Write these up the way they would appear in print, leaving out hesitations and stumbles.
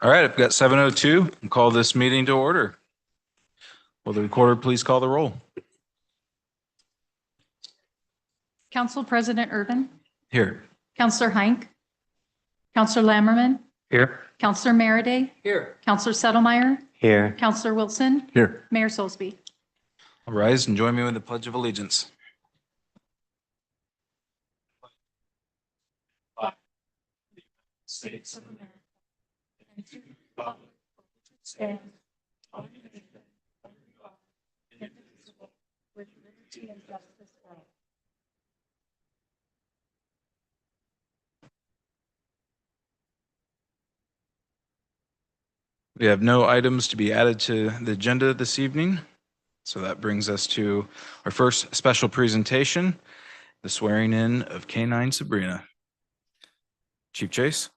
All right, I've got 7:02. I'll call this meeting to order. Will the recorder please call the roll? Council President Urban, Here. Councillor Heinck, Councillor Lammerman, Here. Councillor Merriday, Here. Councillor Settlemeyer, Here. Councillor Wilson, Here. Mayor Soulsby. All rise and join me with the Pledge of Allegiance. States of America. Stand on the nation under God, indivisible, with liberty and justice for all. We have no items to be added to the agenda this evening. So that brings us to our first special presentation, the swearing in of K9 Sabrina. Chief Chase.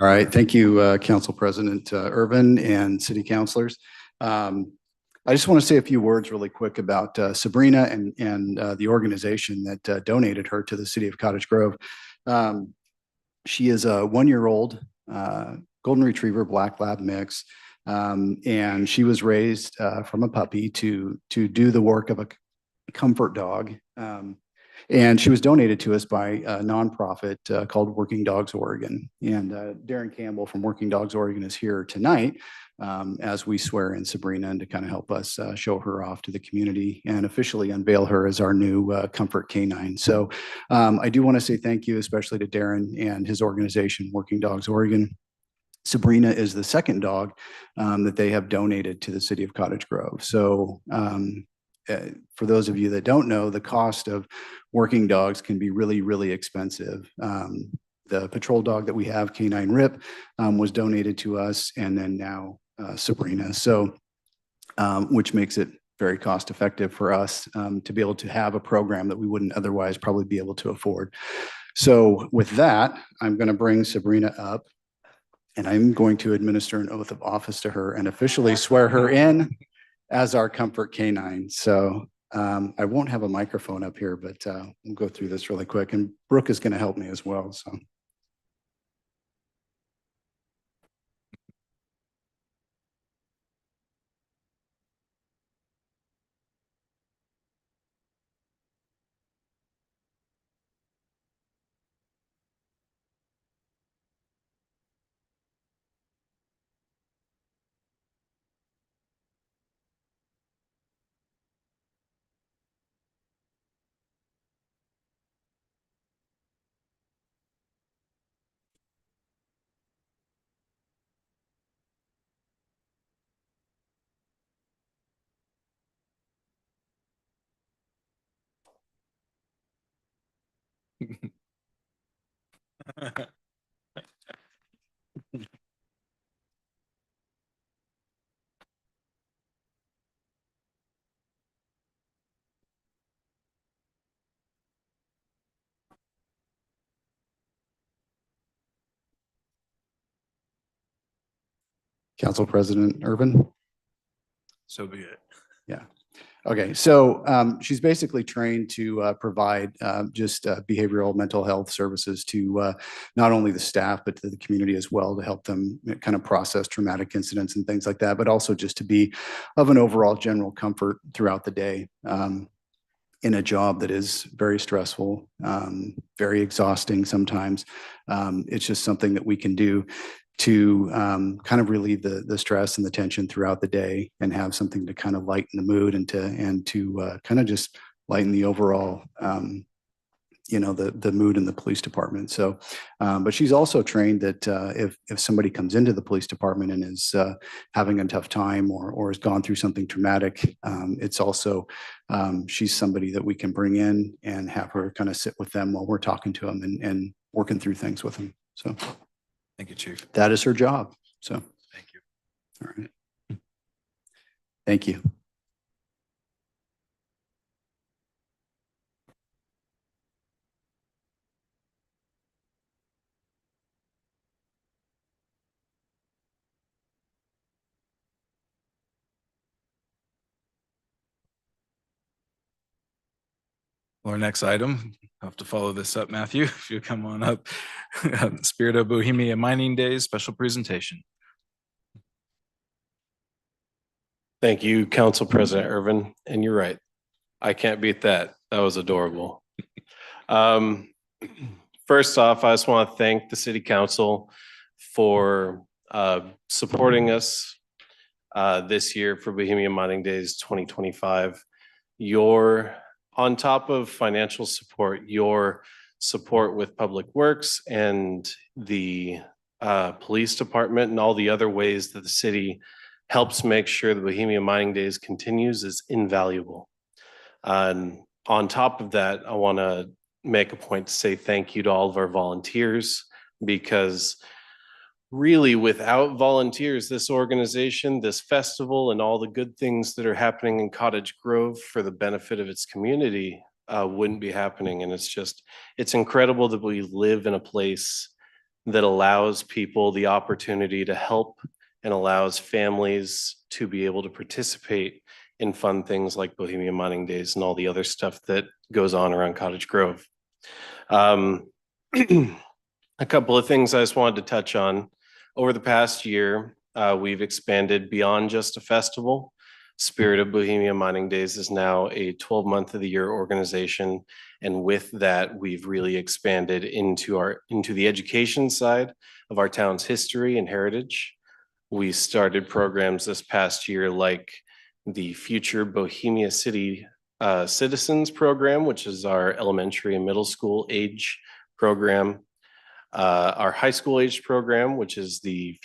All right. Thank you, Council President Irvin and city councilors. I just want to say a few words really quick about Sabrina and the organization that donated her to the city of Cottage Grove. She is a 1-year-old golden retriever black lab mix, and she was raised from a puppy to do the work of a comfort dog. And she was donated to us by a nonprofit called Working Dogs Oregon. And Darren Campbell from Working Dogs Oregon is here tonight as we swear in Sabrina and to kind of help us show her off to the community and officially unveil her as our new Comfort Canine. So I do want to say thank you, especially to Darren and his organization, Working Dogs Oregon. Sabrina is the second dog that they have donated to the city of Cottage Grove. So for those of you that don't know, the cost of working dogs can be really, really expensive. The patrol dog that we have, K9 Rip, was donated to us, and then now Sabrina. So, which makes it very cost effective for us to be able to have a program that we wouldn't otherwise probably be able to afford. So with that, I'm going to bring Sabrina up, and I'm going to administer an oath of office to her and officially swear her in as our Comfort Canine. So I won't have a microphone up here, but we'll go through this really quick. And Brooke is going to help me as well. So. Council President Urban. So be it. Yeah. Okay. So she's basically trained to provide just behavioral mental health services to not only the staff, but to the community as well, to help them kind of process traumatic incidents and things like that, but also just to be of an overall general comfort throughout the day. In a job that is very stressful, very exhausting sometimes. It's just something that we can do to kind of relieve the stress and the tension throughout the day and have something to kind of lighten the mood and to kind of just lighten the overall the mood in the police department. So, but she's also trained that if somebody comes into the police department and is having a tough time or has gone through something traumatic, it's also she's somebody that we can bring in and have her kind of sit with them while we're talking to them and working through things with them. So, thank you, Chief. That is her job. So, thank you. All right. Thank you. Our next item, I'll have to follow this up, Matthew, if you come on up. Spirit of Bohemia Mining Days special presentation. Thank you, Council President Irvin. And you're right. I can't beat that. That was adorable. First off, I just want to thank the City Council for supporting us this year for Bohemia Mining Days 2025. On top of financial support, your support with Public Works and the police department and all the other ways that the city helps make sure the Bohemia Mining Days continues is invaluable. And on top of that, I want to make a point to say thank you to all of our volunteers, because really without volunteers, this organization, this festival, and all the good things that are happening in Cottage Grove for the benefit of its community wouldn't be happening. And it's incredible that we live in a place that allows people the opportunity to help and allows families to be able to participate in fun things like Bohemia Mining Days and all the other stuff that goes on around Cottage Grove. A couple of things I just wanted to touch on. Over the past year, we've expanded beyond just a festival. Spirit of Bohemia Mining Days is now a 12-month of the year organization. And with that, we've really expanded into the education side of our town's history and heritage. We started programs this past year like the Future Bohemia City Citizens Program, which is our elementary and middle school age program. Our high school age program, which is the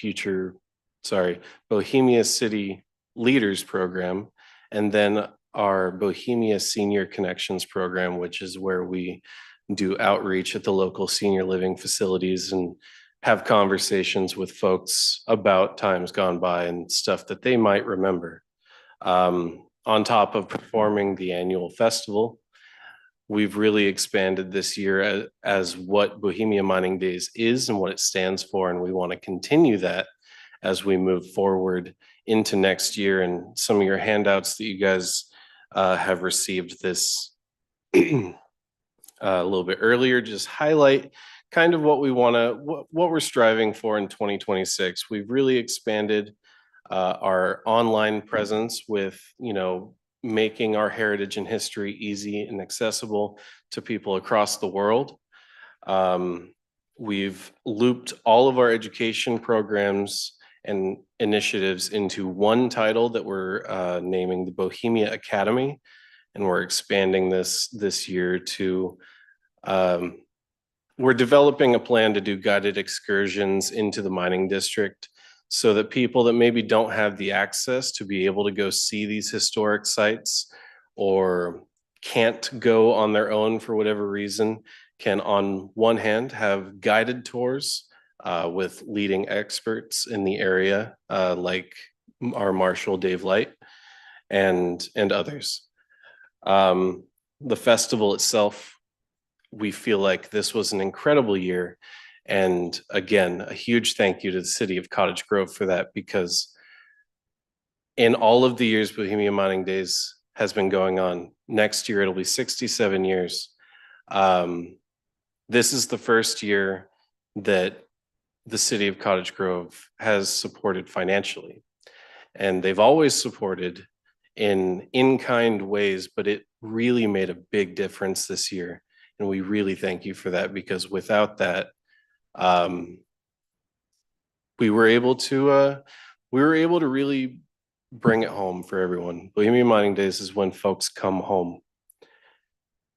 Bohemia City Leaders Program. And then our Bohemia Senior Connections Program, which is where we do outreach at the local senior living facilities and have conversations with folks about times gone by and stuff that they might remember. On top of performing the annual festival, we've really expanded this year as what Bohemia Mining Days is and what it stands for, and we want to continue that as we move forward into next year. And some of your handouts that you guys have received this a little bit earlier just highlight kind of what we're striving for in 2026. We've really expanded our online presence with, making our heritage and history easy and accessible to people across the world. We've looped all of our education programs and initiatives into one title that we're naming the Bohemia Academy. And we're expanding this year to, we're developing a plan to do guided excursions into the mining district so that people that maybe don't have the access to be able to go see these historic sites or can't go on their own for whatever reason can, on one hand, have guided tours with leading experts in the area, like our Marshal Dave Light and others. The festival itself, we feel like this was an incredible year. And again, a huge thank you to the city of Cottage Grove for that, because in all of the years Bohemia Mining Days has been going on, next year it'll be 67 years. This is the first year that the city of Cottage Grove has supported financially. And they've always supported in in-kind ways, but it really made a big difference this year. And we really thank you for that, because without that, we were able to really bring it home for everyone. Bohemia Mining Days is when folks come home.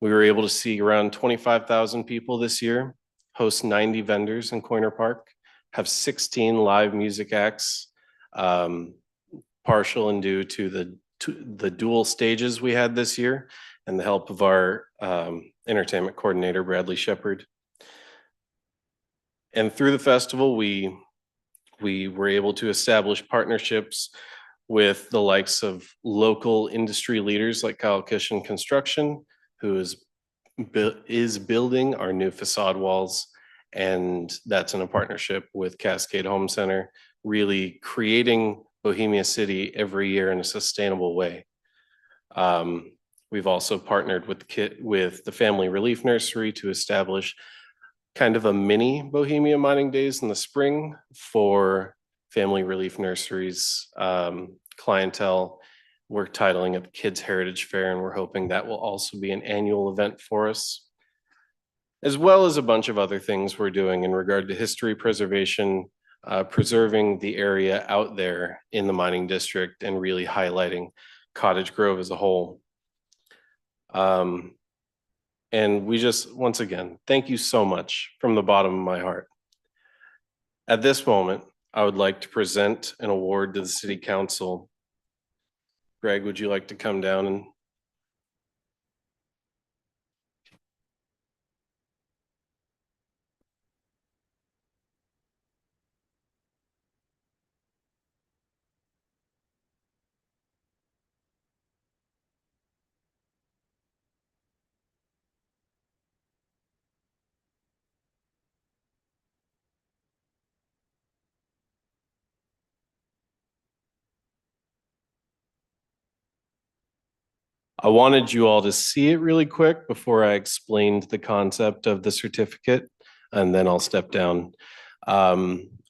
We were able to see around 25,000 people this year, host 90 vendors in Coiner Park, have 16 live music acts, partial and due to the dual stages we had this year and the help of our entertainment coordinator, Bradley Shepard. And through the festival, we were able to establish partnerships with the likes of local industry leaders like Kyle Kishin Construction, who is building our new facade walls. And that's in a partnership with Cascade Home Center, really creating Bohemia City every year in a sustainable way. We've also partnered with the Family Relief Nursery to establish kind of a mini Bohemia Mining Days in the spring for Family Relief Nursery's clientele. We're titling it Kids Heritage Fair, and we're hoping that will also be an annual event for us, as well as a bunch of other things we're doing in regard to history preservation, preserving the area out there in the mining district and really highlighting Cottage Grove as a whole. And we just, once again, thank you so much from the bottom of my heart. At this moment, I would like to present an award to the City Council. Greg, would you like to come down and? I wanted you all to see it really quick before I explained the concept of the certificate, and then I'll step down. I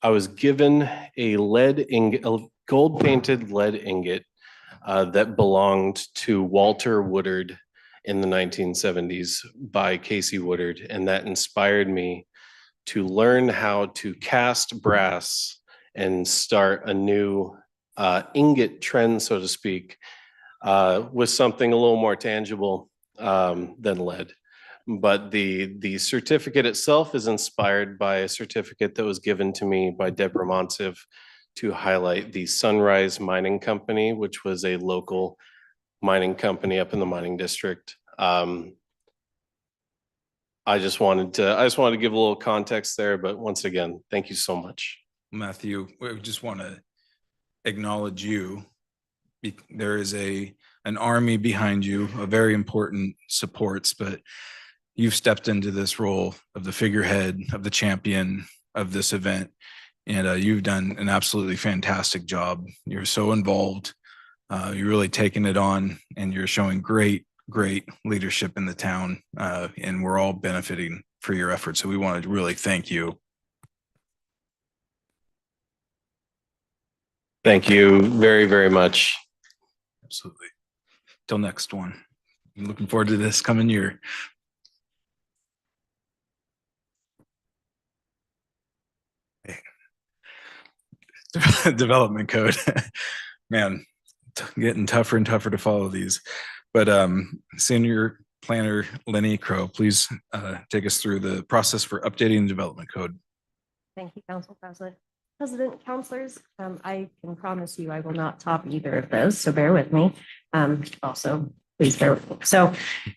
was given a gold painted lead ingot that belonged to Walter Woodard in the 1970s by Casey Woodard, and that inspired me to learn how to cast brass and start a new ingot trend, so to speak, with something a little more tangible than lead. But the certificate itself is inspired by a certificate that was given to me by Deborah Monsiv to highlight the Sunrise Mining Company, which was a local mining company up in the mining district. I just wanted to give a little context there, but once again, thank you so much. Matthew, we just want to acknowledge you. There is an army behind you, a very important supports, but you've stepped into this role of the figurehead, of the champion of this event, and you've done an absolutely fantastic job. You're so involved. You're really taking it on, and you're showing great leadership in the town, and we're all benefiting for your efforts. So we want to really thank you. Thank you very, very much. Absolutely. Till next one. I'm looking forward to this coming year. Development code. Man, getting tougher and tougher to follow these. But Senior Planner Lenny Crow, please take us through the process for updating the development code. Thank you, Council President. President, councilors, I can promise you I will not top either of those, so bear with me. Also, please bear with me. So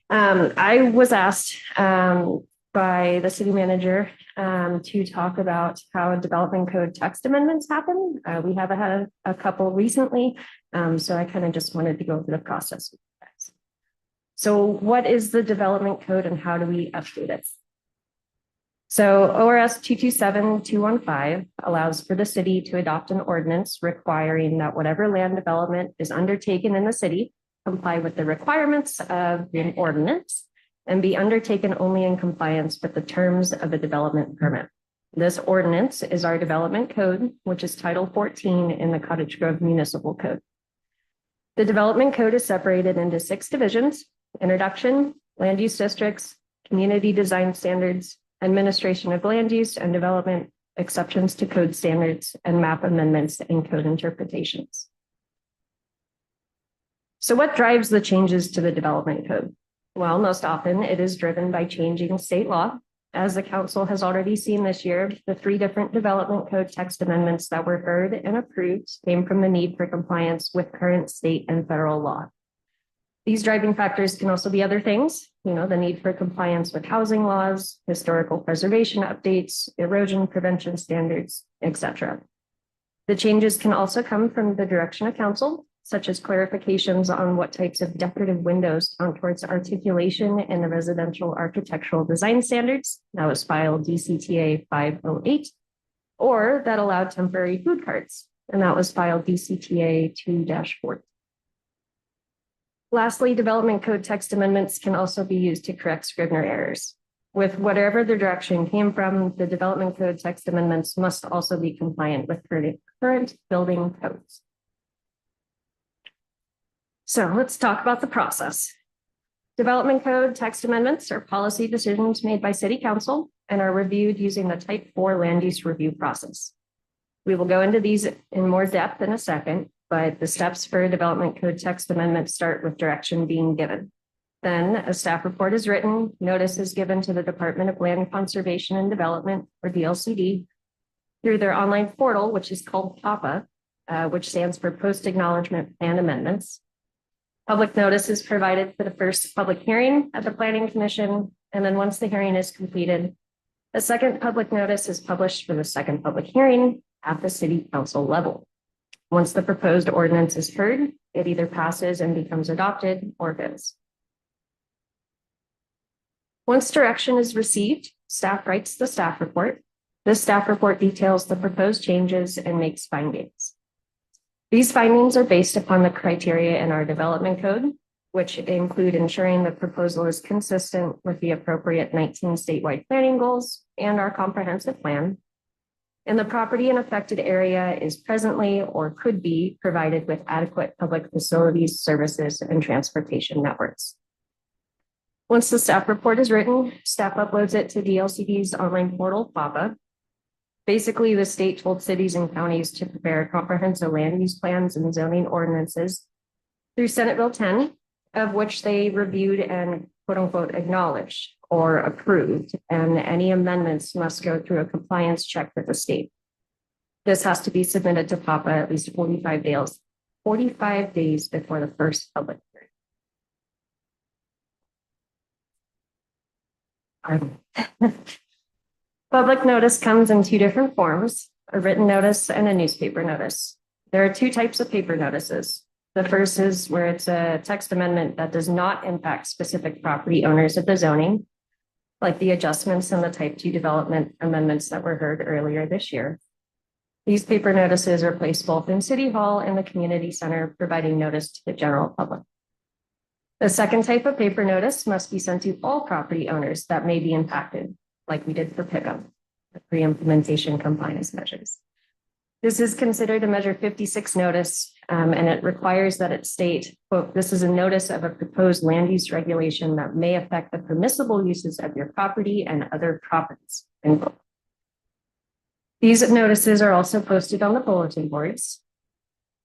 I was asked by the city manager to talk about how development code text amendments happen. We have had a couple recently, so I kind of just wanted to go through the process with you guys. So what is the development code and how do we update it? So ORS 227215 allows for the city to adopt an ordinance requiring that whatever land development is undertaken in the city comply with the requirements of the ordinance and be undertaken only in compliance with the terms of a development permit. This ordinance is our development code, which is Title 14 in the Cottage Grove Municipal Code. The development code is separated into 6 divisions: introduction, land use districts, community design standards, administration of land use and development, exceptions to code standards, and map amendments and code interpretations. So what drives the changes to the development code? Well, most often it is driven by changing state law. As the council has already seen this year, the 3 different development code text amendments that were heard and approved came from the need for compliance with current state and federal law. These driving factors can also be other things, the need for compliance with housing laws, historical preservation updates, erosion prevention standards, etc. The changes can also come from the direction of council, such as clarifications on what types of decorative windows count towards articulation in the residential architectural design standards. That was filed DCTA 508, or that allowed temporary food carts, and that was filed DCTA 2-40. Lastly, development code text amendments can also be used to correct Scrivener errors. With whatever the direction came from, the development code text amendments must also be compliant with current building codes. So let's talk about the process. Development code text amendments are policy decisions made by City Council and are reviewed using the Type 4 land use review process. We will go into these in more depth in a second, but the steps for a development code text amendment start with direction being given. Then a staff report is written, notice is given to the Department of Land Conservation and Development, or DLCD, through their online portal, which is called PAPA, which stands for Post Acknowledgement Plan Amendments. Public notice is provided for the first public hearing at the Planning Commission, and then once the hearing is completed, a second public notice is published for the second public hearing at the City Council level. Once the proposed ordinance is heard, it either passes and becomes adopted or fails. Once direction is received, staff writes the staff report. This staff report details the proposed changes and makes findings. These findings are based upon the criteria in our development code, which include ensuring the proposal is consistent with the appropriate 19 statewide planning goals and our comprehensive plan. And the property in affected area is presently or could be provided with adequate public facilities, services, and transportation networks. Once the staff report is written, staff uploads it to DLCD's online portal, PAPA. Basically, the state told cities and counties to prepare comprehensive land use plans and zoning ordinances through Senate Bill 10, of which they reviewed and quote unquote acknowledged or approved, and any amendments must go through a compliance check with the state. This has to be submitted to PAPA at least 45 days before the first public hearing. Public notice comes in two different forms, a written notice and a newspaper notice. There are two types of paper notices. The first is where it's a text amendment that does not impact specific property owners of the zoning, like the adjustments and the type 2 development amendments that were heard earlier this year. These paper notices are placed both in City Hall and the community center, providing notice to the general public. The second type of paper notice must be sent to all property owners that may be impacted, like we did for Pickup, the pre-implementation compliance measures. This is considered a Measure 56 notice, and it requires that it state, quote, this is a notice of a proposed land use regulation that may affect the permissible uses of your property and other properties, end quote. These notices are also posted on the bulletin boards.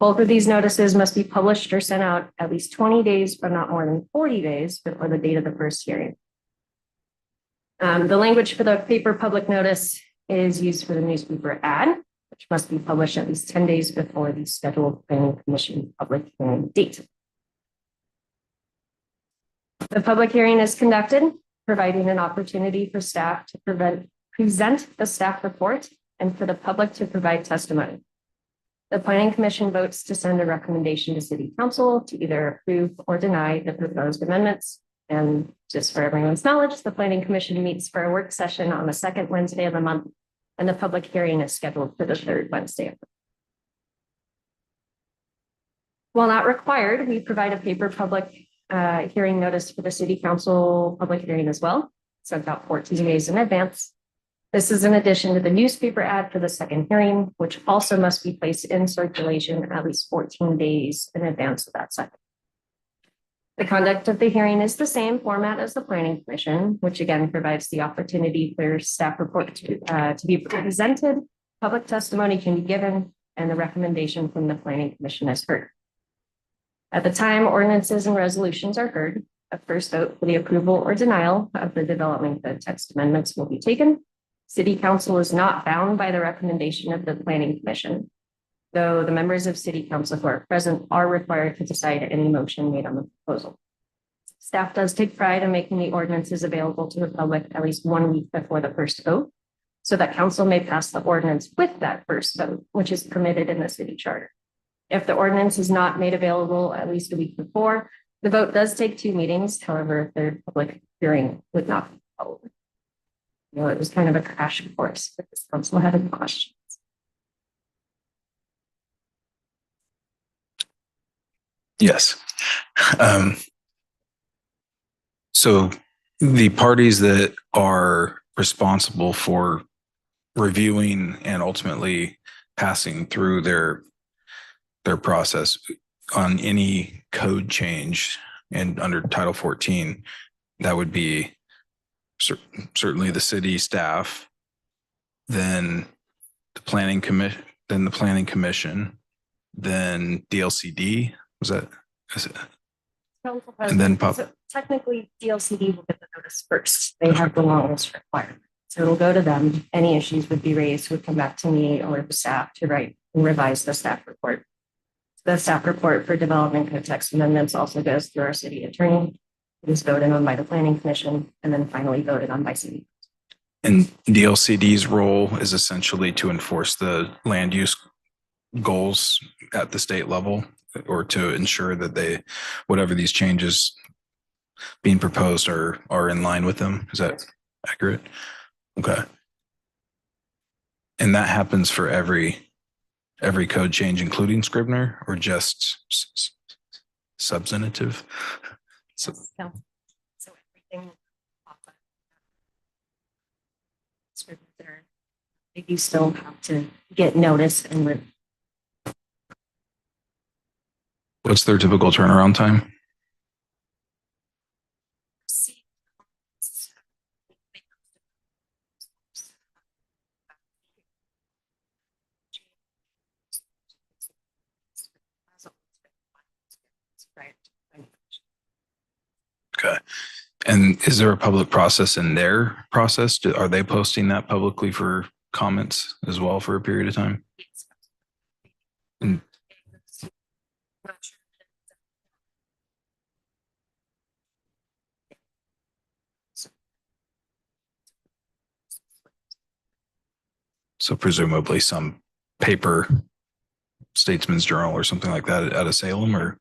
Both of these notices must be published or sent out at least 20 days, but not more than 40 days before the date of the first hearing. The language for the paper public notice is used for the newspaper ad, which must be published at least 10 days before the scheduled planning commission public hearing date. The public hearing is conducted, providing an opportunity for staff to present the staff report and for the public to provide testimony. The planning commission votes to send a recommendation to city council to either approve or deny the proposed amendments. And just for everyone's knowledge, the planning commission meets for a work session on the second Wednesday of the month, and the public hearing is scheduled for the third Wednesday of the month. While not required, we provide a paper public hearing notice for the city council public hearing as well, sent out 14 days in advance. This is in addition to the newspaper ad for the second hearing, which also must be placed in circulation at least 14 days in advance of that second. The conduct of the hearing is the same format as the planning commission, which again provides the opportunity for staff report to be presented, public testimony can be given, and the recommendation from the planning commission is heard. At the time ordinances and resolutions are heard, a first vote for the approval or denial of the development code text amendments will be taken. City council is not bound by the recommendation of the planning commission, though the members of city council who are present are required to decide any motion made on the proposal. Staff does take pride in making the ordinances available to the public at least 1 week before the first vote, so that council may pass the ordinance with that first vote, which is permitted in the city charter. If the ordinance is not made available at least a week before, the vote does take 2 meetings. However, the public hearing would not be held. You know, it was kind of a crash course, but this council had any questions. Yes. Um, So the parties that are responsible for reviewing and ultimately passing through their process on any code change and under Title 14, that would be certainly the city staff, then the planning commission, then DLCD. Was that? Is it? Council And then President, so technically DLCD will get the notice first. They have the longest requirement. So it'll go to them. Any issues would be raised, would come back to me or the staff to write and revise the staff report. The staff report for development code text amendments also goes through our city attorney. It is voted on by the planning commission and then finally voted on by city. And DLCD's role is essentially to enforce the land use goals at the state level, or to ensure that whatever these changes being proposed are in line with them. Is that accurate? Okay. And that happens for every code change, including Scribner, or just substantive? So, So everything. You still have to get notice and what's their typical turnaround time? Okay. And is there a public process in their process? Are they posting that publicly for comments as well for a period of time? And so presumably some paper Statesman's Journal or something like that out of Salem, or?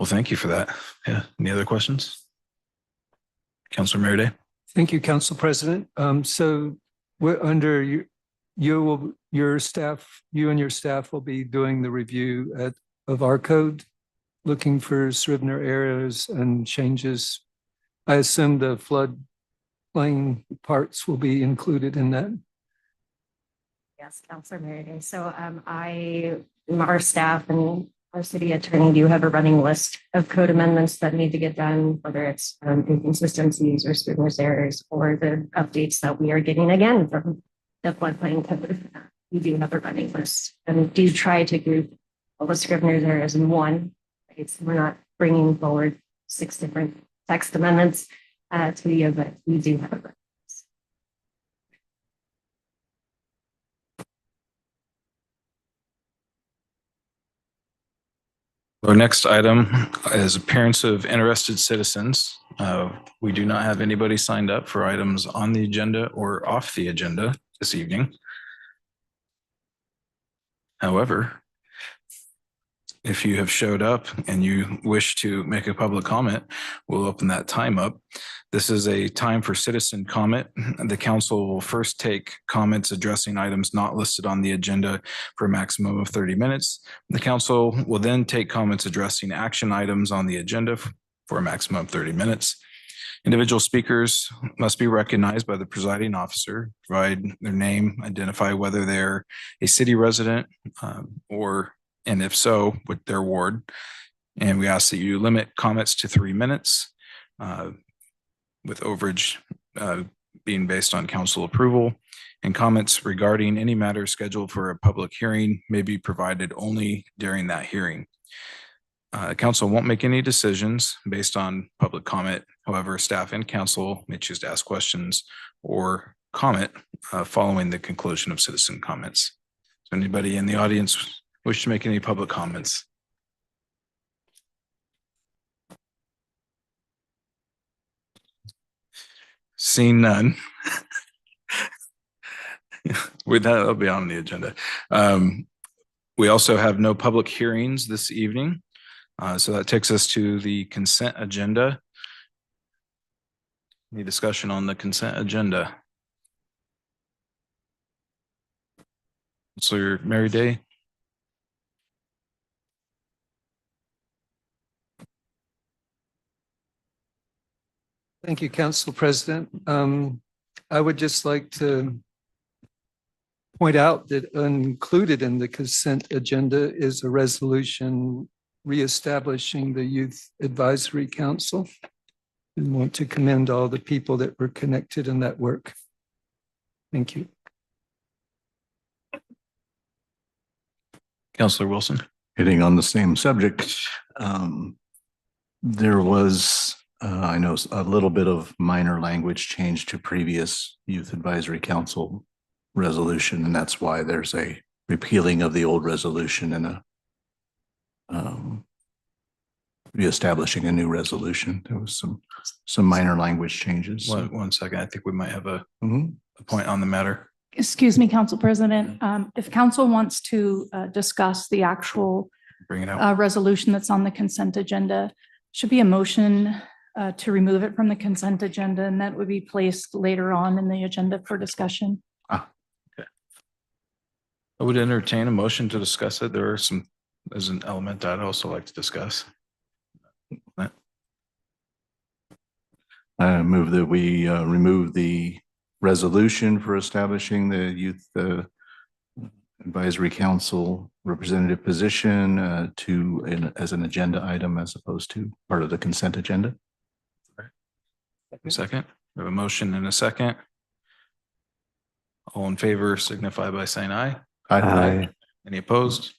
Well, thank you for that. Yeah. Any other questions? Councilor Merida? Thank you, Council President. So we're under your staff, you and your staff will be doing the review of our code, looking for Scrivener errors and changes. I assume the floodplain parts will be included in that. Yes, Councilor Meriden. So our staff and our city attorney do have a running list of code amendments that need to get done, whether it's inconsistencies or Scrivener's errors or the updates that we are getting again from the floodplain code. We do have a running list and do try to group all the Scrivener's errors in one. Right? So we're not bringing forward 6 different text amendments to you, but we do have a running list. Our next item is appearance of interested citizens. We do not have anybody signed up for items on the agenda or off the agenda this evening. However, if you have showed up and you wish to make a public comment, we'll open that time up. This is a time for citizen comment. The council will first take comments addressing items not listed on the agenda for a maximum of 30 minutes. The council will then take comments addressing action items on the agenda for a maximum of 30 minutes. Individual speakers must be recognized by the presiding officer, provide their name, identify whether they're a city resident and if so, with their ward. And we ask that you limit comments to 3 minutes, with overage being based on council approval. And comments regarding any matter scheduled for a public hearing may be provided only during that hearing. Council won't make any decisions based on public comment. However, staff and council may choose to ask questions or comment following the conclusion of citizen comments. So anybody in the audience wish to make any public comments? Seeing none. With that, it'll be on the agenda. We also have no public hearings this evening. So that takes us to the consent agenda. Any discussion on the consent agenda? Counselor Mary Day? Thank you, Council President. I would just like to point out that included in the consent agenda is a resolution reestablishing the Youth Advisory Council. And want to commend all the people that were connected in that work. Thank you. Counselor Wilson? Hitting on the same subject, there was, I know, a little bit of minor language change to previous Youth Advisory Council resolution, and that's why there's a repealing of the old resolution and a reestablishing a new resolution. There was some minor language changes. One second. I think we might have a Mhm. point on the matter. Excuse me, Council President. If council wants to discuss the actual Bring it out. resolution that's on the consent agenda, should be a motion to remove it from the consent agenda, and that would be placed later on in the agenda for discussion. I would entertain a motion to discuss it. There's an element that I'd also like to discuss. I move that we remove the resolution for establishing the Youth Advisory Council representative position as an agenda item as opposed to part of the consent agenda. Second, we have a motion and a second. All in favor signify by saying aye. Aye. Any opposed?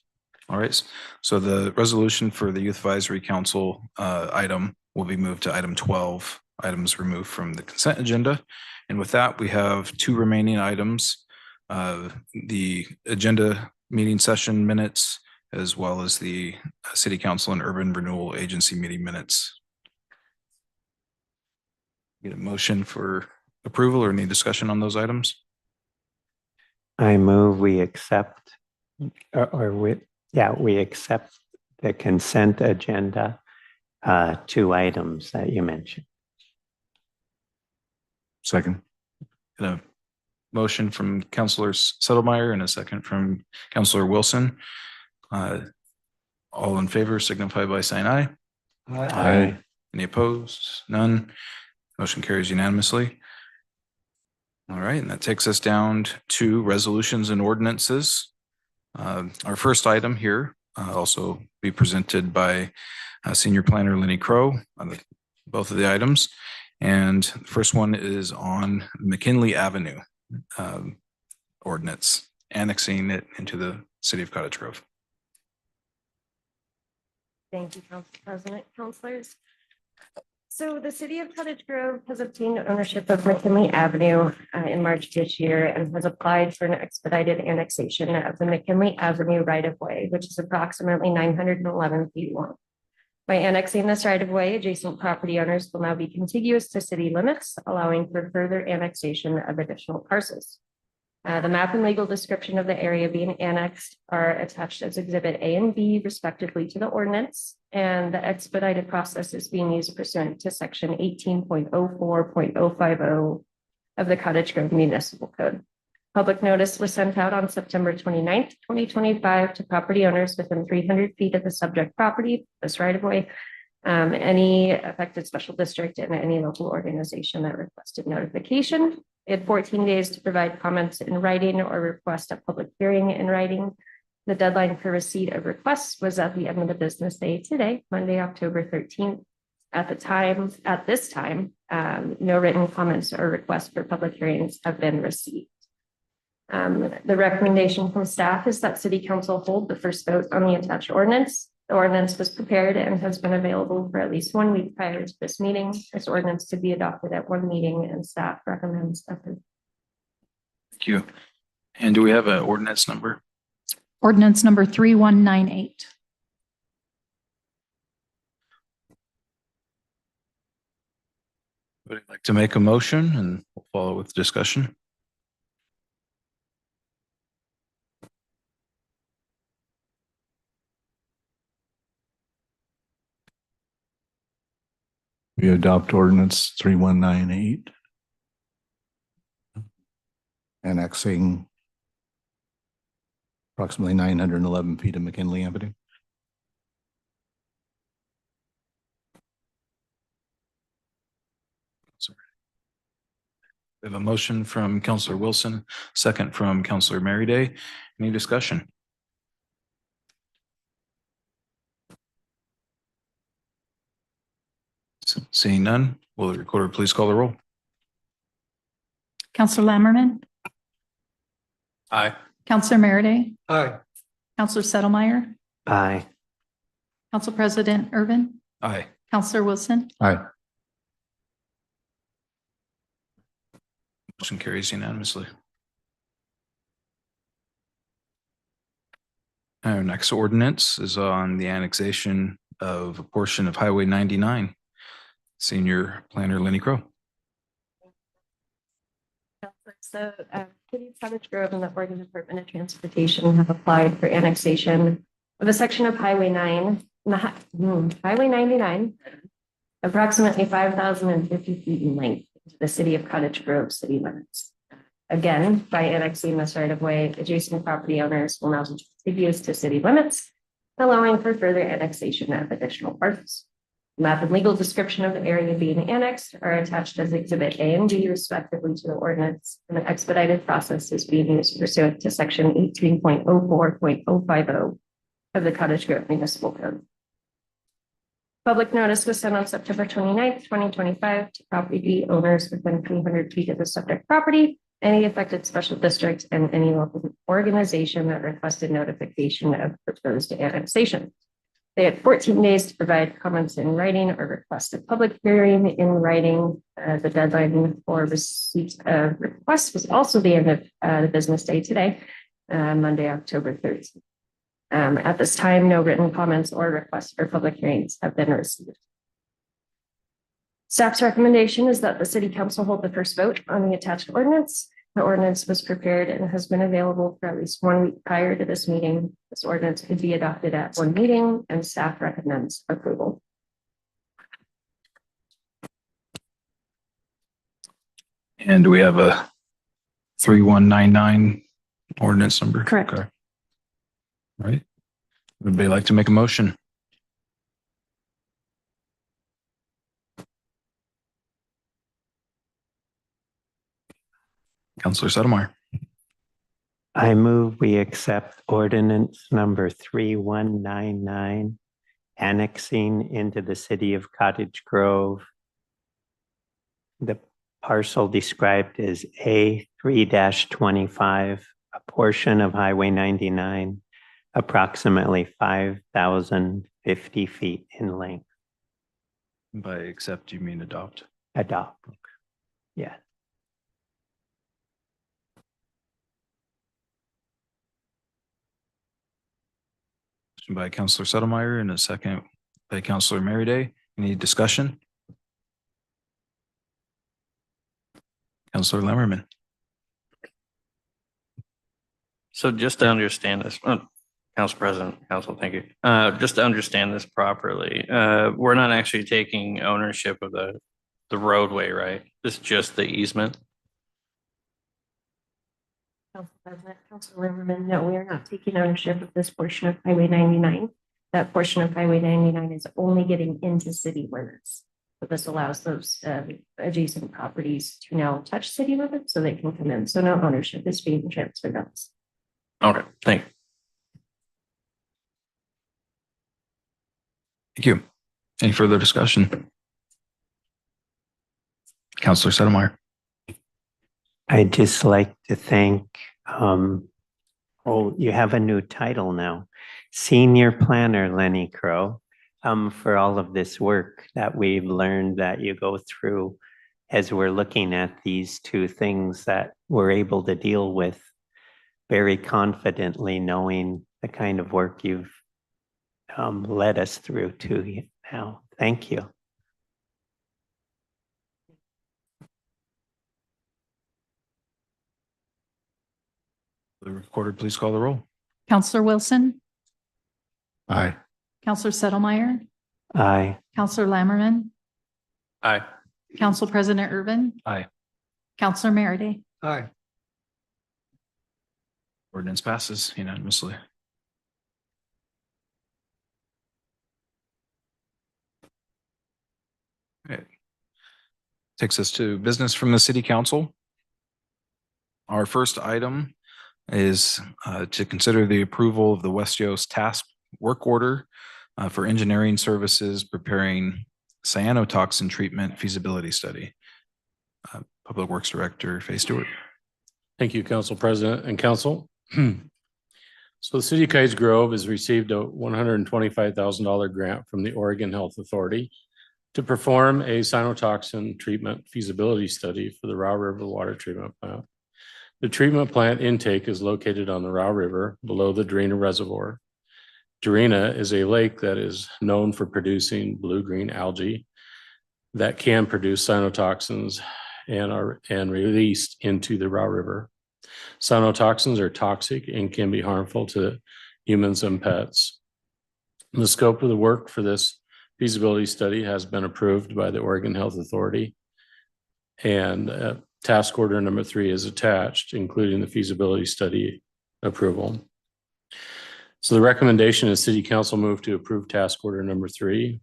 All right, so the resolution for the Youth Advisory Council item will be moved to item 12, items removed from the consent agenda. And with that, we have two remaining items, the agenda meeting session minutes, as well as the City Council and Urban Renewal Agency meeting minutes. Get a motion for approval or any discussion on those items? I move we accept, we accept the consent agenda, two items that you mentioned. Second. And a motion from Councilor Settlemeyer and a second from Councilor Wilson. All in favor signify by saying aye. Aye. Any opposed? None. Motion carries unanimously. All right, and that takes us down to resolutions and ordinances. Our first item here also be presented by Senior Planner Lenny Crow on both of the items. And the first one is on McKinley Avenue ordinance, annexing it into the city of Cottage Grove. Thank you, Council President, councilors. So the city of Cottage Grove has obtained ownership of McKinley Avenue in March this year and has applied for an expedited annexation of the McKinley Avenue right-of-way, which is approximately 911 feet long. By annexing this right-of-way, adjacent property owners will now be contiguous to city limits, allowing for further annexation of additional parcels. The map and legal description of the area being annexed are attached as Exhibit A and B respectively to the ordinance, and the expedited process is being used pursuant to Section 18.04.050 of the Cottage Grove Municipal Code. Public notice was sent out on September 29th, 2025 to property owners within 300 feet of the subject property, this right-of-way, any affected special district, and any local organization that requested notification. It had 14 days to provide comments in writing or request a public hearing in writing. The deadline for receipt of requests was at the end of the business day today, Monday, October 13th. At this time, no written comments or requests for public hearings have been received. The recommendation from staff is that City Council hold the first vote on the attached ordinance. The ordinance was prepared and has been available for at least 1 week prior to this meeting. This ordinance to be adopted at one meeting, and staff recommends approval. Thank you. And do we have an ordinance number? Ordinance number 3198. Would you like to make a motion and we'll follow with discussion? We adopt ordinance 3198. Annexing approximately 911 feet of McKinley Avenue. We have a motion from Counselor Wilson, second from Counselor Merryday. Any discussion? Seeing none, will the recorder please call the roll? Counselor Lammerman, Aye. Counselor Merriday, Aye. Counselor Settlemyre, Aye. Council President Irvin, Aye. Counselor Wilson, Aye. Motion carries unanimously. Our next ordinance is on the annexation of a portion of Highway 99. Senior Planner Lenny Crow. So, City of Cottage Grove and the Oregon Department of Transportation have applied for annexation of a section of Highway 99, approximately 5,050 feet in length to the City of Cottage Grove city limits. Again, by annexing this right of way, adjacent property owners will now be contiguous to city limits, allowing for further annexation of additional parcels. Map and legal description of the area being annexed are attached as Exhibit A and B respectively to the ordinance, and the expedited process is being used pursuant to Section 18.04.050 of the Cottage Grove Municipal Code. Public notice was sent on September 29th, 2025 to property owners within 300 feet of the subject property, any affected special district, and any local organization that requested notification of proposed annexation. They had 14 days to provide comments in writing or request a public hearing in writing. The deadline for receipt of requests was also the end of the business day today, Monday, October 13th. At this time, no written comments or requests for public hearings have been received. Staff's recommendation is that the City Council hold the first vote on the attached ordinance. The ordinance was prepared and has been available for at least 1 week prior to this meeting. This ordinance could be adopted at one meeting, and staff recommends approval. And do we have a 3199 ordinance number? Correct. Okay. All right. Would anybody like to make a motion? Counselor Settlemyre. I move we accept ordinance number 3199, annexing into the city of Cottage Grove the parcel described as A3-25, a portion of Highway 99, approximately 5,050 feet in length. By accept, you mean adopt? Adopt. Yeah. Motion by Counselor Settlemyre and a second by Counselor Merryday. Any discussion? Counselor Lammerman. So just to understand this, Council President, Council, thank you. Just to understand this properly, we're not actually taking ownership of the roadway, right? This is just the easement. Council President, Councilor Limmerman, no, we are not taking ownership of this portion of Highway 99. That portion of Highway 99 is only getting into city limits. But this allows those adjacent properties to now touch city limits so they can come in. So no ownership is being transferred to us. Okay, thank you. Thank you. Any further discussion? Counselor Settlemyre. I'd just like to thank, you have a new title now, Senior Planner Lenny Crow, for all of this work that we've learned that you go through as we're looking at these two things that we're able to deal with very confidently, knowing the kind of work you've led us through to now. Thank you. The recorder, please call the roll. Counselor Wilson, Aye. Counselor Settlemyre, Aye. Counselor Lammerman, Aye. Council President Irvin, Aye. Counselor Merity. Aye. Ordinance passes unanimously. Okay. Takes us to business from the city council. Our first item is to consider the approval of the West Yost task work order for engineering services preparing cyanotoxin treatment feasibility study. Public Works Director Fay Stewart. Thank you, Council President and Council. So the City of Cayes Grove has received a $125,000 grant from the Oregon Health Authority to perform a cyanotoxin treatment feasibility study for the Row River Water Treatment Plant. The treatment plant intake is located on the Row River below the Drina Reservoir. Drina is a lake that is known for producing blue-green algae that can produce cyanotoxins and released into the Row River. Cyanotoxins are toxic and can be harmful to humans and pets. The scope of the work for this feasibility study has been approved by the Oregon Health Authority, and task order number 3 is attached, including the feasibility study approval. So the recommendation is City Council move to approve task order number 3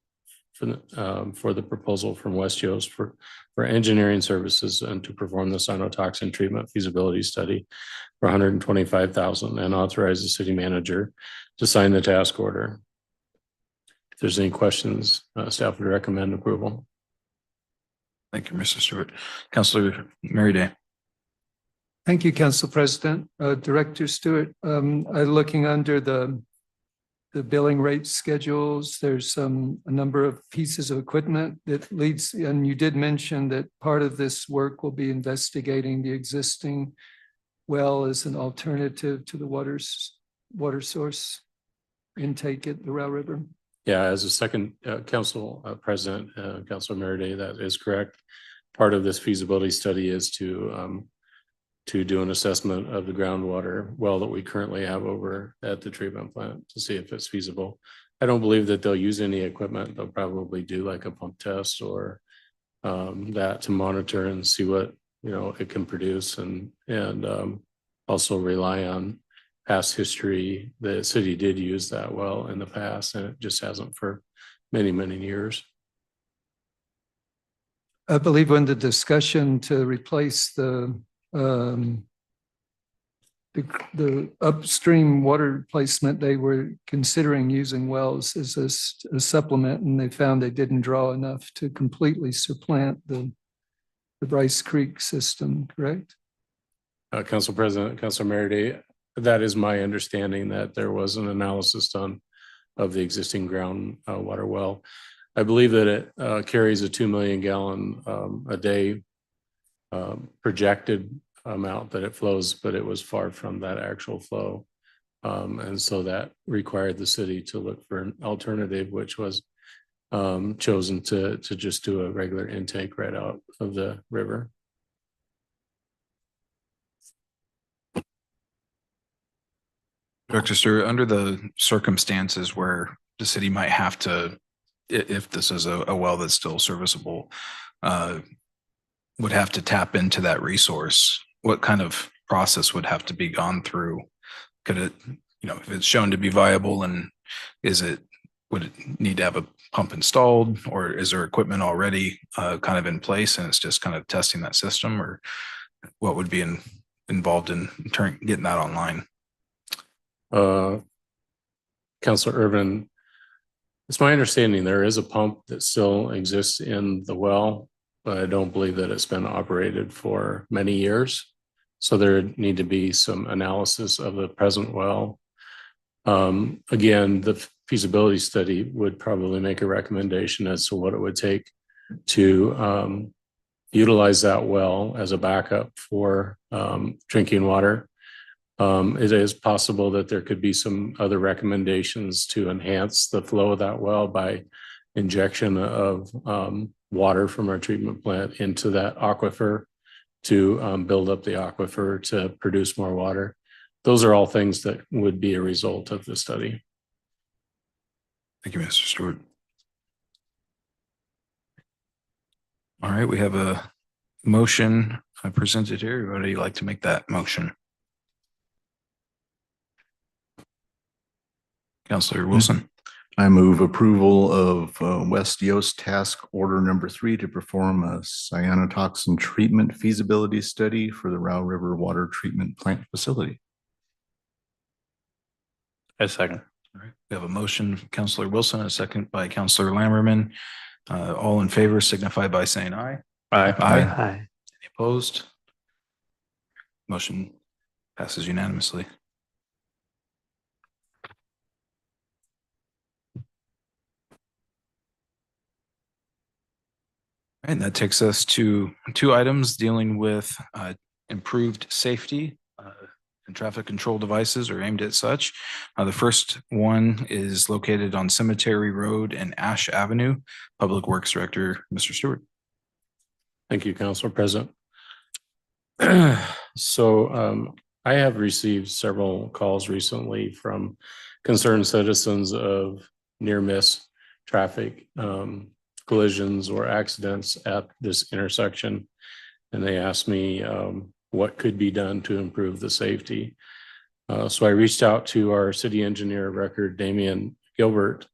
for the proposal from West Yost for engineering services and to perform the cyanotoxin treatment feasibility study for $125,000 and authorize the city manager to sign the task order. If there's any questions, staff would recommend approval. Thank you, Mr. Stewart. Councilor Merryday. Thank you, Council President. Director Stewart, looking under the billing rate schedules, there's a number of pieces of equipment that leads, and you did mention that part of this work will be investigating the existing well as an alternative to the water source intake at the Row River. Yeah, as a second council president, Councilor Merriday, that is correct. Part of this feasibility study is to do an assessment of the groundwater well that we currently have over at the treatment plant to see if it's feasible. I don't believe that they'll use any equipment. They'll probably do like a pump test or that to monitor and see what, it can produce and also rely on past history. The city did use that well in the past, and it just hasn't for many, many years. I believe when the discussion to replace the upstream water placement, they were considering using wells as a supplement, and they found they didn't draw enough to completely supplant the Bryce Creek system, correct? Council President, Councilor Merriday, that is my understanding that there was an analysis done of the existing groundwater well. I believe that it carries a 2 million gallon a day projected amount that it flows, but it was far from that actual flow. And so that required the city to look for an alternative, which was chosen to just do a regular intake right out of the river. Director Stewart, under the circumstances where the city might have to, if this is a well that's still serviceable, would have to tap into that resource, what kind of process would have to be gone through? Could it, if it's shown to be viable, and would it need to have a pump installed, or is there equipment already kind of in place and it's just kind of testing that system, or what would be involved in getting that online? Councilor Irvin, it's my understanding there is a pump that still exists in the well, but I don't believe that it's been operated for many years. So there need to be some analysis of the present well. Again, the feasibility study would probably make a recommendation as to what it would take to utilize that well as a backup for drinking water. It is possible that there could be some other recommendations to enhance the flow of that well by injection of water from our treatment plant into that aquifer to build up the aquifer to produce more water. Those are all things that would be a result of the study. Thank you, Mr. Stewart. All right, we have a motion presented here. Would you like to make that motion? Counselor Wilson. I move approval of West Yost Task Order number 3 to perform a cyanotoxin treatment feasibility study for the Row River Water Treatment Plant Facility. A second. All right, we have a motion from Counselor Wilson, a second by Counselor Lammerman. All in favor signify by saying aye. Aye. Aye. Any opposed? Motion passes unanimously. And that takes us to 2 items dealing with improved safety and traffic control devices or aimed at such. The first one is located on Cemetery Road and Ash Avenue. Public Works Director, Mr. Stewart. Thank you, Council President. So I have received several calls recently from concerned citizens of near miss traffic collisions or accidents at this intersection. And they asked me what could be done to improve the safety. So I reached out to our city engineer of record, Damian Gilbert,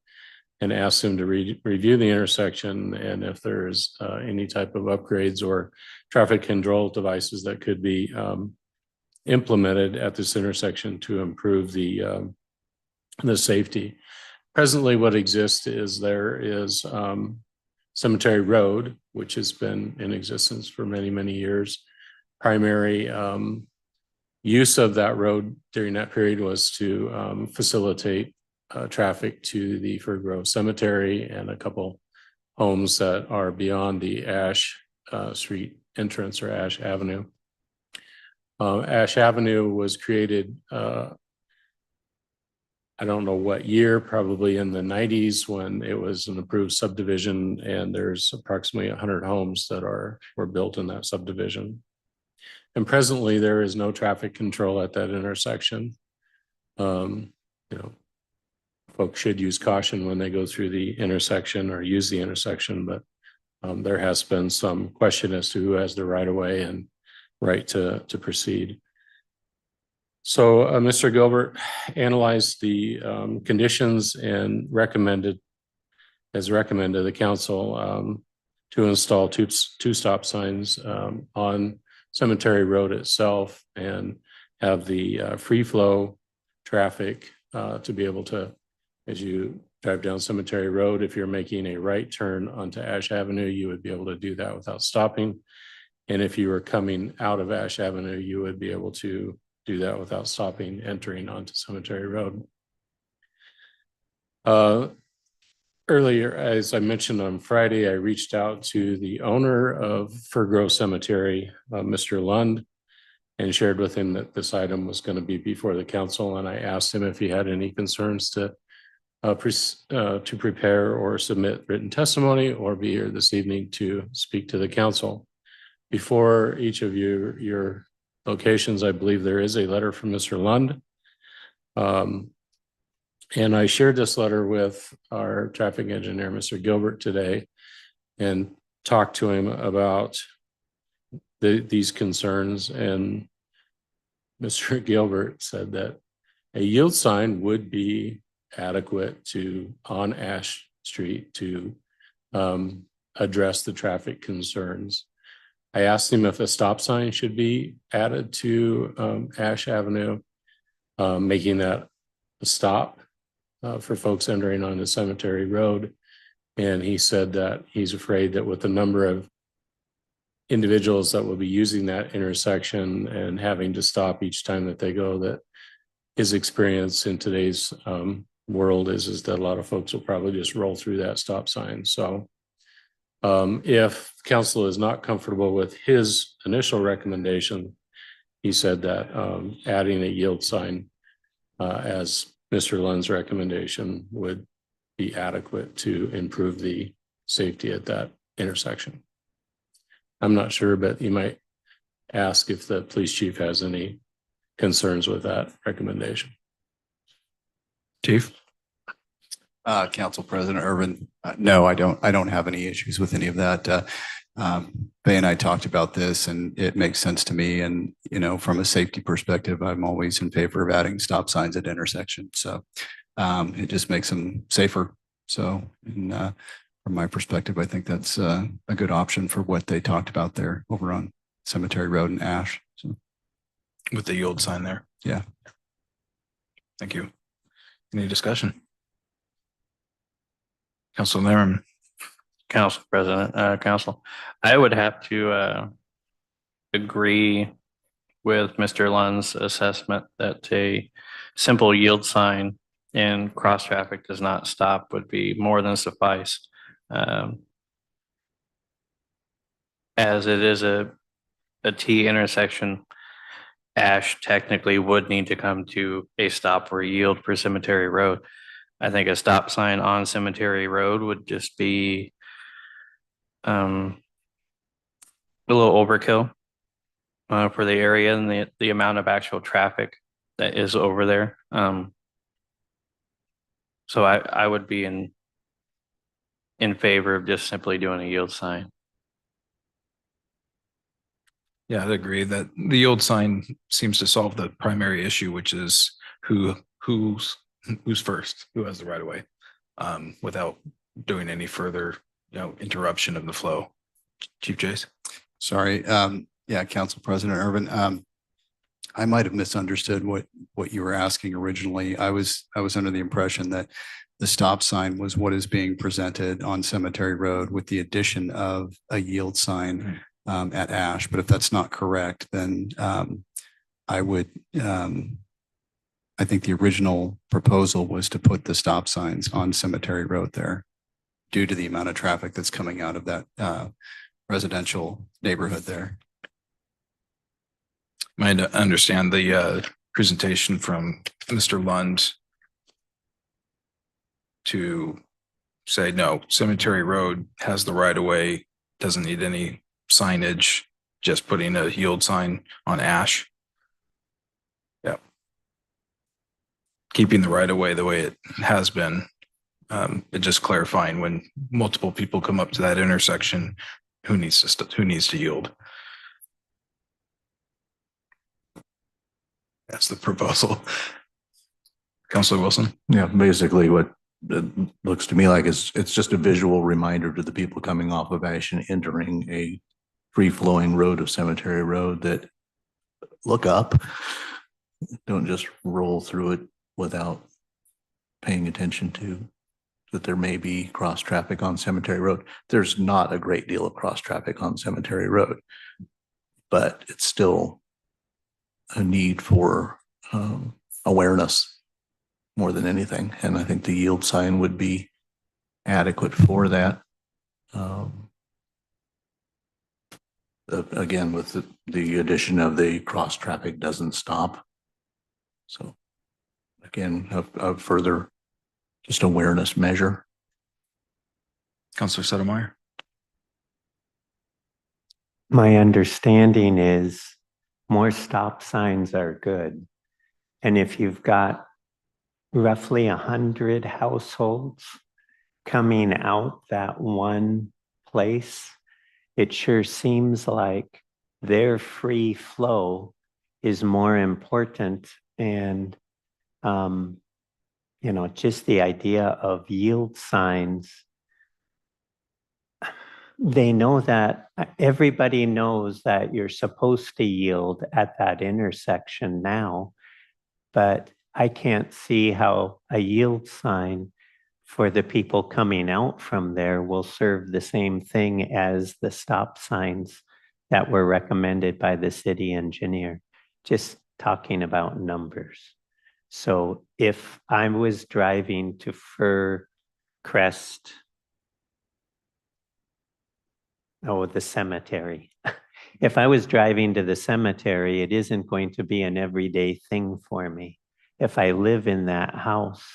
and asked him to review the intersection and if there's any type of upgrades or traffic control devices that could be implemented at this intersection to improve the safety. Presently, what exists is there is Cemetery Road, which has been in existence for many, many years. Primary use of that road during that period was to facilitate traffic to the Fir Grove Cemetery and a couple homes that are beyond the Ash Street entrance or Ash Avenue. Ash Avenue was created, I don't know what year, probably in the 90s when it was an approved subdivision, and there's approximately 100 homes that were built in that subdivision. And presently there is no traffic control at that intersection. You know, folks should use caution when they go through the intersection or use the intersection, but there has been some question as to who has the right of way and right to proceed. So Mr. Gilbert analyzed the conditions and recommended the council to install two stop signs on Cemetery Road itself and have the free flow traffic to be able to, as you drive down Cemetery Road, if you're making a right turn onto Ash Avenue, you would be able to do that without stopping. And if you were coming out of Ash Avenue, you would be able to do that without stopping, entering onto Cemetery Road. Earlier, as I mentioned on Friday, I reached out to the owner of Fir Grove Cemetery, Mr. Lund, and shared with him that this item was going to be before the council. And I asked him if he had any concerns to prepare or submit written testimony or be here this evening to speak to the council. Before each of your locations, I believe there is a letter from Mr. Lund. And I shared this letter with our traffic engineer, Mr. Gilbert, today, and talked to him about these concerns. And Mr. Gilbert said that a yield sign would be adequate on Ash Street to address the traffic concerns. I asked him if a stop sign should be added to Ash Avenue, making that a stop for folks entering onto Cemetery Road. And he said that he's afraid that with the number of individuals that will be using that intersection and having to stop each time that they go, that his experience in today's world is that a lot of folks will probably just roll through that stop sign. So if council is not comfortable with his initial recommendation, he said that adding a yield sign as Mr. Lund's recommendation would be adequate to improve the safety at that intersection. I'm not sure, but you might ask if the police chief has any concerns with that recommendation. Chief? Council President Irvin, no, I don't have any issues with any of that. Bay and I talked about this and it makes sense to me. And, you know, from a safety perspective, I'm always in favor of adding stop signs at intersections. So it just makes them safer. So from my perspective, I think that's a good option for what they talked about there over on Cemetery Road and Ash. So, With the yield sign there. yeah. Thank you. Any discussion? Council Laren. Council President, Council, I would have to agree with Mr. Lund's assessment that a simple yield sign in cross traffic does not stop would be more than suffice. As it is a T intersection, Ash technically would need to come to a stop or yield for Cemetery Road. I think a stop sign on Cemetery Road would just be a little overkill for the area and the amount of actual traffic that is over there. So I would be in favor of just simply doing a yield sign. Yeah, I'd agree that the yield sign seems to solve the primary issue, which is who's first, who has the right of way, without doing any further, interruption of the flow. Chief Jace. Sorry. Yeah, Council President Irvin. I might have misunderstood what you were asking originally. I was under the impression that the stop sign was what is being presented on Cemetery Road with the addition of a yield sign at Ash. But if that's not correct, then I would, I think the original proposal was to put the stop signs on Cemetery Road there due to the amount of traffic that's coming out of that residential neighborhood there. I understand the presentation from Mr. Lund to say, no, Cemetery Road has the right of way, doesn't need any signage, just putting a yield sign on Ash. Yeah. Keeping the right of way the way it has been. It just clarifying when multiple people come up to that intersection, who needs to yield. That's the proposal. Councilor Wilson. Yeah, basically what it looks to me like is it's just a visual reminder to the people coming off of Ash and entering a free-flowing road of Cemetery Road that look up, don't just roll through it without paying attention to that there may be cross traffic on Cemetery Road. There's not a great deal of cross traffic on Cemetery Road, but it's still a need for awareness more than anything. And I think the yield sign would be adequate for that. Again, with the addition of the cross traffic doesn't stop. So again, a further just awareness measure. Councilor Sotomayor. My understanding is more stop signs are good. And if you've got roughly 100 households coming out that one place, it sure seems like their free flow is more important. And, just the idea of yield signs, they know that everybody knows that you're supposed to yield at that intersection now, but I can't see how a yield sign for the people coming out from there will serve the same thing as the stop signs that were recommended by the city engineer, just talking about numbers. So if I was driving to Fir Crest, the cemetery. If I was driving to the cemetery, it isn't going to be an everyday thing for me. If I live in that house,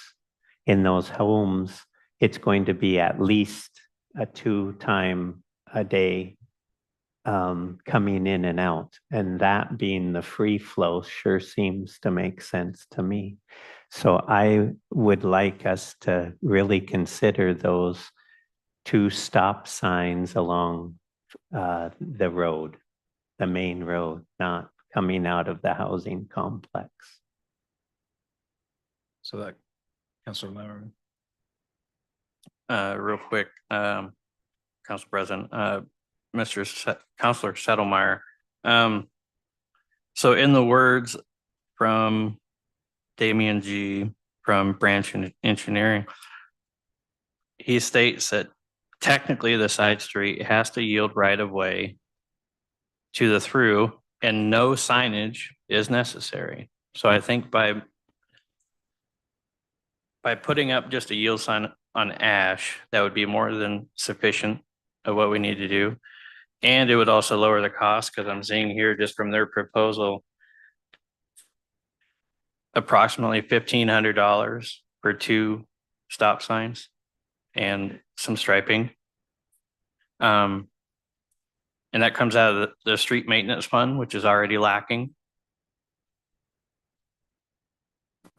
in those homes, it's going to be at least a 2 time a day coming in and out. And that being the free flow sure seems to make sense to me. So I would like us to really consider those 2 stop signs along the road, the main road, not coming out of the housing complex. So that, Counselor Lemon. Real quick, Council President, Counselor Settlemeyer. So in the words from Damian G. from Branch Engineering, he states that technically the side street has to yield right of way to the through and no signage is necessary. So I think by putting up just a yield sign on Ash, that would be more than sufficient of what we need to do. And it would also lower the cost, because I'm seeing here just from their proposal, approximately $1,500 for 2 stop signs and some striping. And that comes out of the street maintenance fund, which is already lacking.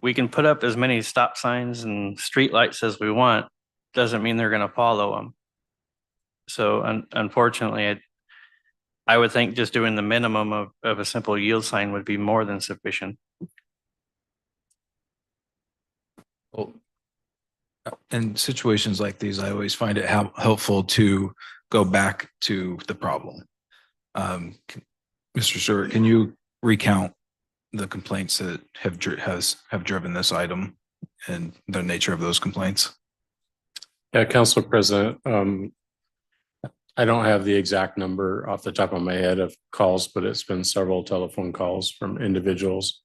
We can put up as many stop signs and street lights as we want, doesn't mean they're going to follow them. So unfortunately, I would think just doing the minimum of a simple yield sign would be more than sufficient. Well, in situations like these, I always find it helpful to go back to the problem. Mr. Stewart, can you recount the complaints that have driven this item and the nature of those complaints? Yeah, Council President, I don't have the exact number off the top of my head of calls, but it's been several telephone calls from individuals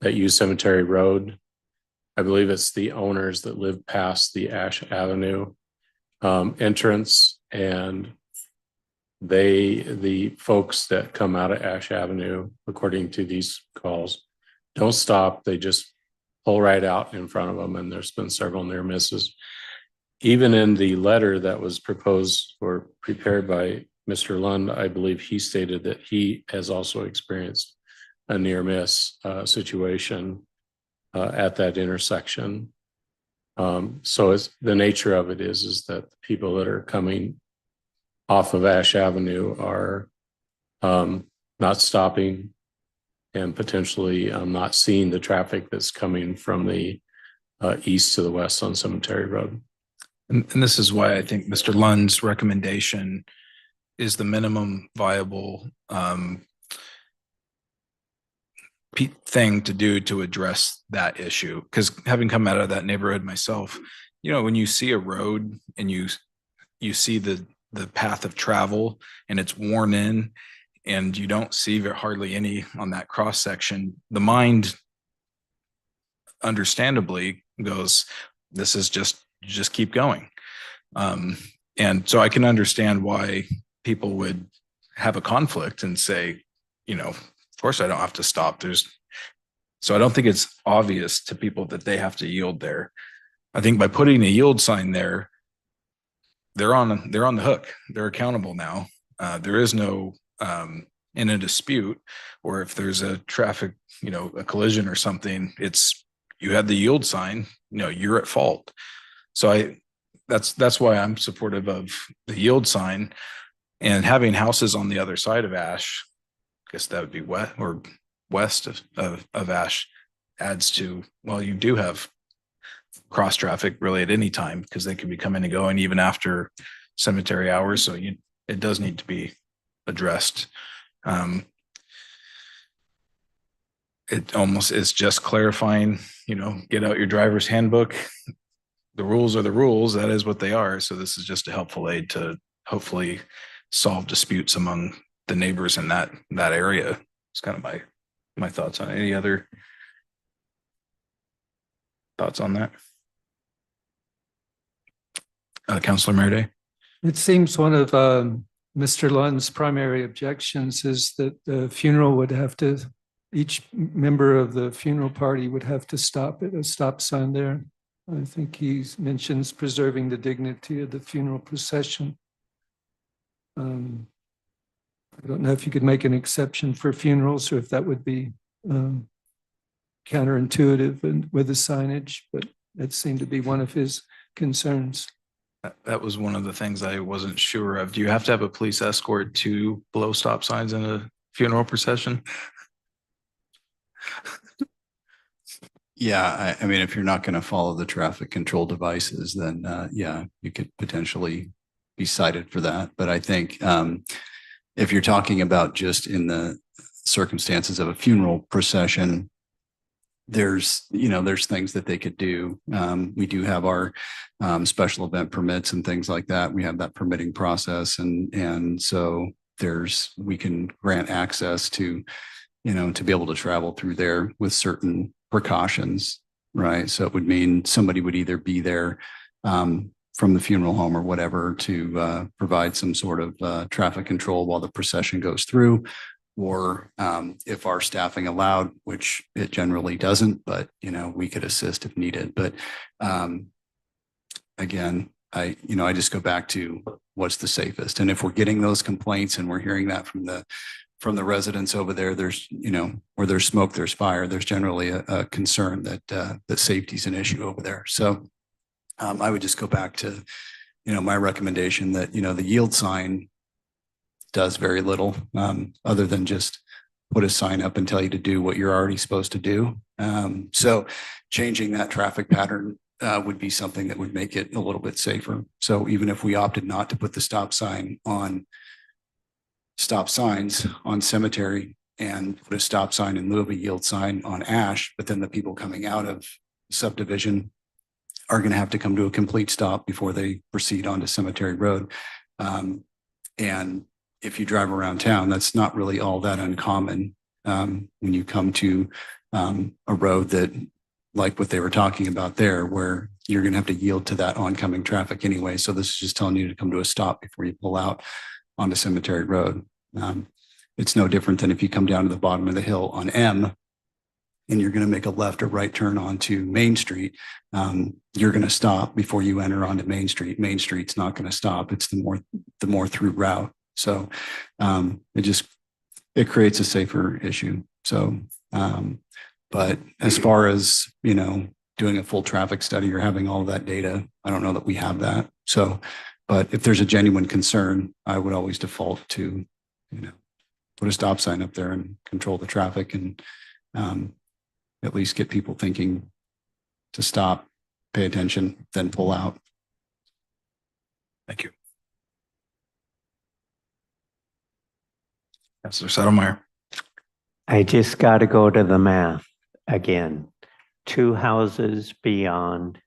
that use Cemetery Road. I believe it's the owners that live past the Ash Avenue entrance, and the folks that come out of Ash Avenue, according to these calls, don't stop. They just pull right out in front of them, and there's been several near misses. Even in the letter that was proposed or prepared by Mr. Lund, I believe he stated that he has also experienced a near miss situation at that intersection. So it's the nature of it is that the people that are coming off of Ash Avenue are not stopping and potentially not seeing the traffic that's coming from the east to the west on Cemetery Road. And this is why I think Mr. Lund's recommendation is the minimum viable thing to do to address that issue. Because having come out of that neighborhood myself, you know, when you see a road and you see the path of travel and it's worn in and you don't see hardly any on that cross section, the mind understandably goes, this is just keep going. And so I can understand why people would have a conflict and say, you know, of course I don't have to stop. So I don't think it's obvious to people that they have to yield there. I think by putting a yield sign there, they're on the hook. They're accountable now. There is no in a dispute, or if there's a traffic, you know, a collision or something, it's you had the yield sign, you know, you're at fault. So that's why I'm supportive of the yield sign, and having houses on the other side of Ash, I guess that would be west of Ash, adds to, well, you do have cross traffic really at any time because they could be coming and going even after cemetery hours. So it does need to be addressed. It almost is just clarifying, you know, get out your driver's handbook. The rules are the rules. That is what they are. So this is just a helpful aid to hopefully solve disputes among the neighbors in that area. It's kind of my thoughts on it. Any other thoughts on that? Councilor Merde? It seems one of Mr. Lund's primary objections is that the funeral would have to, each member of the funeral party would have to stop at a stop sign there. I think he mentions preserving the dignity of the funeral procession. I don't know if you could make an exception for funerals or if that would be counterintuitive and with the signage, but that seemed to be one of his concerns. That was one of the things I wasn't sure of. Do you have to have a police escort to blow stop signs in a funeral procession? Yeah, I mean, if you're not going to follow the traffic control devices, then yeah, you could potentially be cited for that. But I think if you're talking about just in the circumstances of a funeral procession, there's things that they could do. We do have our special event permits and things like that. We have that permitting process, and so we can grant access to, to be able to travel through there with certain precautions, right? So it would mean somebody would either be there from the funeral home or whatever to provide some sort of traffic control while the procession goes through, or if our staffing allowed, which it generally doesn't, but we could assist if needed. But again, I just go back to what's the safest. And if we're getting those complaints and we're hearing that from the residents over there, there's, where there's smoke, there's fire. There's generally a concern that safety is an issue over there. So I would just go back to, my recommendation that, the yield sign does very little other than just put a sign up and tell you to do what you're already supposed to do. So changing that traffic pattern would be something that would make it a little bit safer. So even if we opted not to put the stop signs on Cemetery and put a stop sign in lieu of a yield sign on Ash, but then the people coming out of subdivision are going to have to come to a complete stop before they proceed onto Cemetery Road. And if you drive around town, that's not really all that uncommon when you come to a road that, like what they were talking about there, where you're going to have to yield to that oncoming traffic anyway. So this is just telling you to come to a stop before you pull out onto Cemetery Road. It's no different than if you come down to the bottom of the hill on M and you're going to make a left or right turn onto Main Street. You're going to stop before you enter onto Main Street. Main Street's not going to stop. It's the more through route. So it creates a safer issue. So, but as far as, doing a full traffic study or having all of that data, I don't know that we have that. So, but if there's a genuine concern, I would always default to, put a stop sign up there and control the traffic and at least get people thinking to stop, pay attention, then pull out. Thank you. Councilor Settlemyre. I just got to go to the math again. 2 houses beyond,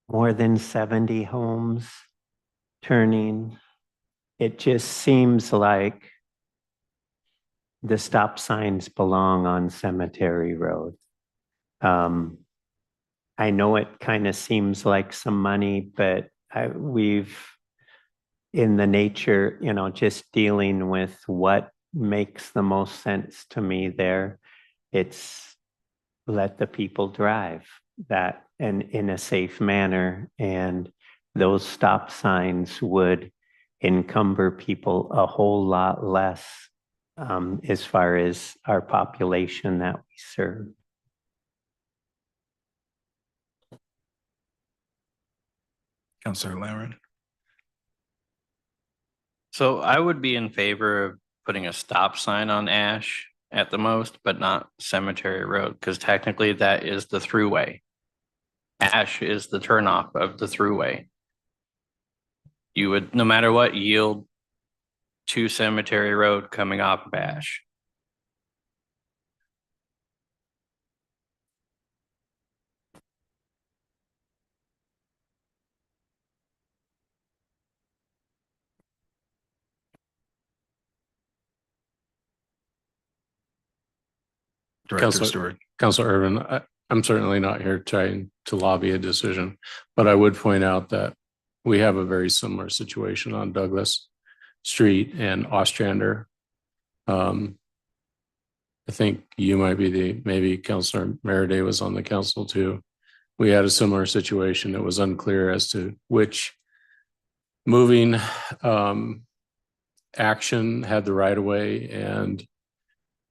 more than 70 homes turning. It just seems like the stop signs belong on Cemetery Road. I know it kind of seems like some money, but we've, in the nature, just dealing with what makes the most sense to me there, it's let the people drive that and in a safe manner. And those stop signs would encumber people a whole lot less as far as our population that we serve. Councilor Lammert. So I would be in favor of putting a stop sign on Ash at the most, but not Cemetery Road, because technically that is the throughway. Ash is the turnoff of the throughway. You would, no matter what, yield to Cemetery Road coming off of Ash. Director Councilor- Stewart. Councilor Irvin, I'm certainly not here trying to lobby a decision, but I would point out that we have a very similar situation on Douglas Street and Ostrander. I think you might be maybe Councilor Meriday was on the council too. We had a similar situation. It was unclear as to which moving action had the right of way, and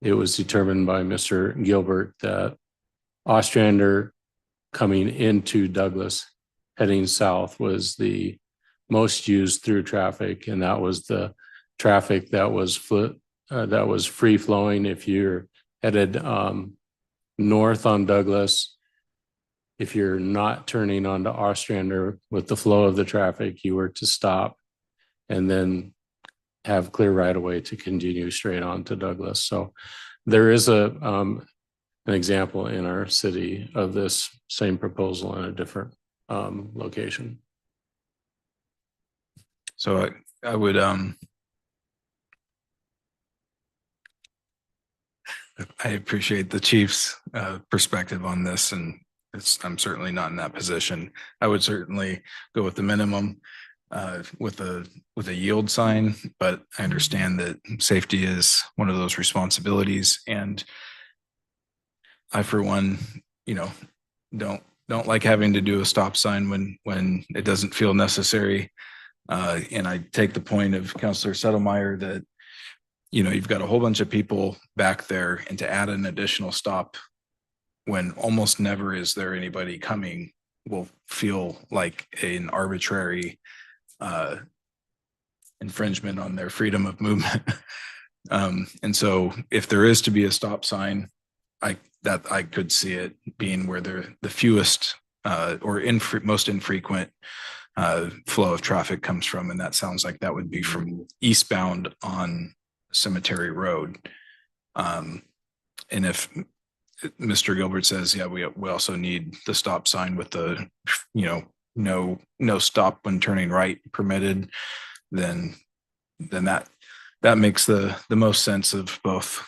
it was determined by Mr. Gilbert that Ostrander coming into Douglas, heading south, was the most used through traffic, and that was the traffic that was free flowing. If you're headed north on Douglas, if you're not turning onto Ostrander with the flow of the traffic, you were to stop and then have clear right of way to continue straight on to Douglas. So there is an example in our city of this same proposal in a different location. So I would, I appreciate the chief's perspective on this, and I'm certainly not in that position. I would certainly go with the minimum with a yield sign, but I understand that safety is one of those responsibilities, and I, for one, don't like having to do a stop sign when it doesn't feel necessary. And I take the point of Councilor Settlemeyer that, you've got a whole bunch of people back there, and to add an additional stop when almost never is there anybody coming will feel like an arbitrary infringement on their freedom of movement. And so if there is to be a stop sign, I could see it being where the fewest or most infrequent flow of traffic comes from. And that sounds like that would be from eastbound on Cemetery Road. And if Mr. Gilbert says, yeah, we also need the stop sign with the, no stop when turning right permitted, then that makes the most sense of both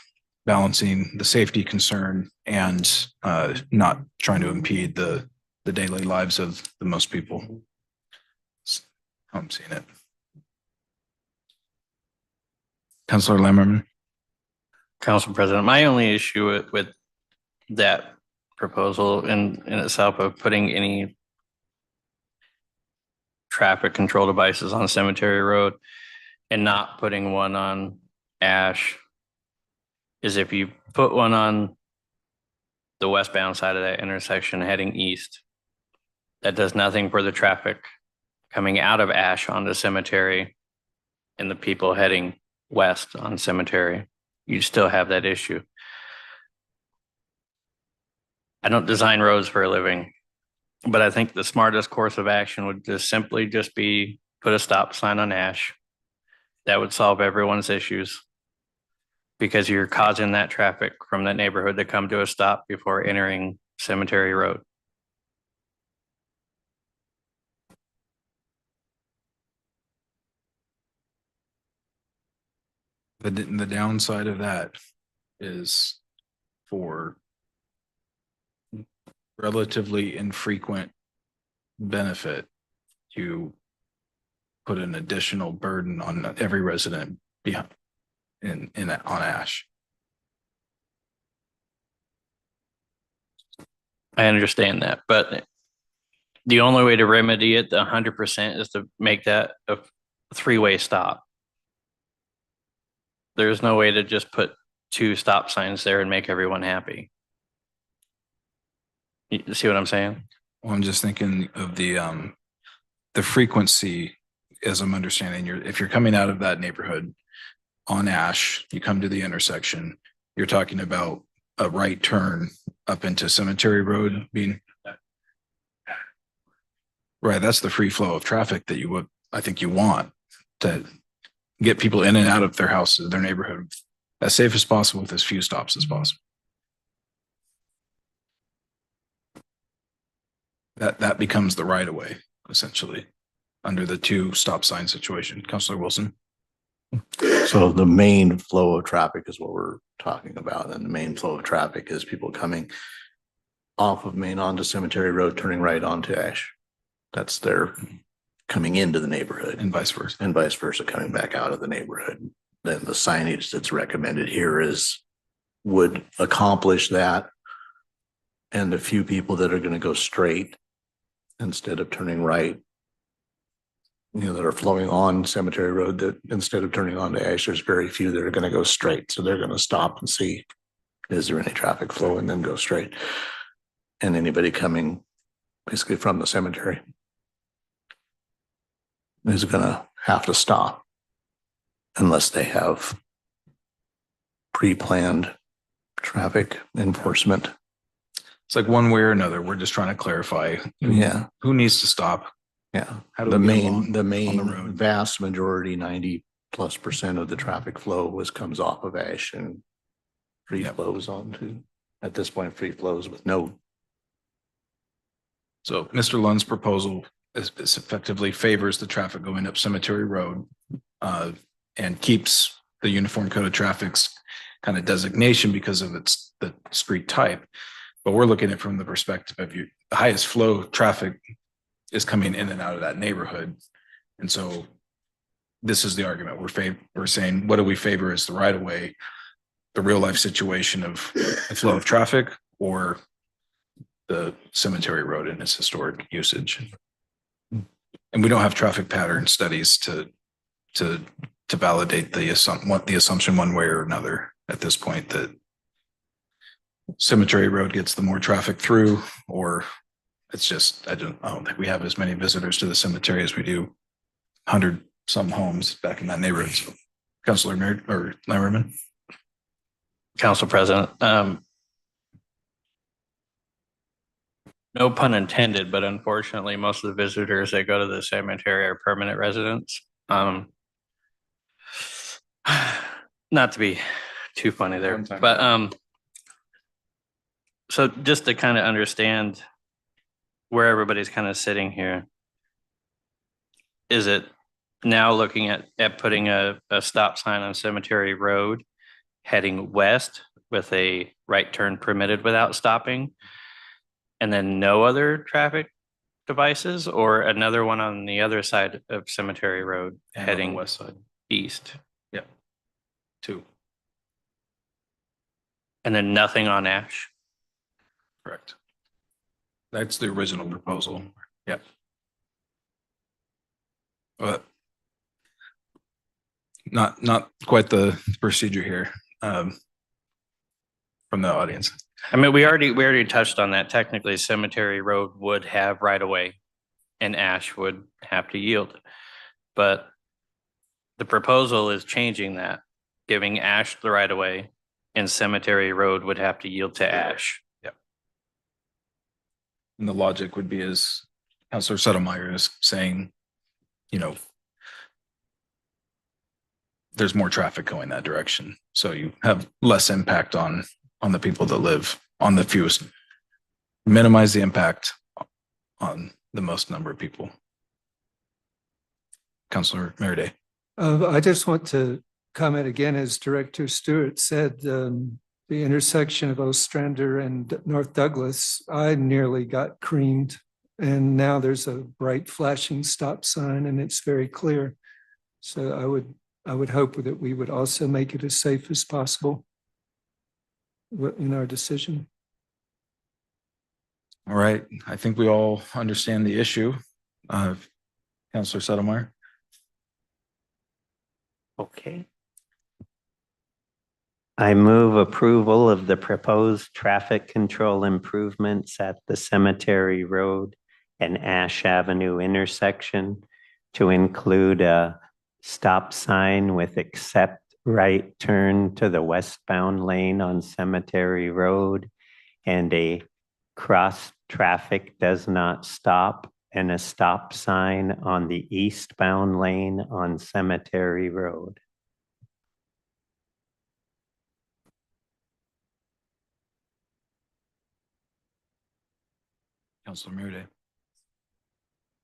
balancing the safety concern and not trying to impede the daily lives of the most people. I'm seeing it. Councilor Lammerman. Council President, my only issue with that proposal in itself of putting any traffic control devices on Cemetery Road and not putting one on Ash is if you put one on the westbound side of that intersection heading east, that does nothing for the traffic coming out of Ash onto Cemetery and the people heading west on Cemetery. You still have that issue. I don't design roads for a living, but I think the smartest course of action would simply be put a stop sign on Ash. That would solve everyone's issues because you're causing that traffic from that neighborhood to come to a stop before entering Cemetery Road. The downside of that is for relatively infrequent benefit, you put an additional burden on every resident behind on Ash. I understand that, but the only way to remedy it 100% is to make that a three-way stop. There's no way to just put 2 stop signs there and make everyone happy. You see what I'm saying? Well, I'm just thinking of the frequency, as I'm understanding. If you're coming out of that neighborhood on Ash, you come to the intersection, you're talking about a right turn up into Cemetery Road being right. That's the free flow of traffic that I think you want to get people in and out of their houses, their neighborhood, as safe as possible with as few stops as possible. That becomes the right of way, essentially, under the 2 stop sign situation. Councilor Wilson. So the main flow of traffic is what we're talking about. And the main flow of traffic is people coming off of Main onto Cemetery Road, turning right onto Ash. That's their coming into the neighborhood. And vice versa. And vice versa, coming back out of the neighborhood. Then the signage that's recommended here would accomplish that. And the few people that are going to go straight instead of turning right that are flowing on Cemetery Road that instead of turning onto Ash, there's very few that are going to go straight. So they're going to stop and see, is there any traffic flow, and then go straight. And anybody coming basically from the cemetery is going to have to stop unless they have pre-planned traffic enforcement. It's like one way or another. We're just trying to clarify Yeah, who needs to stop. yeah. How do The we get main, along the on the main road? vast majority, 90+% of the traffic flow comes off of Ash and free Yep. flows onto, at this point, free flows with no. So Mr. Lund's proposal is effectively favors the traffic going up Cemetery Road and keeps the Uniform Code of Traffic's kind of designation because of its the street type. But we're looking at it from the perspective of the highest flow traffic is coming in and out of that neighborhood. And so this is the argument we're saying, what do we favor as the right of way, the real life situation of the flow of traffic, or the Cemetery Road and its historic usage? And we don't have traffic pattern studies to validate the assumption one way or another at this point that Cemetery Road gets the more traffic through, or it's just, I don't think we have as many visitors to the cemetery as we do 100 some homes back in that neighborhood. So, Councilor Lammerman. Council President, no pun intended, but unfortunately, most of the visitors that go to the cemetery are permanent residents. Not to be too funny there, One time. but so just to kind of understand where everybody's kind of sitting here, is it now looking at putting a stop sign on Cemetery Road heading west with a right turn permitted without stopping, and then no other traffic devices, or another one on the other side of Cemetery Road And on the heading west side. east, Yep. 2. and then nothing on Ash? Correct. That's the original proposal. Yep. But not quite the procedure here from the audience. I mean, we already touched on that. Technically, Cemetery Road would have right of way and Ash would have to yield. But the proposal is changing that, giving Ash the right of way and Cemetery Road would have to yield to Ash. And the logic would be, as Councilor Settlemeyer is saying, there's more traffic going that direction. So you have less impact on the people that live on the fewest, minimize the impact on the most number of people. Councilor Meriday. I just want to comment again, as Director Stewart said, the intersection of Ostrander and North Douglas, I nearly got creamed. And now there's a bright flashing stop sign and it's very clear. So I would hope that we would also make it as safe as possible in our decision. All right. I think we all understand the issue. Councilor Settlemeyer. Okay. I move approval of the proposed traffic control improvements at the Cemetery Road and Ash Avenue intersection to include a stop sign with accept right turn to the westbound lane on Cemetery Road and a cross traffic does not stop and a stop sign on the eastbound lane on Cemetery Road. Councilor Meriday.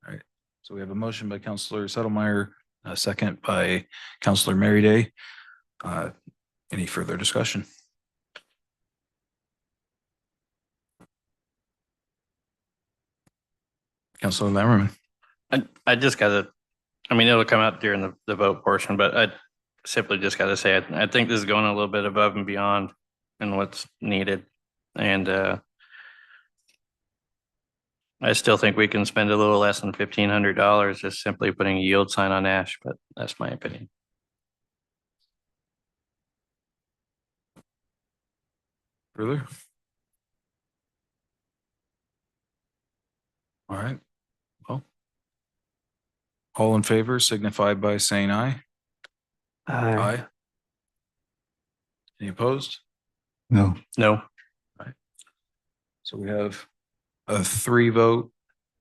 All right. So we have a motion by Councilor Settlemeyer, a second by Councilor Meriday. Any further discussion? Councilor Lammerman. I just gotta, I mean, it'll come out during the vote portion, but I simply just gotta say, I think this is going a little bit above and beyond in what's needed. And I I still think we can spend a little less than $1,500 just simply putting a yield sign on Ash, but that's my opinion. Further? All right. Well, all in favor signify by saying aye. Aye. Any opposed? No. No. So we have a 3 vote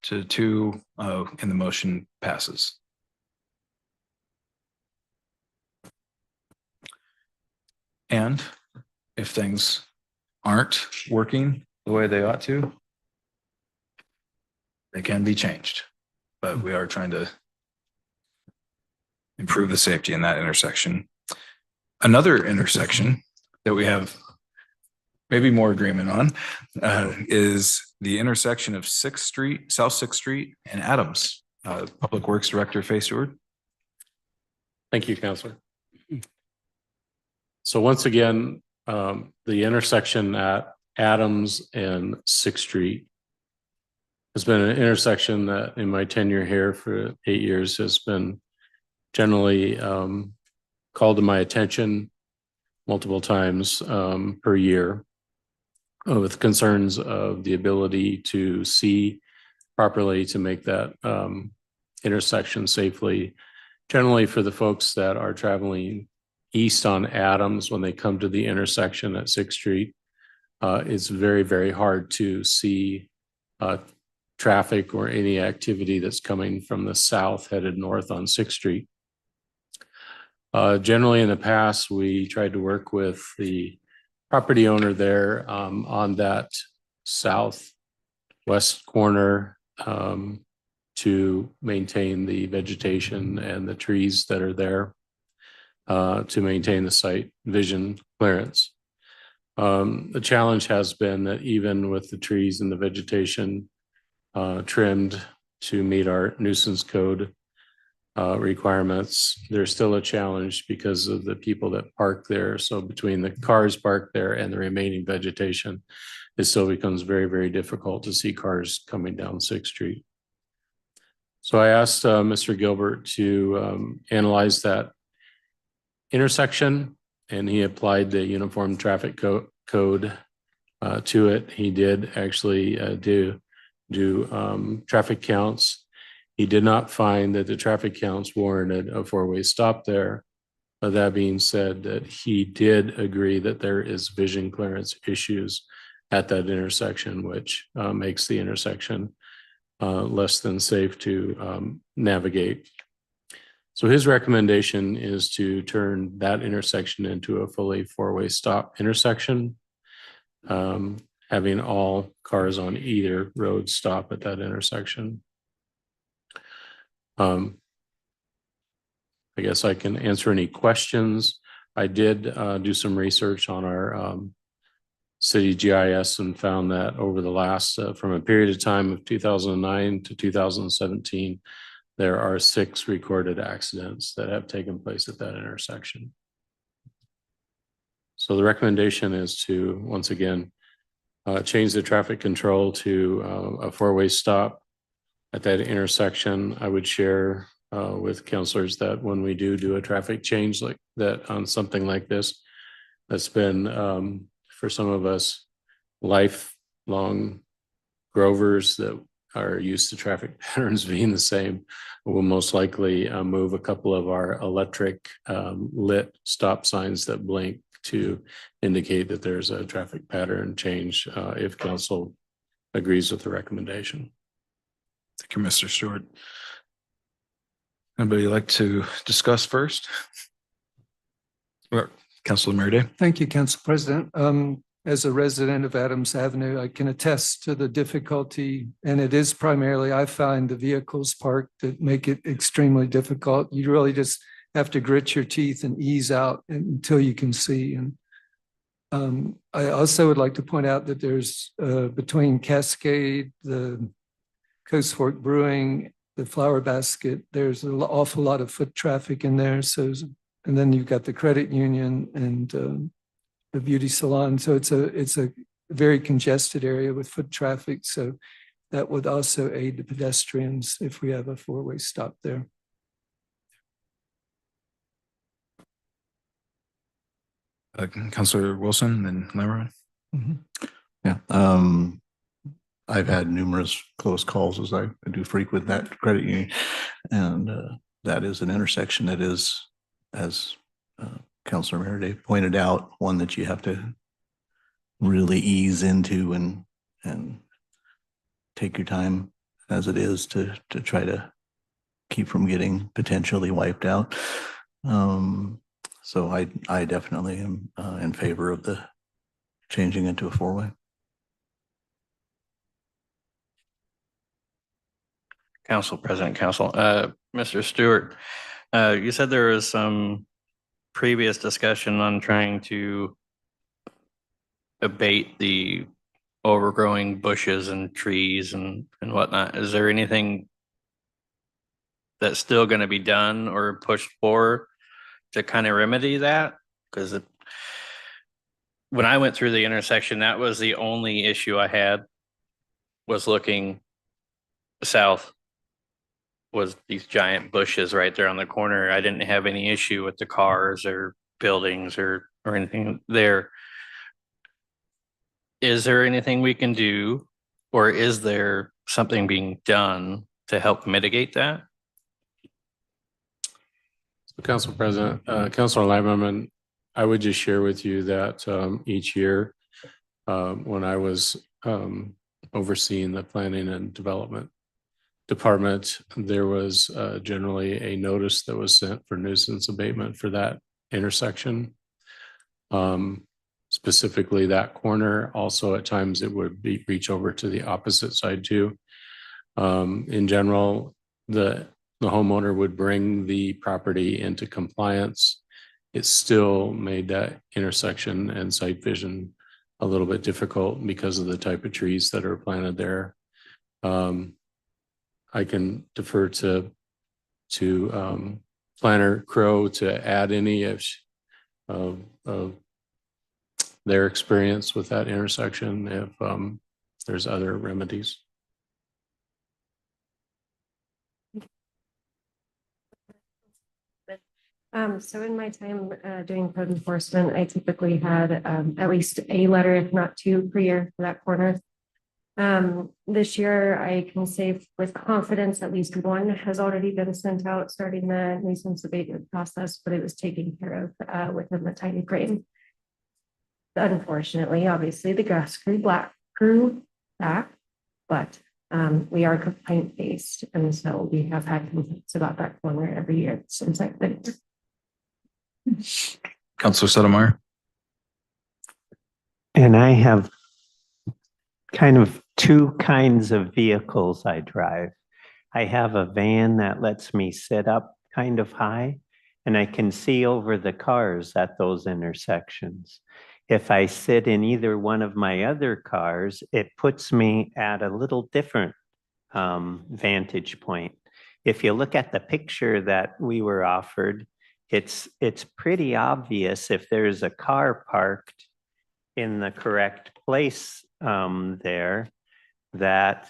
to 2, and the motion passes. And if things aren't working the way they ought to, they can be changed. But we are trying to improve the safety in that intersection. Another intersection that we have maybe more agreement on is the intersection of 6th Street, South 6th Street and Adams. Public Works Director Fay Stewart. Thank you, Counselor. So once again, the intersection at Adams and 6th Street has been an intersection that in my tenure here for 8 years has been generally called to my attention multiple times per year with concerns of the ability to see properly to make that intersection safely. Generally for the folks that are traveling east on Adams when they come to the intersection at 6th Street, it's very, very hard to see traffic or any activity that's coming from the south headed north on 6th Street. Generally in the past, we tried to work with the property owner there on that southwest corner to maintain the vegetation and the trees that are there to maintain the site vision clearance. The challenge has been that even with the trees and the vegetation trimmed to meet our nuisance code requirements, there's still a challenge because of the people that park there. So between the cars parked there and the remaining vegetation, it still becomes very, very difficult to see cars coming down 6th Street. So I asked Mr. Gilbert to analyze that intersection, and he applied the Uniform Traffic Code to it. He did actually do traffic counts. He did not find that the traffic counts warranted a 4-way stop there. That being said, that he did agree that there is vision clearance issues at that intersection, which makes the intersection less than safe to navigate. So his recommendation is to turn that intersection into a fully 4-way stop intersection, having all cars on either road stop at that intersection. I guess I can answer any questions. I did do some research on our city GIS and found that over the last, from a period of time of 2009 to 2017, there are 6 recorded accidents that have taken place at that intersection. So the recommendation is to, once again, change the traffic control to a 4-way stop at that intersection. I would share with councilors that when we do a traffic change like that on something like this, that's been for some of us lifelong Grovers that are used to traffic patterns being the same, will most likely move a couple of our electric lit stop signs that blink to indicate that there's a traffic pattern change if council agrees with the recommendation. Thank you, Mr. Stewart. Anybody like to discuss first? Or Councilor Murday? Thank you, Council President. As a resident of Adams Avenue, I can attest to the difficulty, and it is primarily, I find, the vehicles parked that make it extremely difficult. You really just have to grit your teeth and ease out until you can see. And I also would like to point out that there's between Cascade, the Coast Fork Brewing, the Flower Basket, there's an awful lot of foot traffic in there. So, and then you've got the credit union and the beauty salon. So it's a very congested area with foot traffic. So that would also aid the pedestrians if we have a four-way stop there. Counselor Wilson, then Lammerow. Yeah, I've had numerous close calls as I do frequent that credit union. And that is an intersection that is, as Counselor Meredith pointed out, one that you have to really ease into and take your time as it is to try to keep from getting potentially wiped out. So I definitely am in favor of the changing it to a four-way. Council President, Council, Mr. Stewart, you said there was some previous discussion on trying to abate the overgrowing bushes and trees and whatnot. Is there anything that's still going to be done or pushed for to kind of remedy that? Because when I went through the intersection, that was the only issue I had, was looking south, was these giant bushes right there on the corner. I didn't have any issue with the cars or buildings or anything there. Is there anything we can do, or is there something being done to help mitigate that? Council President, Councilor Lammerman, I would just share with you that each year when I was overseeing the planning and development department, there was generally a notice that was sent for nuisance abatement for that intersection. Specifically that corner. Also, at times it would reach over to the opposite side too. In general, the homeowner would bring the property into compliance. It still made that intersection and sight vision a little bit difficult because of the type of trees that are planted there. I can defer to Planner Crow to add any of their experience with that intersection if there's other remedies. So in my time doing code enforcement, I typically had at least a letter, if not two, per year for that corner. This year, I can say with confidence at least one has already been sent out, starting the nuisance abatement process, but it was taken care of within the time frame. Unfortunately, obviously, the grass grew back, but we are complaint based, and so we have had complaints about that corner every year since I've been here. Counselor Sotomayor. And I have kind of two kinds of vehicles I drive. I have a van that lets me sit up kind of high, and I can see over the cars at those intersections. If I sit in either one of my other cars, it puts me at a little different vantage point. If you look at the picture that we were offered, it's pretty obvious if there's a car parked in the correct place there, that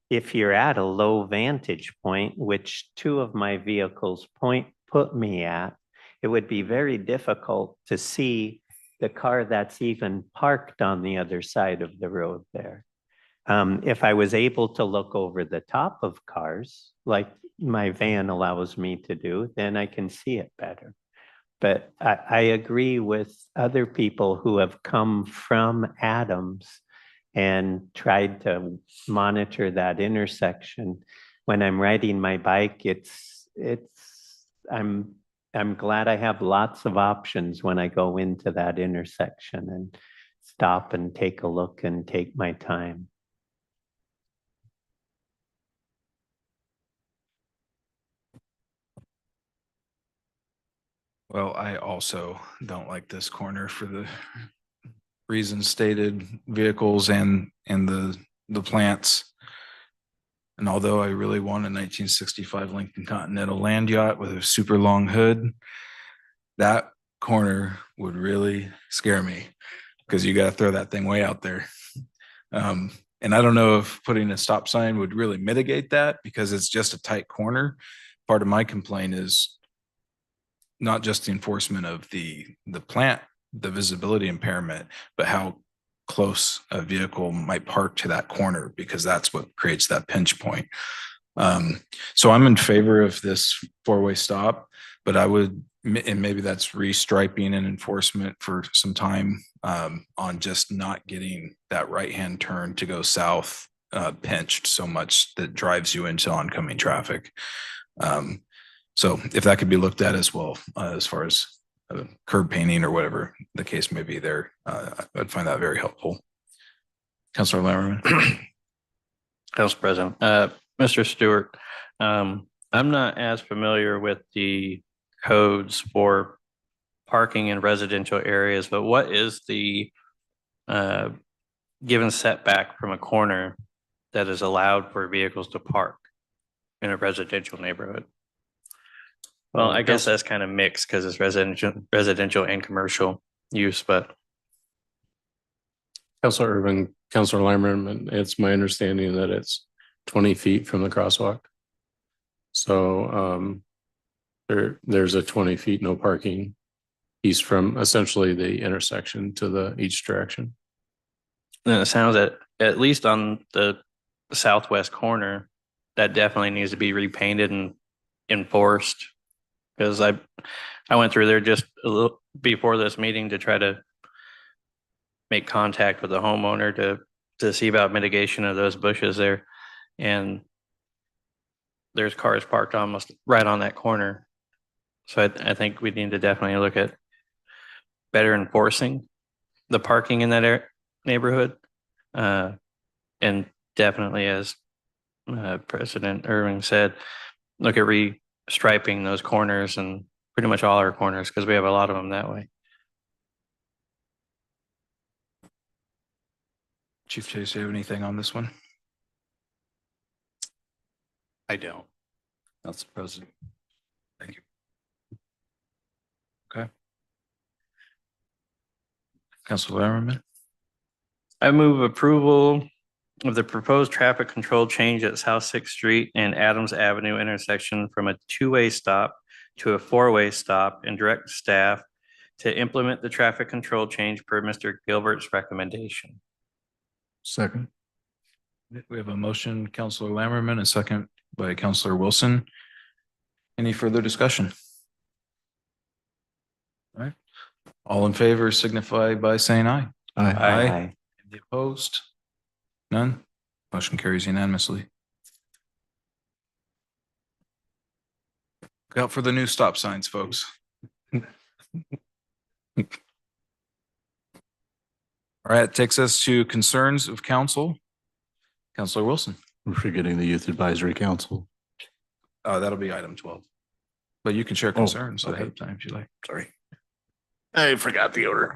if you're at a low vantage point, which two of my vehicles put me at, it would be very difficult to see the car that's even parked on the other side of the road there. If I was able to look over the top of cars, like my van allows me to do, then I can see it better. But I agree with other people who have come from Adams and tried to monitor that intersection. When I'm riding my bike, I'm glad I have lots of options when I go into that intersection and stop and take a look and take my time. Well, I also don't like this corner for the reasons stated, vehicles and the plants. And although I really want a 1965 Lincoln Continental land yacht with a super long hood, that corner would really scare me because you got to throw that thing way out there. And I don't know if putting a stop sign would really mitigate that because it's just a tight corner. Part of my complaint is not just the enforcement of the plant, the visibility impairment, but how close a vehicle might park to that corner because that's what creates that pinch point. So I'm in favor of this four-way stop, but I would, and maybe that's restriping and enforcement for some time on just not getting that right-hand turn to go south pinched so much that drives you into oncoming traffic. So if that could be looked at as well, as far as curb painting or whatever the case may be there, I'd find that very helpful. Councilor Lammerman. Council President, Mr. Stewart, I'm not as familiar with the codes for parking in residential areas, but what is the given setback from a corner that is allowed for vehicles to park in a residential neighborhood? Well, I guess that's kind of mixed because it's residential and commercial use, but. Councilor Irvin, Councilor Lammerman, it's my understanding that it's 20 feet from the crosswalk. So there's a 20 feet no parking east from essentially the intersection to the each direction. And it sounds that at least on the southwest corner, that definitely needs to be repainted and enforced. Because I went through there just a little before this meeting to try to make contact with the homeowner to see about mitigation of those bushes there. And there's cars parked almost right on that corner. So I think we need to definitely look at better enforcing the parking in that neighborhood. And definitely, as President Irving said, look at restriping those corners and pretty much all our corners because we have a lot of them that way. Chief Chase, do you have anything on this one? I don't. That's the president. Thank you. Okay. Councilor Lammerman. I move approval of the proposed traffic control change at South Sixth Street and Adams Avenue intersection from a two-way stop to a four-way stop and direct staff to implement the traffic control change per Mr. Gilbert's recommendation. Second. We have a motion, Councilor Lammerman, a second by Councilor Wilson. Any further discussion? All right. All in favor signify by saying aye. Aye. Any opposed? None? Motion carries unanimously. Look out for the new stop signs, folks. All right, it takes us to concerns of council. Councilor Wilson. We're forgetting the Youth Advisory Council. That'll be item 12. But you can share concerns ahead okay. of time if you like. Sorry. I forgot the order.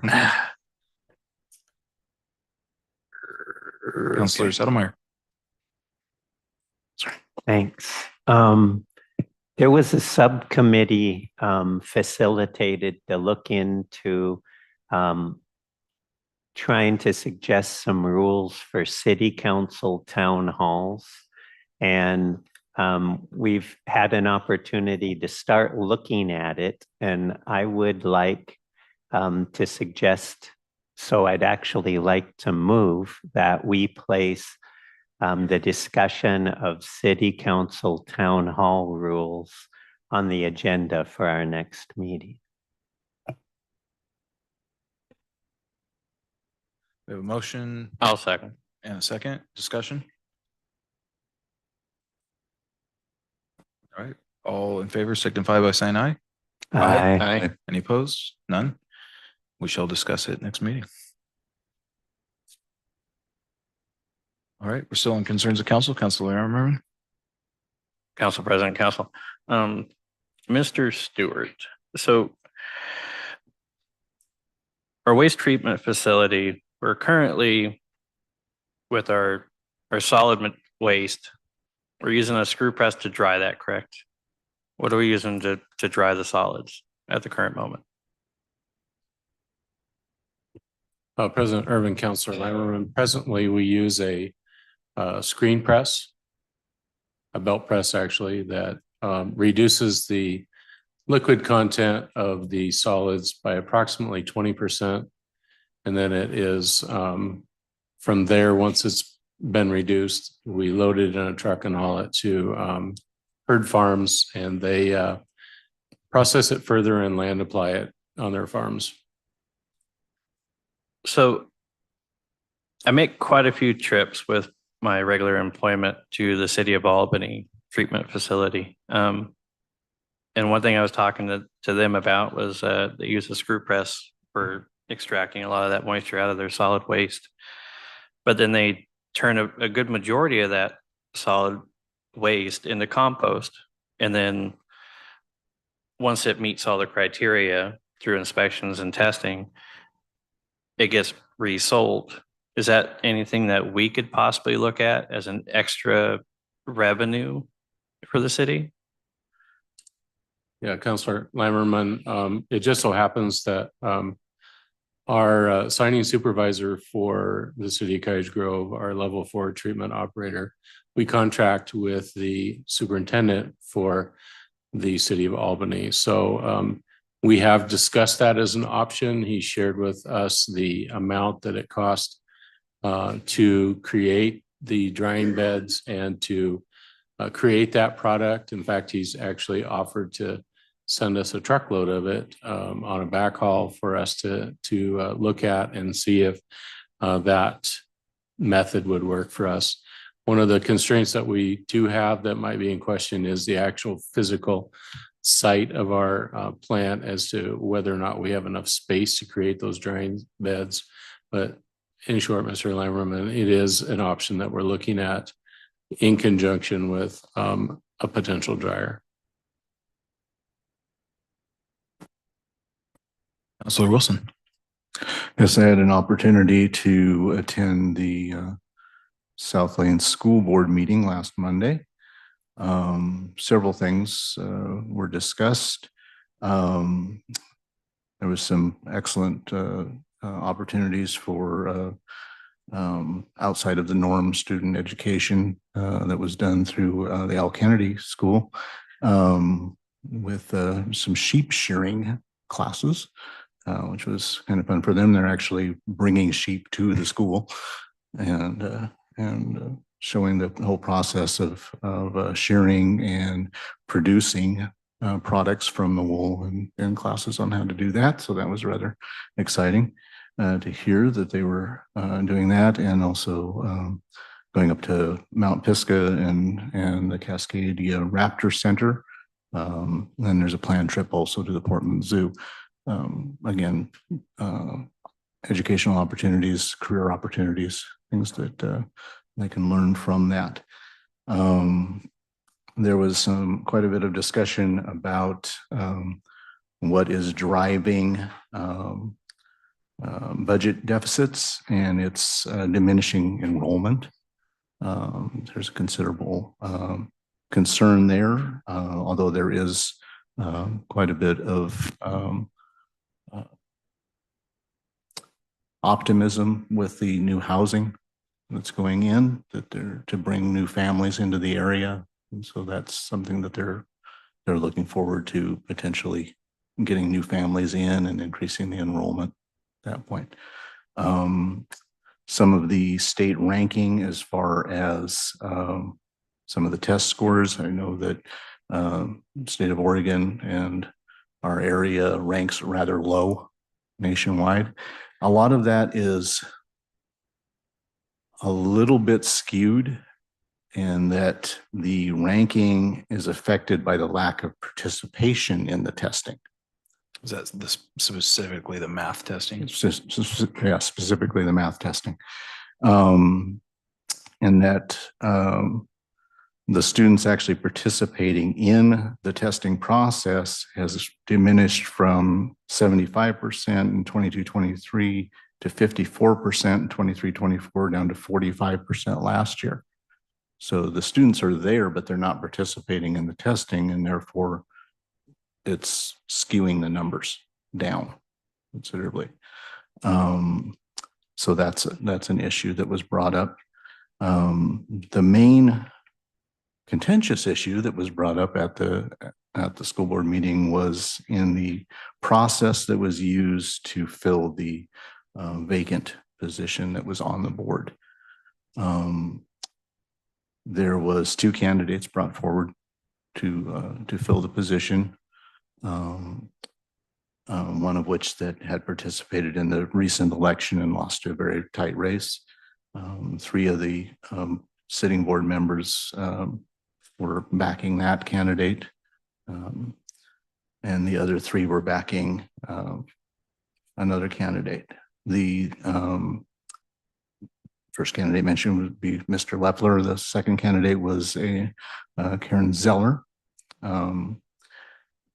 Councilor Settlemeyer. Thanks. There was a subcommittee facilitated to look into trying to suggest some rules for city council town halls. And we've had an opportunity to start looking at it. And I would like to suggest, so I'd actually like to move that we place the discussion of city council town hall rules on the agenda for our next meeting. We have a motion I'll second. and a second. Discussion. All right. All in favor signify by saying aye. Aye. Any opposed? None? We shall discuss it next meeting. All right, we're still on concerns of council. Councilor Lammerman. Council President, Council. Mr. Stewart, so our waste treatment facility, we're currently with our solid waste, we're using a screw press to dry that, correct? What are we using to dry the solids at the current moment? President Irvin, Councilor Lammerman, presently we use a screen press, a belt press actually, that reduces the liquid content of the solids by approximately 20%. And then it is from there, once it's been reduced, we load it in a truck and haul it to herd farms, and they process it further and land apply it on their farms. So I make quite a few trips with my regular employment to the city of Albany treatment facility. And one thing I was talking to them about was they use a screw press for extracting a lot of that moisture out of their solid waste. But then they turn a good majority of that solid waste into compost. And then once it meets all the criteria through inspections and testing, it gets resold. Is that anything that we could possibly look at as an extra revenue for the city? Yeah, Councilor Lammerman, it just so happens that our signing supervisor for the city of Cottage Grove, our level 4 treatment operator, we contract with the superintendent for the city of Albany. So we have discussed that as an option. He shared with us the amount that it cost to create the drying beds and to create that product. In fact, he's actually offered to send us a truckload of it on a backhaul for us to look at and see if that method would work for us. One of the constraints that we do have that might be in question is the actual physical site of our plant as to whether or not we have enough space to create those drying beds. But in short, Mr. Lammerman, it is an option that we're looking at in conjunction with a potential dryer. Councilor Wilson. Yes, I had an opportunity to attend the South Lane School Board meeting last Monday. Several things were discussed. There was some excellent opportunities for outside of the norm student education that was done through the Al Kennedy School with some sheep shearing classes, which was kind of fun for them. They're actually bringing sheep to the school and showing the whole process of shearing and producing products from the wool, and classes on how to do that. So that was rather exciting to hear that they were doing that, and also going up to Mount Pisgah and the Cascadia Raptor Center. And there's a planned trip also to the Portland Zoo. Again, educational opportunities, career opportunities, things that they can learn from that. There was quite a bit of discussion about what is driving budget deficits and its diminishing enrollment. There's a considerable concern there, although there is quite a bit of optimism with the new housing that's going in, that they're to bring new families into the area. And so that's something that they're looking forward to, potentially getting new families in and increasing the enrollment at that point. Some of the state ranking as far as some of the test scores, I know that state of Oregon and our area ranks rather low nationwide. A lot of that is a little bit skewed in that the ranking is affected by the lack of participation in the testing. Is that specifically the math testing? Yeah, specifically the math testing. And that the students actually participating in the testing process has diminished from 75% in 22-23 to 54% in 23-24, down to 45% last year. So the students are there, but they're not participating in the testing, and therefore it's skewing the numbers down considerably. So that's an issue that was brought up. The main contentious issue that was brought up at the school board meeting was in the process that was used to fill the vacant position that was on the board. There was 2 candidates brought forward to fill the position. One of which that had participated in the recent election and lost to a very tight race. 3 of the sitting board members were backing that candidate. And the other 3 were backing another candidate. The first candidate mentioned would be Mr. Leffler. The second candidate was Karen Zeller.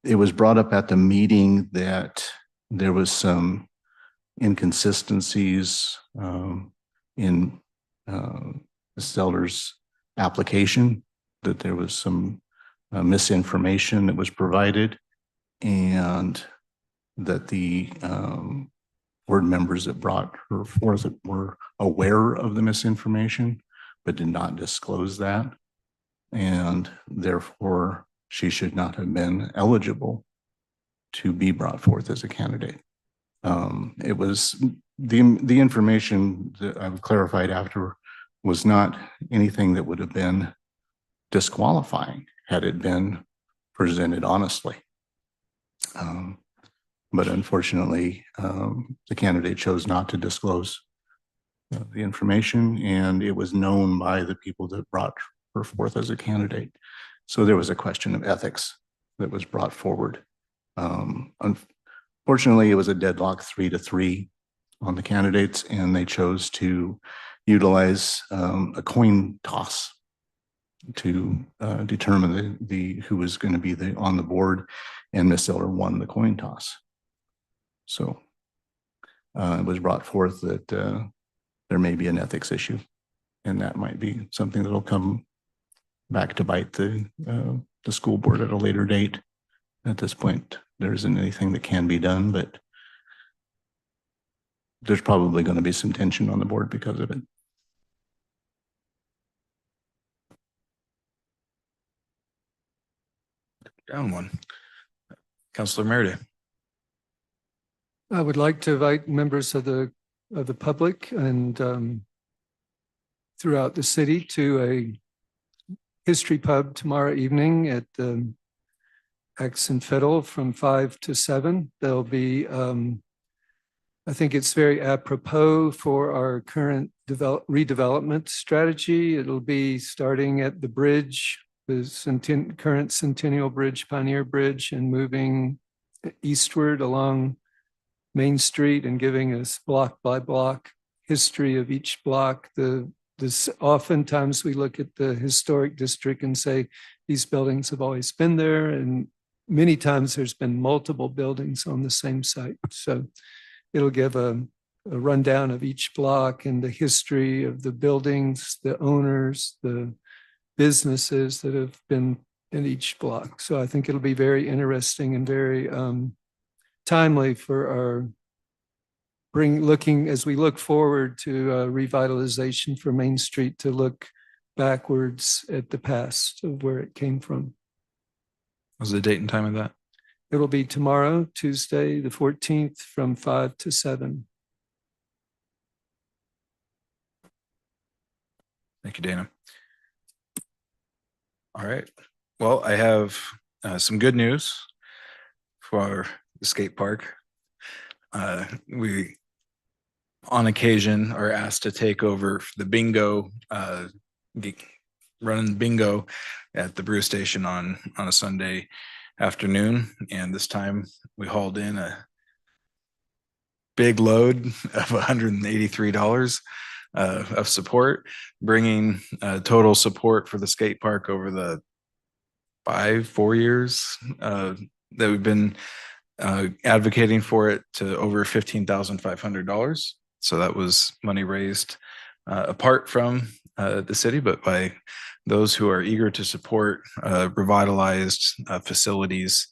It was brought up at the meeting that there was some inconsistencies in Zeller's application, that there was some misinformation that was provided, and that the board members that brought her forth were aware of the misinformation, but did not disclose that. And therefore, she should not have been eligible to be brought forth as a candidate. It was the information that I've clarified after was not anything that would have been disqualifying had it been presented honestly. But unfortunately, the candidate chose not to disclose the information, and it was known by the people that brought her forth as a candidate. So there was a question of ethics that was brought forward. Unfortunately, it was a deadlock 3-3 on the candidates, and they chose to utilize a coin toss to determine who was going to be on the board, and Ms. Zeller won the coin toss. So it was brought forth that there may be an ethics issue, and that might be something that'll come back to bite the school board at a later date. At this point, there isn't anything that can be done, but there's probably going to be some tension on the board because of it. Down one. Councilor Meredith. I would like to invite members of the public and throughout the city to a history pub tomorrow evening at Axe and Fiddle from 5 to 7. There'll be, I think it's very apropos for our current redevelopment strategy. It'll be starting at the bridge, the current Centennial Bridge, Pioneer Bridge, and moving eastward along Main Street and giving us block by block history of each block. Oftentimes we look at the historic district and say these buildings have always been there, and many times there's been multiple buildings on the same site. So it'll give a rundown of each block and the history of the buildings, the owners, the businesses that have been in each block. So I think it'll be very interesting and very timely for our looking as we look forward to revitalization for Main Street, to look backwards at the past of where it came from. What was the date and time of that? It'll be tomorrow, Tuesday, the 14th, from 5 to 7. Thank you, Dana. All right. Well, I have some good news for the skate park. We, on occasion, are asked to take over the bingo, running bingo at the brew station on a Sunday afternoon. And this time we hauled in a big load of $183 of support, bringing total support for the skate park over the 4 years that we've been advocating for it to over $15,500. So that was money raised apart from the city, but by those who are eager to support revitalized facilities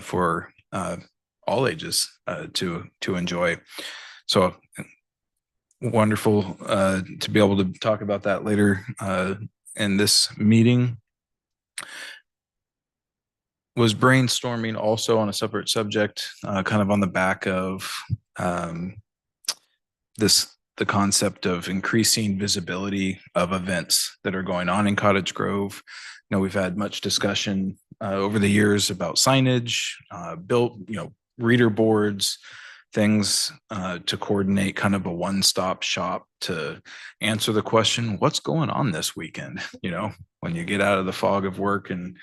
for all ages to enjoy. So wonderful to be able to talk about that later in this meeting. Was brainstorming also on a separate subject, kind of on the back of the concept of increasing visibility of events that are going on in Cottage Grove. You know, we've had much discussion over the years about signage, built, reader boards, things to coordinate kind of a one-stop shop to answer the question, what's going on this weekend? When you get out of the fog of work and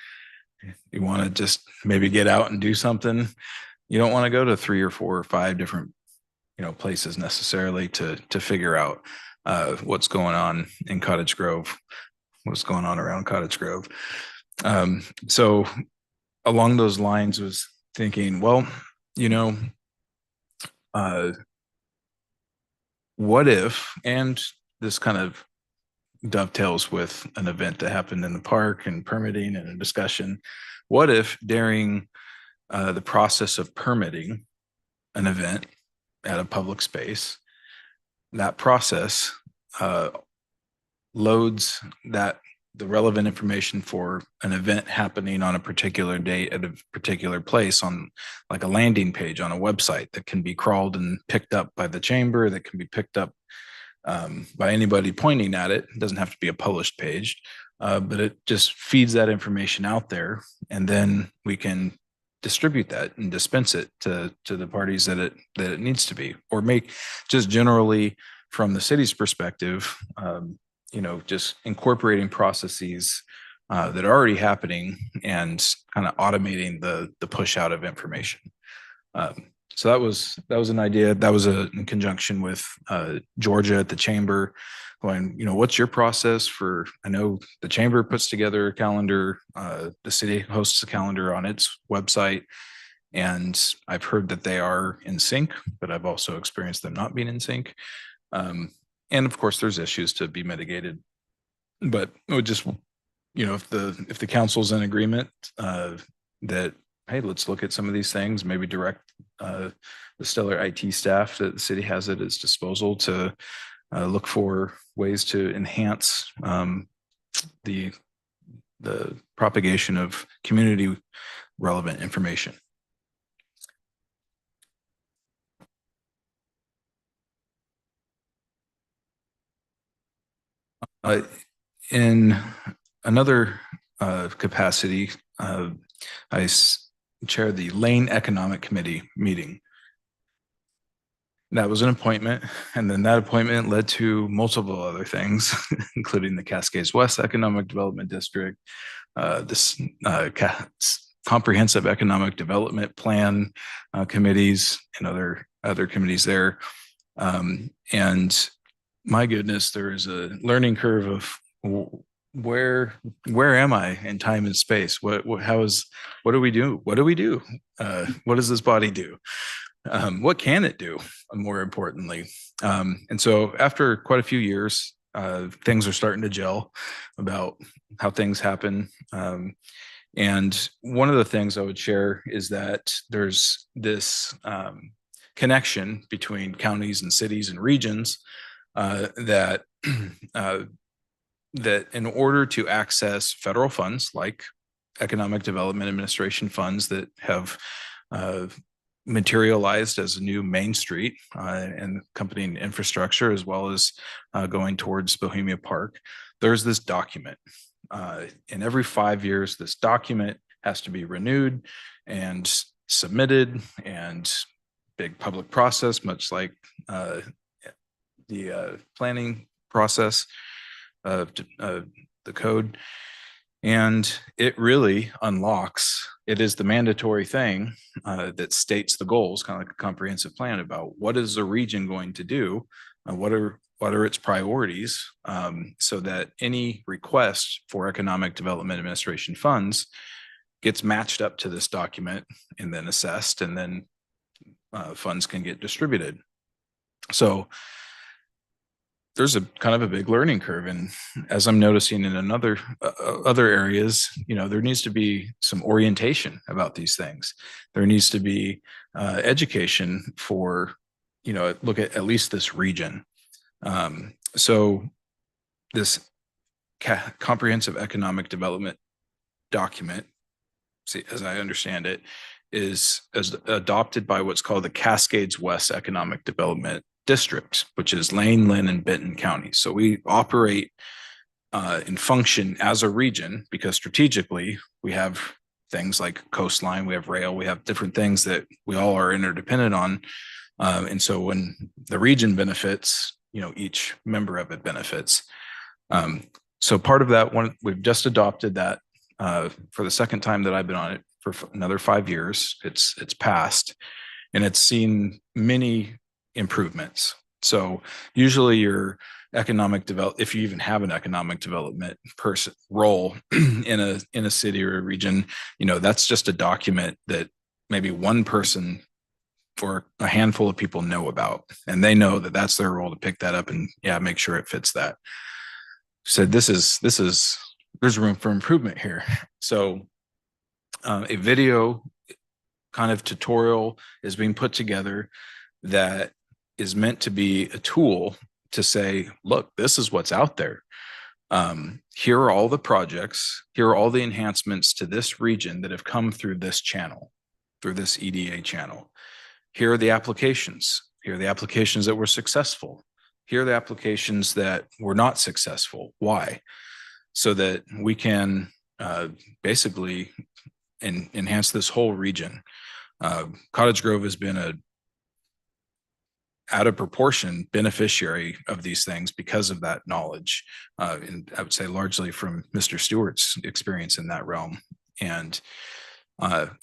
you want to just maybe get out and do something, you don't want to go to 3 or 4 or 5 different places necessarily to figure out what's going on in Cottage Grove, what's going on around Cottage Grove. So along those lines was thinking, well, what if, and this kind of dovetails with an event that happened in the park and permitting and a discussion, what if during the process of permitting an event at a public space, that process loads the relevant information for an event happening on a particular date at a particular place on like a landing page on a website that can be crawled and picked up by the chamber, that can be picked up by anybody pointing at it. It doesn't have to be a published page, but it just feeds that information out there, and then we can distribute that and dispense it to the parties that it needs to be, or make just generally from the city's perspective, just incorporating processes that are already happening and kind of automating the push out of information. So that was an idea that was in conjunction with Georgia at the chamber, going, what's your process for, I know the chamber puts together a calendar, the city hosts a calendar on its website, and I've heard that they are in sync, but I've also experienced them not being in sync. And of course there's issues to be mitigated, but it would just, if the council's in agreement that, hey, let's look at some of these things, maybe direct the stellar IT staff that the city has at its disposal to look for ways to enhance the propagation of community relevant information. In another capacity, I chair the Lane Economic Committee meeting. That was an appointment, and then that appointment led to multiple other things, including the Cascades West Economic Development District, this Comprehensive Economic Development Plan committees, and other committees there. And my goodness, there is a learning curve of where am I in time and space? What do we do? What does this body do? What can it do? More importantly. And so after quite a few years, things are starting to gel about how things happen. And one of the things I would share is that there's this connection between counties and cities and regions that in order to access federal funds like Economic Development Administration funds that have materialized as a new Main Street and accompanying infrastructure, as well as going towards Bohemia Park, there's this document. And every 5 years, this document has to be renewed and submitted, and big public process, much like the planning process of the code. And it really unlocks, it is the mandatory thing that states the goals, kind of like a comprehensive plan about what is the region going to do, what are its priorities, so that any request for Economic Development Administration funds gets matched up to this document and then assessed, and then funds can get distributed. So there's a kind of a big learning curve. And as I'm noticing in other areas, there needs to be some orientation about these things. There needs to be education for, look at least this region. So this comprehensive economic development document, see, as I understand it, is adopted by what's called the Cascades West Economic Development District, which is Lane, Lynn, and Benton counties. So we operate and function as a region because strategically we have things like coastline, we have rail, we have different things that we all are interdependent on. And so when the region benefits, each member of it benefits. So part of that one, we've just adopted that for the second time that I've been on it for another 5 years. It's passed and it's seen many improvements. So usually your economic develop, if you even have an economic development person role in a city or a region, that's just a document that maybe one person or a handful of people know about, and they know that that's their role to pick that up and make sure it fits that. So there's room for improvement here. So a video kind of tutorial is being put together that is meant to be a tool to say, look, this is what's out there. Here are all the projects, here are all the enhancements to this region that have come through this channel, through this EDA channel. Here are the applications. Here are the applications that were successful. Here are the applications that were not successful. Why? So that we can basically enhance this whole region. Cottage Grove has been out of proportion beneficiary of these things because of that knowledge. And I would say largely from Mr. Stewart's experience in that realm. And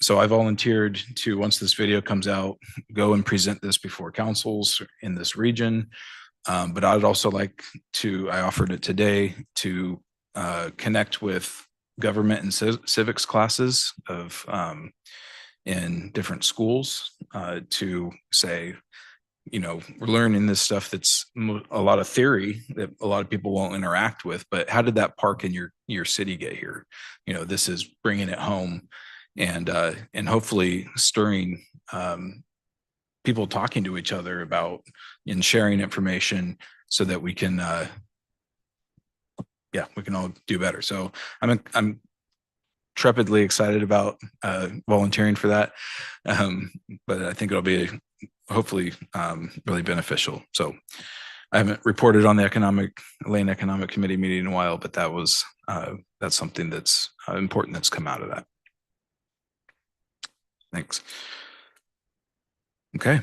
so I volunteered to, once this video comes out, go and present this before councils in this region. But I'd also like to, I offered it today to connect with government and civics classes of in different schools to say, we're learning this stuff that's a lot of theory that a lot of people won't interact with, but how did that park in your city get here? This is bringing it home and hopefully stirring people talking to each other about and sharing information so that we can we can all do better. So I'm trepidly excited about volunteering for that, but I think it'll be hopefully really beneficial. So I haven't reported on the Lane Economic Committee meeting in a while, but that's something that's important that's come out of that. Thanks. Okay.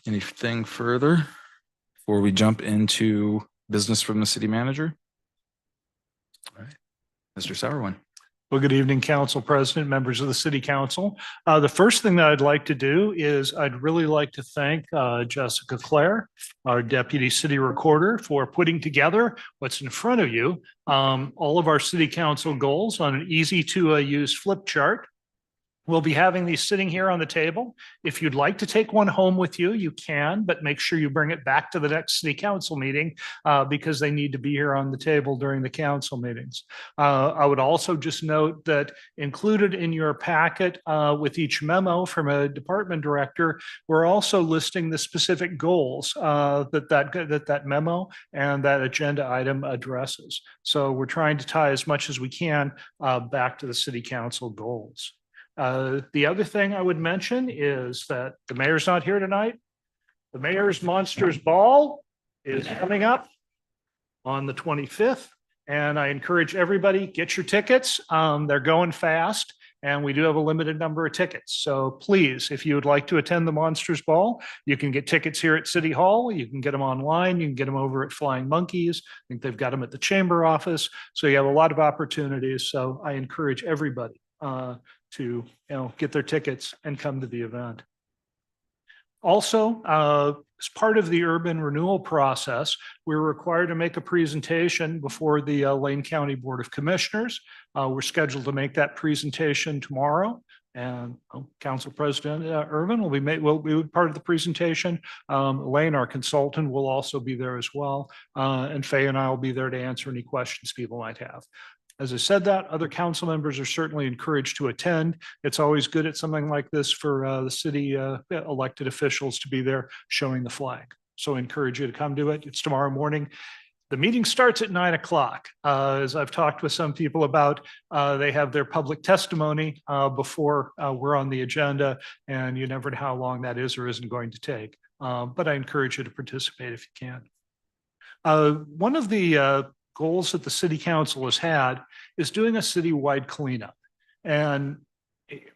Anything further before we jump into business from the city manager? All right. Mr. Sauerwein. Well, good evening, Council President, members of the City Council. The first thing that I'd like to do is I'd really like to thank Jessica Clare, our Deputy City Recorder, for putting together what's in front of you, all of our City Council goals on an easy to use flip chart. We'll be having these sitting here on the table. If you'd like to take one home with you, you can, but make sure you bring it back to the next city council meeting because they need to be here on the table during the council meetings. I would also just note that included in your packet with each memo from a department director, we're also listing the specific goals that memo and that agenda item addresses. So we're trying to tie as much as we can back to the city council goals. The other thing I would mention is that the mayor's not here tonight. The Mayor's Monsters Ball is coming up on the 25th. And I encourage everybody, get your tickets. They're going fast and we do have a limited number of tickets. So please, if you would like to attend the Monsters Ball, you can get tickets here at City Hall. You can get them online. You can get them over at Flying Monkeys. I think they've got them at the chamber office. So you have a lot of opportunities. So I encourage everybody to get their tickets and come to the event. Also, as part of the urban renewal process, we're required to make a presentation before the Lane County Board of Commissioners. We're scheduled to make that presentation tomorrow. And Council President Irvin will be part of the presentation. Elaine, our consultant, will also be there as well. And Faye and I will be there to answer any questions people might have. As I said that, other council members are certainly encouraged to attend. It's always good at something like this for the city elected officials to be there showing the flag. So I encourage you to come to it. It's tomorrow morning. The meeting starts at 9 o'clock. As I've talked with some people about, they have their public testimony before we're on the agenda, and you never know how long that is or isn't going to take. But I encourage you to participate if you can. One of the goals that the city council has had is doing a citywide cleanup. And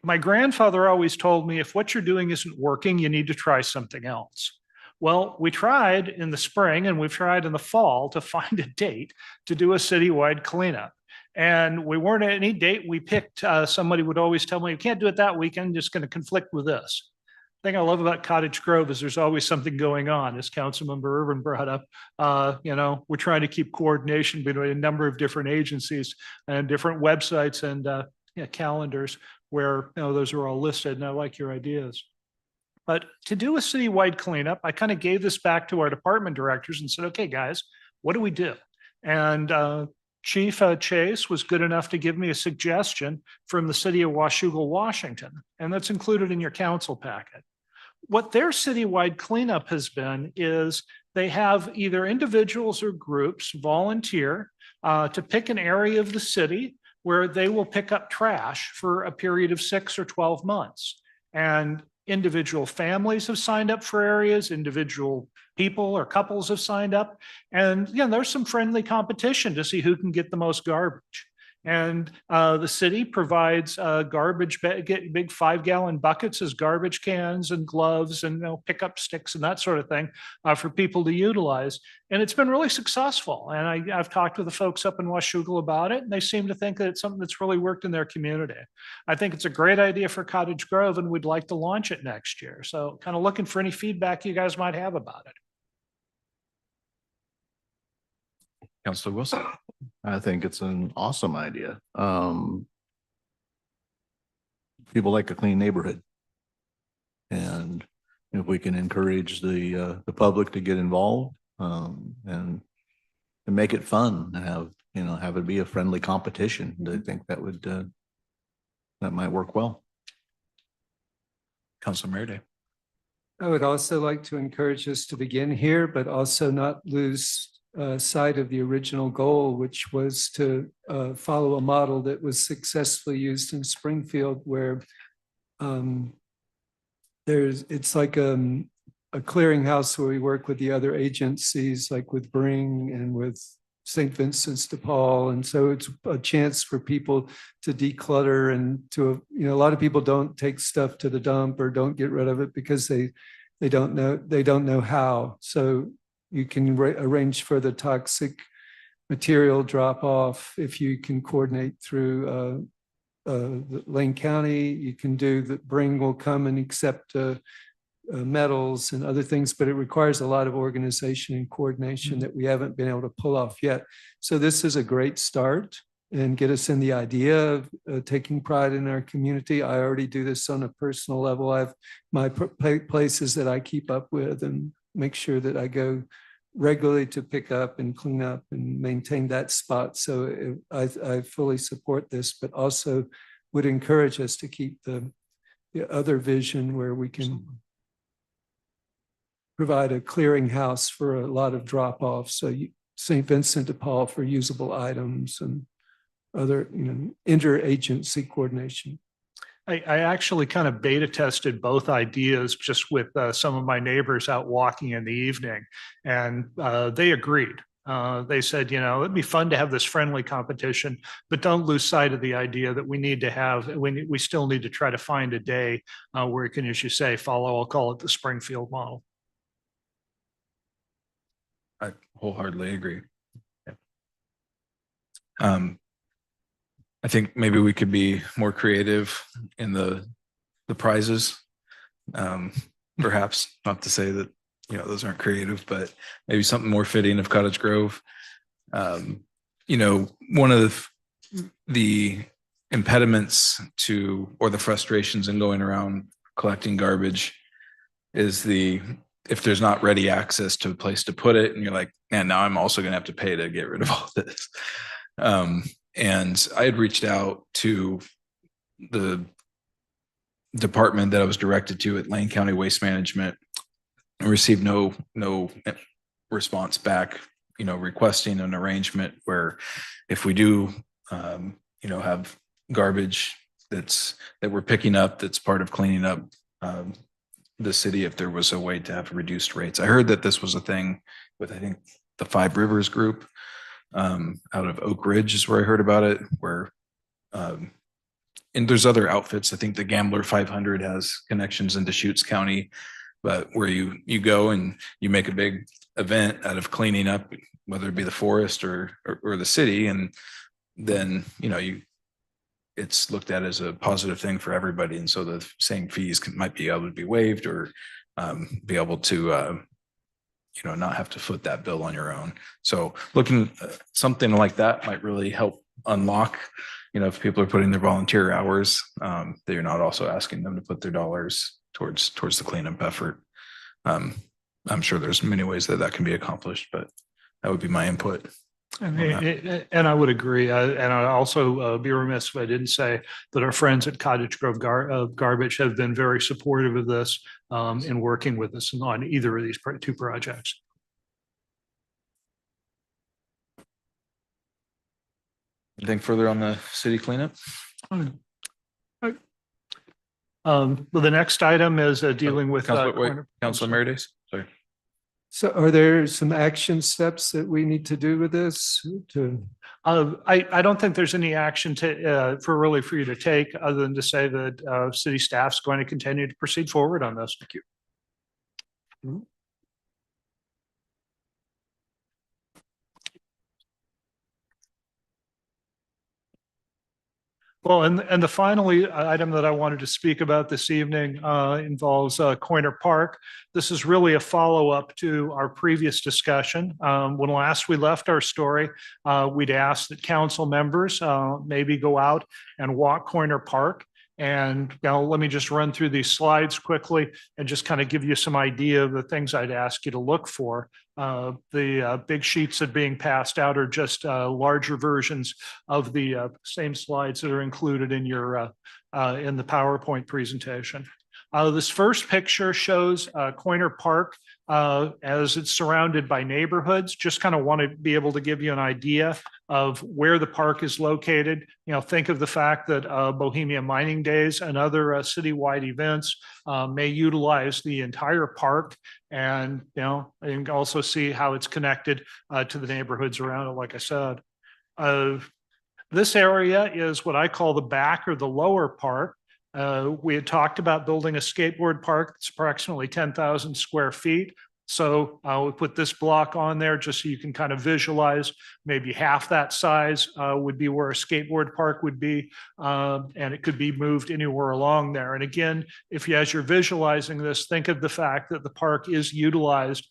my grandfather always told me, if what you're doing isn't working, you need to try something else. Well, we tried in the spring and we've tried in the fall to find a date to do a citywide cleanup. And we weren't at any date we picked. Somebody would always tell me, you can't do it that weekend, it's going to conflict with this. The thing I love about Cottage Grove is there's always something going on. As Councilmember Irvin brought up, we're trying to keep coordination between a number of different agencies and different websites and calendars where those are all listed. And I like your ideas. But to do a citywide cleanup, I kind of gave this back to our department directors and said, okay, guys, what do we do? And Chief Chase was good enough to give me a suggestion from the city of Washougal, Washington, and that's included in your council packet. What their citywide cleanup has been is they have either individuals or groups volunteer to pick an area of the city where they will pick up trash for a period of 6 or 12 months. And individual families have signed up for areas, individual people or couples have signed up. And there's some friendly competition to see who can get the most garbage. And the city provides garbage, big 5-gallon buckets as garbage cans and gloves and pickup sticks and that sort of thing for people to utilize. And it's been really successful. And I've talked with the folks up in Washougal about it, and they seem to think that it's something that's really worked in their community. I think it's a great idea for Cottage Grove, and we'd like to launch it next year. So kind of looking for any feedback you guys might have about it. Councilor Wilson. I think it's an awesome idea. People like a clean neighborhood. And if we can encourage the public to get involved, and make it fun and have it be a friendly competition, I think that might work well. Councilor Merida. I would also like to encourage us to begin here, but also not lose sight of the original goal, which was to follow a model that was successfully used in Springfield, where it's like a clearinghouse where we work with the other agencies, like with Bring and with St. Vincent's de Paul. And so it's a chance for people to declutter and to, a lot of people don't take stuff to the dump or don't get rid of it because they don't know how. So you can arrange for the toxic material drop off if you can coordinate through Lane County. You can do that. Bring will come and accept metals and other things, but it requires a lot of organization and coordination that we haven't been able to pull off yet. So this is a great start and get us in the idea of taking pride in our community. I already do this on a personal level. I have my places that I keep up with and make sure that I go regularly to pick up and clean up and maintain that spot. So I fully support this, but also would encourage us to keep the other vision where we can provide a clearinghouse for a lot of drop-offs. So St. Vincent de Paul for usable items and other, interagency coordination. I actually kind of beta tested both ideas just with some of my neighbors out walking in the evening, and they agreed. They said, it'd be fun to have this friendly competition, but don't lose sight of the idea that we need to have, we still need to try to find a day where we can, as you say, follow, I'll call it the Springfield model. I wholeheartedly agree. I think maybe we could be more creative in the prizes. Perhaps not to say that, those aren't creative, but maybe something more fitting of Cottage Grove. One of the impediments to, or the frustrations in going around collecting garbage is if there's not ready access to a place to put it, and you're like, man, now I'm also going to have to pay to get rid of all this. And I had reached out to the department that I was directed to at Lane County Waste Management received no response back, requesting an arrangement where if we do, have garbage that we're picking up, that's part of cleaning up the city, if there was a way to have reduced rates. I heard that this was a thing with, I think, the Five Rivers group out of Oak Ridge is where I heard about it, where and there's other outfits. I think the Gambler 500 has connections into Deschutes County, but where you go and you make a big event out of cleaning up, whether it be the forest or the city, and then it's looked at as a positive thing for everybody, and so the same fees might be able to be waived or be able to not have to foot that bill on your own. So looking something like that might really help unlock. If people are putting their volunteer hours, that you're not also asking them to put their dollars towards the cleanup effort. I'm sure there's many ways that can be accomplished, but that would be my input. And I would agree. And I also be remiss if I didn't say that our friends at Cottage Grove Garbage have been very supportive of this in working with us on either of these two projects. Anything further on the city cleanup? Well, the next item is dealing with. Councilor Merides, sorry. So are there some action steps that we need to do with this to? I don't think there's any action for you to take other than to say that city staff's going to continue to proceed forward on this. Thank you. Well, and the finally item that I wanted to speak about this evening involves Coiner Park. This is really a follow-up to our previous discussion. When last we left our story, we'd asked that council members maybe go out and walk Coiner Park. And now let me just run through these slides quickly and just kind of give you some idea of the things I'd ask you to look for. The big sheets that are being passed out are just larger versions of the same slides that are included in your in the PowerPoint presentation. This first picture shows Coiner Park as it's surrounded by neighborhoods. Just kind of want to be able to give you an idea of where the park is located. Think of the fact that Bohemia Mining Days and other citywide events may utilize the entire park, and and also see how it's connected to the neighborhoods around it. Like I said, this area is what I call the back or the lower park. We had talked about building a skateboard park that's approximately 10,000 square feet. So we put this block on there just so you can kind of visualize maybe half that size would be where a skateboard park would be. And it could be moved anywhere along there. And again, as you're visualizing this, think of the fact that the park is utilized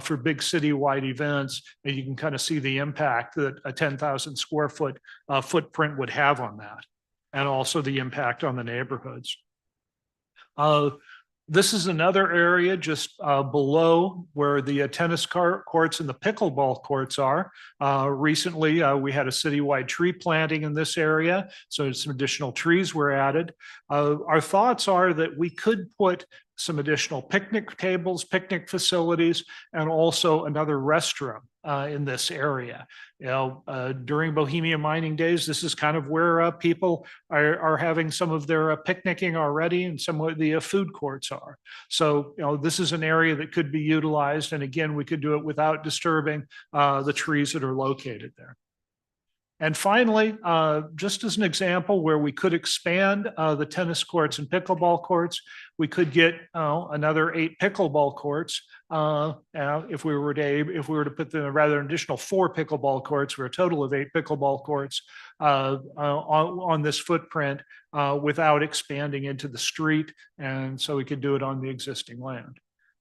for big citywide events. And you can kind of see the impact that a 10,000 square foot footprint would have on that, and also the impact on the neighborhoods. This is another area just below where the tennis courts and the pickleball courts are. Recently, we had a citywide tree planting in this area, so some additional trees were added. Our thoughts are that we could put some additional picnic tables, picnic facilities, and also another restroom in this area. During Bohemia Mining Days, this is kind of where people are having some of their picnicking already, and some of the food courts are. So, this is an area that could be utilized. And again, we could do it without disturbing the trees that are located there. And finally, just as an example where we could expand the tennis courts and pickleball courts, we could get another 8 pickleball courts. If we were to put the rather additional 4 pickleball courts, for a total of 8 pickleball courts on this footprint without expanding into the street. And so we could do it on the existing land.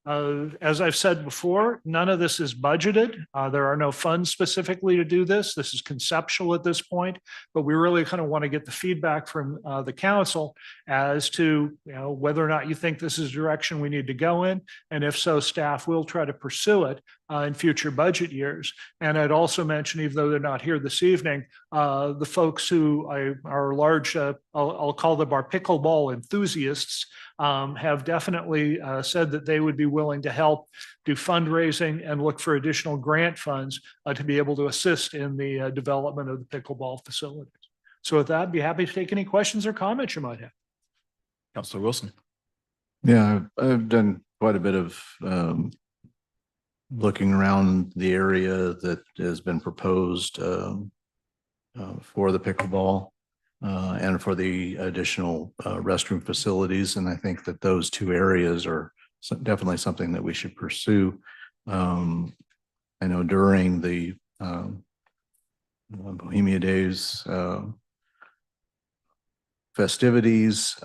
As I've said before, none of this is budgeted. There are no funds specifically to do this. This is conceptual at this point, but we really kind of want to get the feedback from the council as to whether or not you think this is the direction we need to go in. And if so, staff will try to pursue it. in future budget years. And I'd also mention, even though they're not here this evening, the folks who are large, I'll call them our pickleball enthusiasts, have definitely said that they would be willing to help do fundraising and look for additional grant funds to be able to assist in the development of the pickleball facilities. So with that, I'd be happy to take any questions or comments you might have. Counselor Wilson. Yeah, I've done quite a bit of looking around the area that has been proposed for the pickleball and for the additional restroom facilities. And I think that those two areas are definitely something that we should pursue. I know during the Bohemia Days festivities,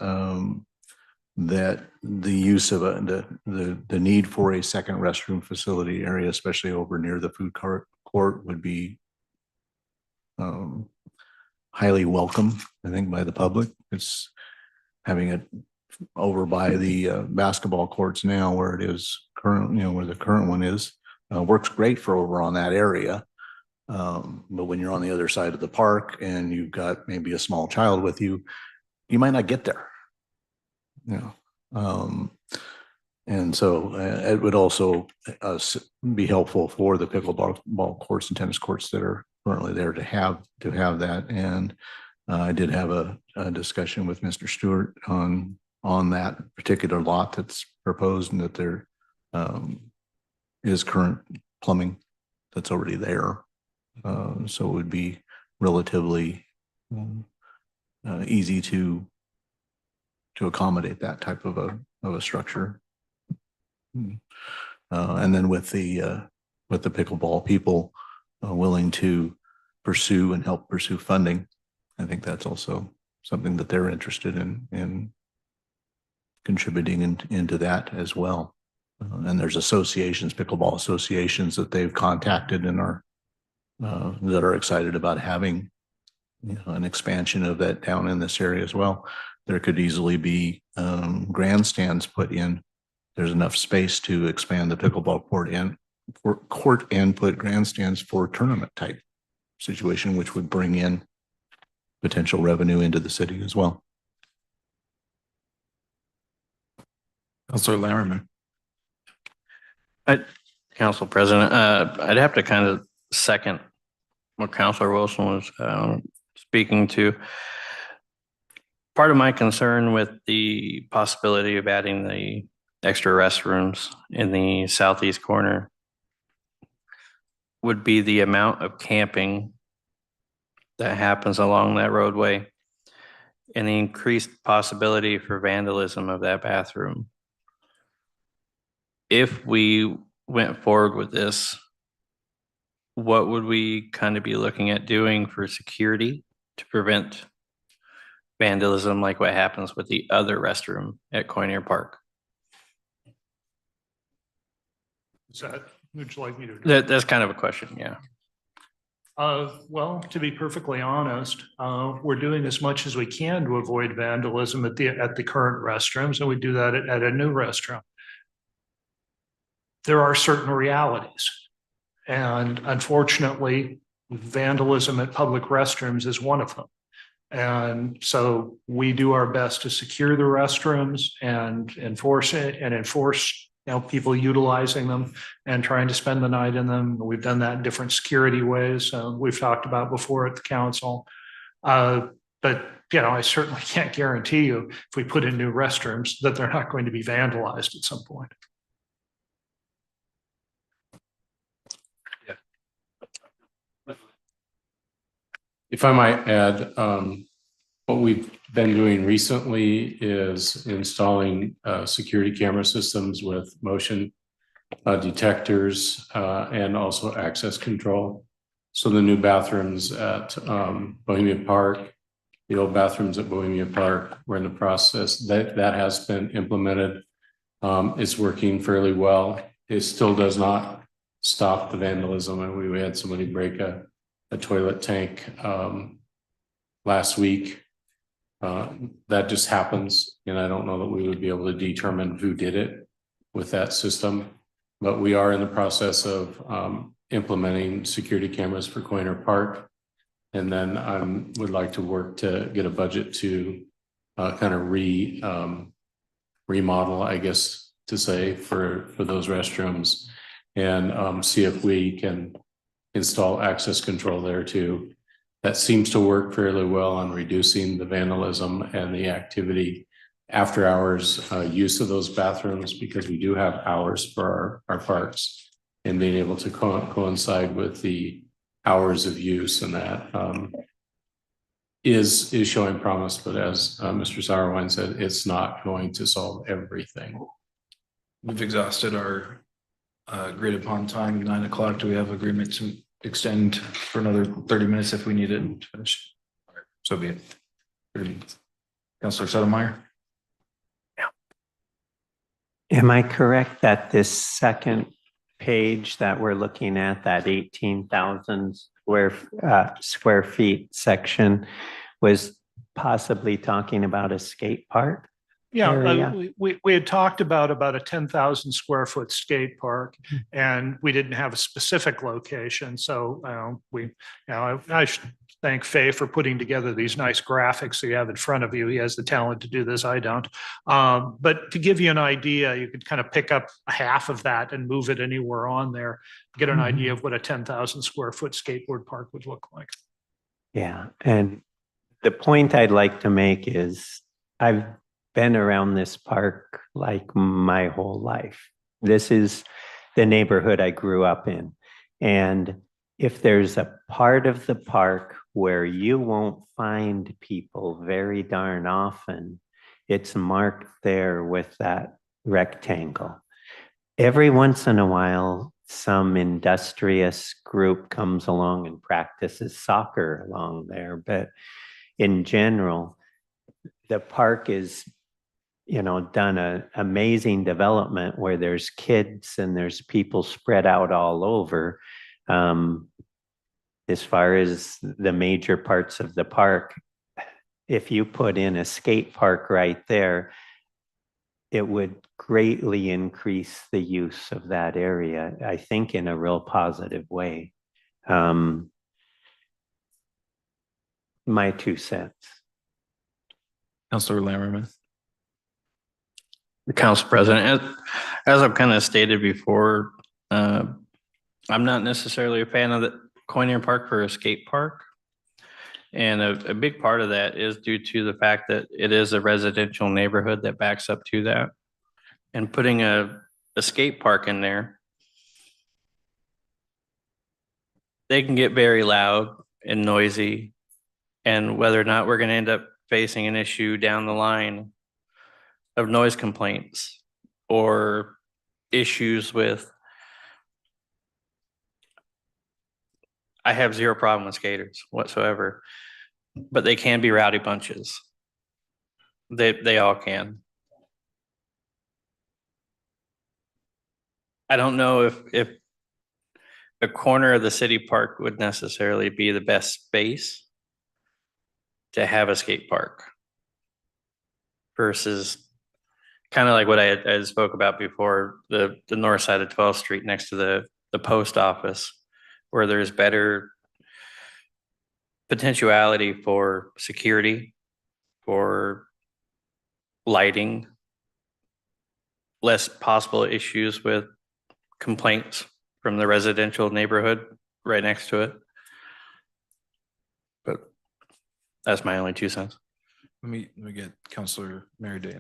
that the use of the need for a second restroom facility area, especially over near the food court would be highly welcome, I think, by the public. It's having it over by the basketball courts now where it is current, where the current one is, works great for over on that area. But when you're on the other side of the park and you've got maybe a small child with you, you might not get there. And so it would also be helpful for the pickleball courts and tennis courts that are currently there to have that. And I did have a discussion with Mr. Stewart on that particular lot that's proposed, and that there is current plumbing that's already there. So it would be relatively easy to accommodate that type of a structure. And then with the pickleball people willing to pursue and help pursue funding, I think that's also something that they're interested in contributing into that as well. And there's associations, pickleball associations that they've contacted and are that are excited about having an expansion of that down in this area as well. There could easily be grandstands put in. There's enough space to expand the pickleball court and put grandstands for tournament type situation, which would bring in potential revenue into the city as well. Counselor Lammerman. Council President, I'd have to kind of second what Councilor Wilson was speaking to. Part of my concern with the possibility of adding the extra restrooms in the southeast corner would be the amount of camping that happens along that roadway and the increased possibility for vandalism of that bathroom. If we went forward with this, what would we kind of be looking at doing for security to prevent vandalism like what happens with the other restroom at Coynier Park? Would you like me to? That's kind of a question, yeah. Well, to be perfectly honest, we're doing as much as we can to avoid vandalism at the current restrooms, and we do that at a new restroom. There are certain realities, and unfortunately, vandalism at public restrooms is one of them. And so we do our best to secure the restrooms and enforce it and enforce people utilizing them and trying to spend the night in them. We've done that in different security ways we've talked about before at the council. But I certainly can't guarantee you if we put in new restrooms that they're not going to be vandalized at some point. If I might add, what we've been doing recently is installing security camera systems with motion detectors and also access control. So the new bathrooms at Bohemia Park, the old bathrooms at Bohemia Park, we're in the process. That has been implemented. It's working fairly well. It still does not stop the vandalism. And we had somebody break a toilet tank last week. That just happens, and I don't know that we would be able to determine who did it with that system. But we are in the process of implementing security cameras for Coiner Park. And then I would like to work to get a budget to kind of remodel, I guess, to say, for those restrooms, and see if we can install access control there too. That seems to work fairly well on reducing the vandalism and the activity after hours use of those bathrooms, because we do have hours for our parks, and being able to coincide with the hours of use, and that is showing promise. But as Mr. Sauerwein said, it's not going to solve everything. We've exhausted our agreed upon time, 9 o'clock. Do we have agreement to extend for another 30 minutes if we need it to finish? All right, so be it. 30 minutes. Councilor Sotomayor? Am I correct that this second page that we're looking at, that 18,000 square feet section, was possibly talking about a skate park? Yeah, area? we had talked about a 10,000 square foot skate park, and we didn't have a specific location. So I should thank Faye for putting together these nice graphics that you have in front of you. He has the talent to do this. I don't. But to give you an idea, you could kind of pick up half of that and move it anywhere on there, get an idea of what a 10,000 square foot skateboard park would look like. Yeah, and the point I'd like to make is I've been around this park like my whole life. This is the neighborhood I grew up in. And if there's a part of the park where you won't find people very darn often, it's marked there with that rectangle. Every once in a while, some industrious group comes along and practices soccer along there. But in general, the park is, done an amazing development where there's kids and there's people spread out all over. As far as the major parts of the park, if you put in a skate park right there, it would greatly increase the use of that area, I think, in a real positive way. My 2 cents. Councilor Lammerman? Council President, as I've kind of stated before, I'm not necessarily a fan of the Coiner Park for a skate park. And a big part of that is due to the fact that it is a residential neighborhood that backs up to that. And putting a skate park in there, they can get very loud and noisy. And whether or not we're going to end up facing an issue down the line of noise complaints or issues with, I have zero problem with skaters whatsoever, but they can be rowdy bunches. They all can. I don't know if a corner of the city park would necessarily be the best space to have a skate park versus kind of like what I spoke about before, the north side of 12th Street next to the post office, where there's better potentiality for security, for lighting, less possible issues with complaints from the residential neighborhood right next to it. But that's my only 2 cents. Let me get Councilor Mary Day.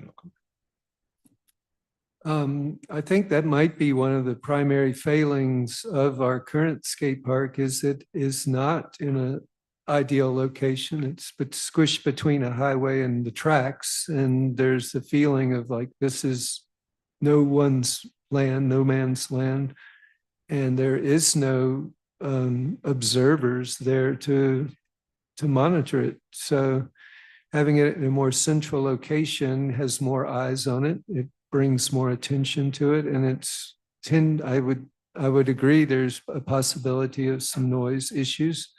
I think that might be one of the primary failings of our current skate park, is it is not in an ideal location. It's squished between a highway and the tracks, and there's a feeling of like this is no one's land, no man's land, and there is no observers there to monitor it. So having it in a more central location has more eyes on it. It brings more attention to it, and I would agree there's a possibility of some noise issues.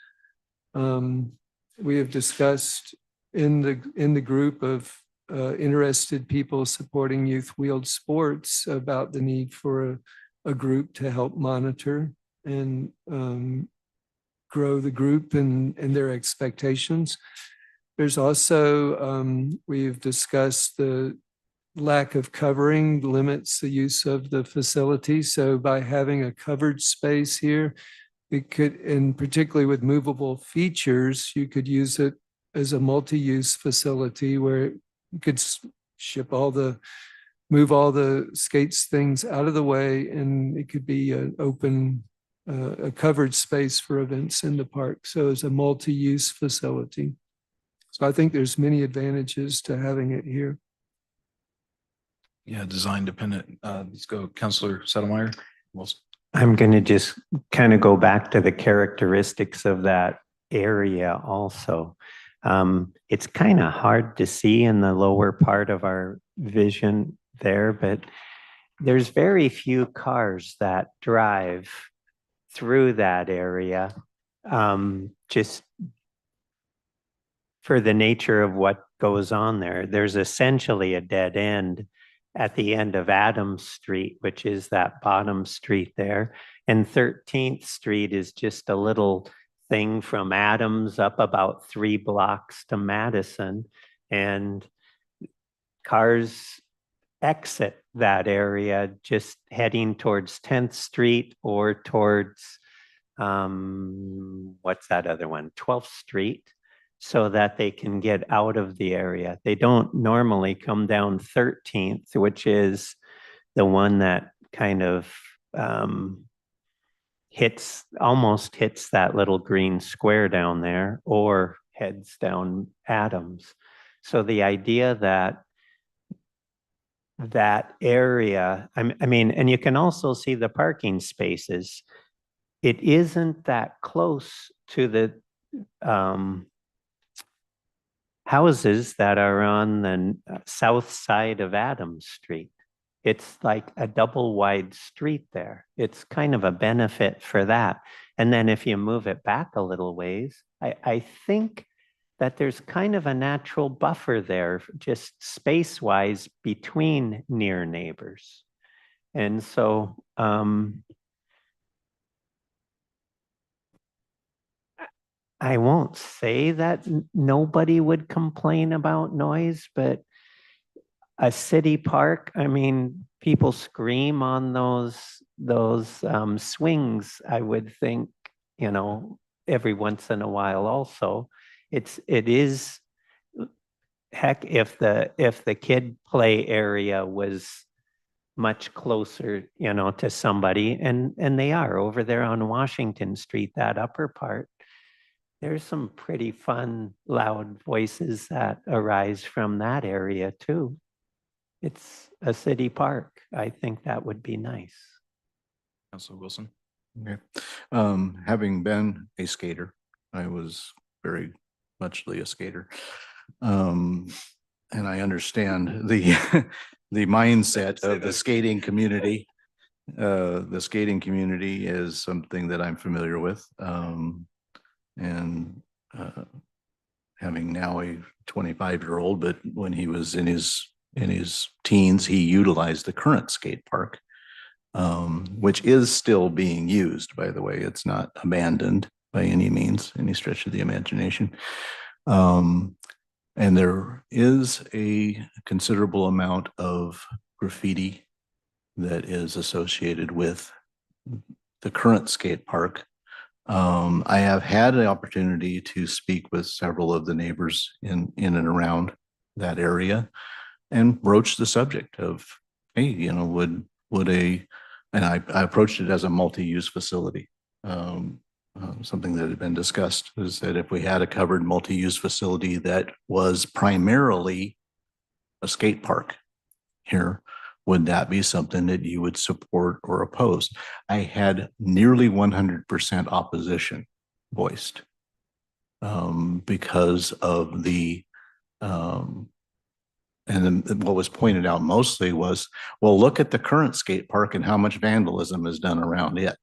We have discussed in the group of interested people supporting youth wheeled sports about the need for a group to help monitor and grow the group and their expectations. There's also, we've discussed the lack of covering limits the use of the facility. So by having a covered space here, it could, and particularly with movable features, you could use it as a multi-use facility where you could move all the skates things out of the way, and it could be an open, a covered space for events in the park. So it's a multi-use facility. So I think there's many advantages to having it here. Yeah, design dependent. Let's go, Counselor Settlemeyer. Wilson. I'm going to just kind of go back to the characteristics of that area also. It's kind of hard to see in the lower part of our vision there, but there's very few cars that drive through that area, just for the nature of what goes on there. There's essentially a dead end at the end of Adams Street, which is that bottom street there. And 13th Street is just a little thing from Adams up about 3 blocks to Madison. And cars exit that area just heading towards 10th Street or towards, what's that other one? 12th Street, so that they can get out of the area. They don't normally come down 13th, which is the one that kind of almost hits that little green square down there, or heads down Adams. So the idea that that area, I mean, and you can also see the parking spaces. It isn't that close to the houses that are on the south side of Adams Street. It's like a double wide street there. It's kind of a benefit for that. And then if you move it back a little ways, I think that there's kind of a natural buffer there, just space-wise, between near neighbors. And so I won't say that nobody would complain about noise, but a city park, I mean, people scream on those swings, I would think, you know, every once in a while also. It is, heck, if the kid play area was much closer, you know, to somebody, and they are over there on Washington Street, that upper part, there's some pretty fun, loud voices that arise from that area too. It's a city park. I think that would be nice. Counselor Wilson. Okay. Having been a skater, I was very muchly a skater. And I understand the the mindset of the skating community. The skating community is something that I'm familiar with. And having now a 25-year-old, but when he was in his teens, he utilized the current skate park, which is still being used, by the way. It's not abandoned by any means, any stretch of the imagination. And there is a considerable amount of graffiti that is associated with the current skate park. I have had an opportunity to speak with several of the neighbors in and around that area and broach the subject of, hey, you know, would and I approached it as a multi-use facility. Something that had been discussed is that if we had a covered multi-use facility that was primarily a skate park here, would that be something that you would support or oppose? I had nearly 100% opposition voiced because of the, and then what was pointed out mostly was, well, look at the current skate park and how much vandalism is done around it.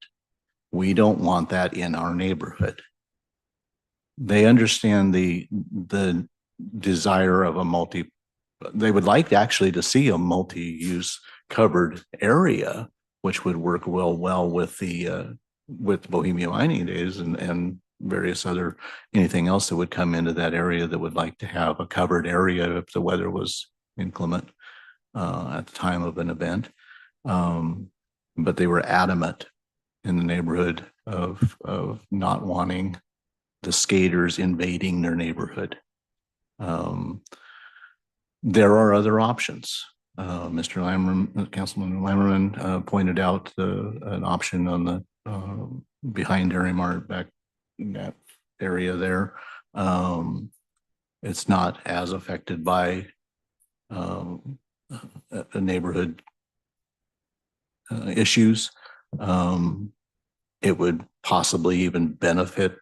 We don't want that in our neighborhood. They understand the desire of they would like actually to see a multi-use covered area which would work well with the with Bohemia Mining Days and various other, anything else that would come into that area that would like to have a covered area if the weather was inclement at the time of an event. But they were adamant in the neighborhood of not wanting the skaters invading their neighborhood. There are other options. Mr. Lammerman, Councilman Lammerman pointed out an option on the behind Dairy Mart back in that area there. It's not as affected by a neighborhood issues. It would possibly even benefit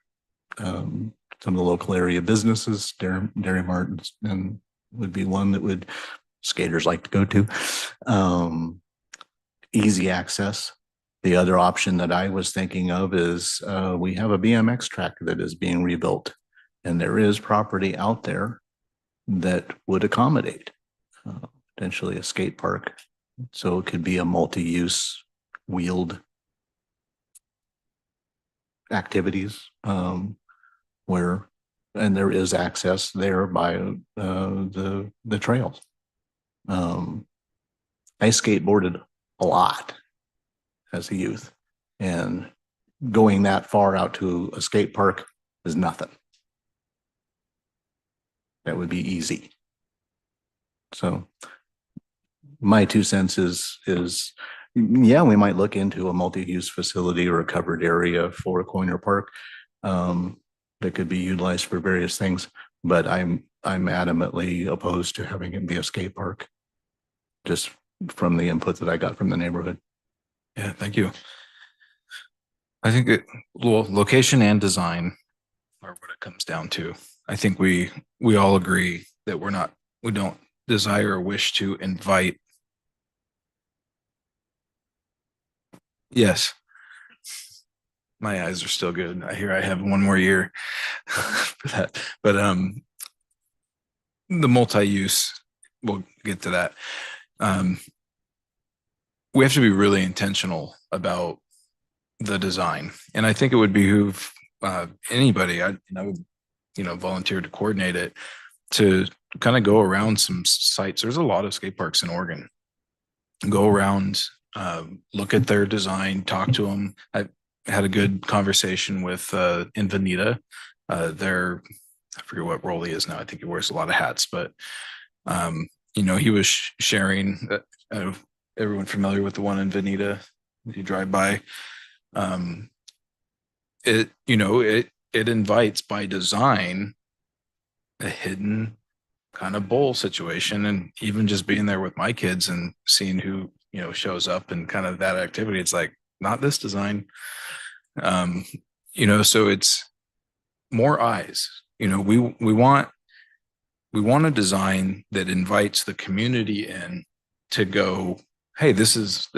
some of the local area businesses. Dairy Mart and would be one that would skaters like to go to. Easy access. The other option that I was thinking of is we have a BMX track that is being rebuilt, and there is property out there that would accommodate potentially a skate park. So it could be a multi-use wheeled activities where, and there is access there by the trails. I skateboarded a lot as a youth, and going that far out to a skate park is nothing. That would be easy. So my 2 cents is yeah, we might look into a multi-use facility or a covered area for a Coiner Park that could be utilized for various things, but I'm adamantly opposed to having it be a skate park, just from the input that I got from the neighborhood. Yeah, thank you. I think location and design are what it comes down to. I think we all agree that we don't desire or wish to invite. Yes. My eyes are still good. I hear I have one more year for that. But the multi-use, we'll get to that. We have to be really intentional about the design. And I think it would behoove anybody, I would, volunteer to coordinate it, to kind of go around some sites. There's a lot of skate parks in Oregon. Go around, look at their design, talk to them. I had a good conversation with Invenita. I forget what role he is now. I think he wears a lot of hats, but he was sharing. Everyone familiar with the one in Veneta? You drive by. It invites by design a hidden kind of bowl situation, and even just being there with my kids and seeing who shows up and kind of that activity, it's like, not this design. So it's more eyes. We want a design that invites the community in to go, hey, this is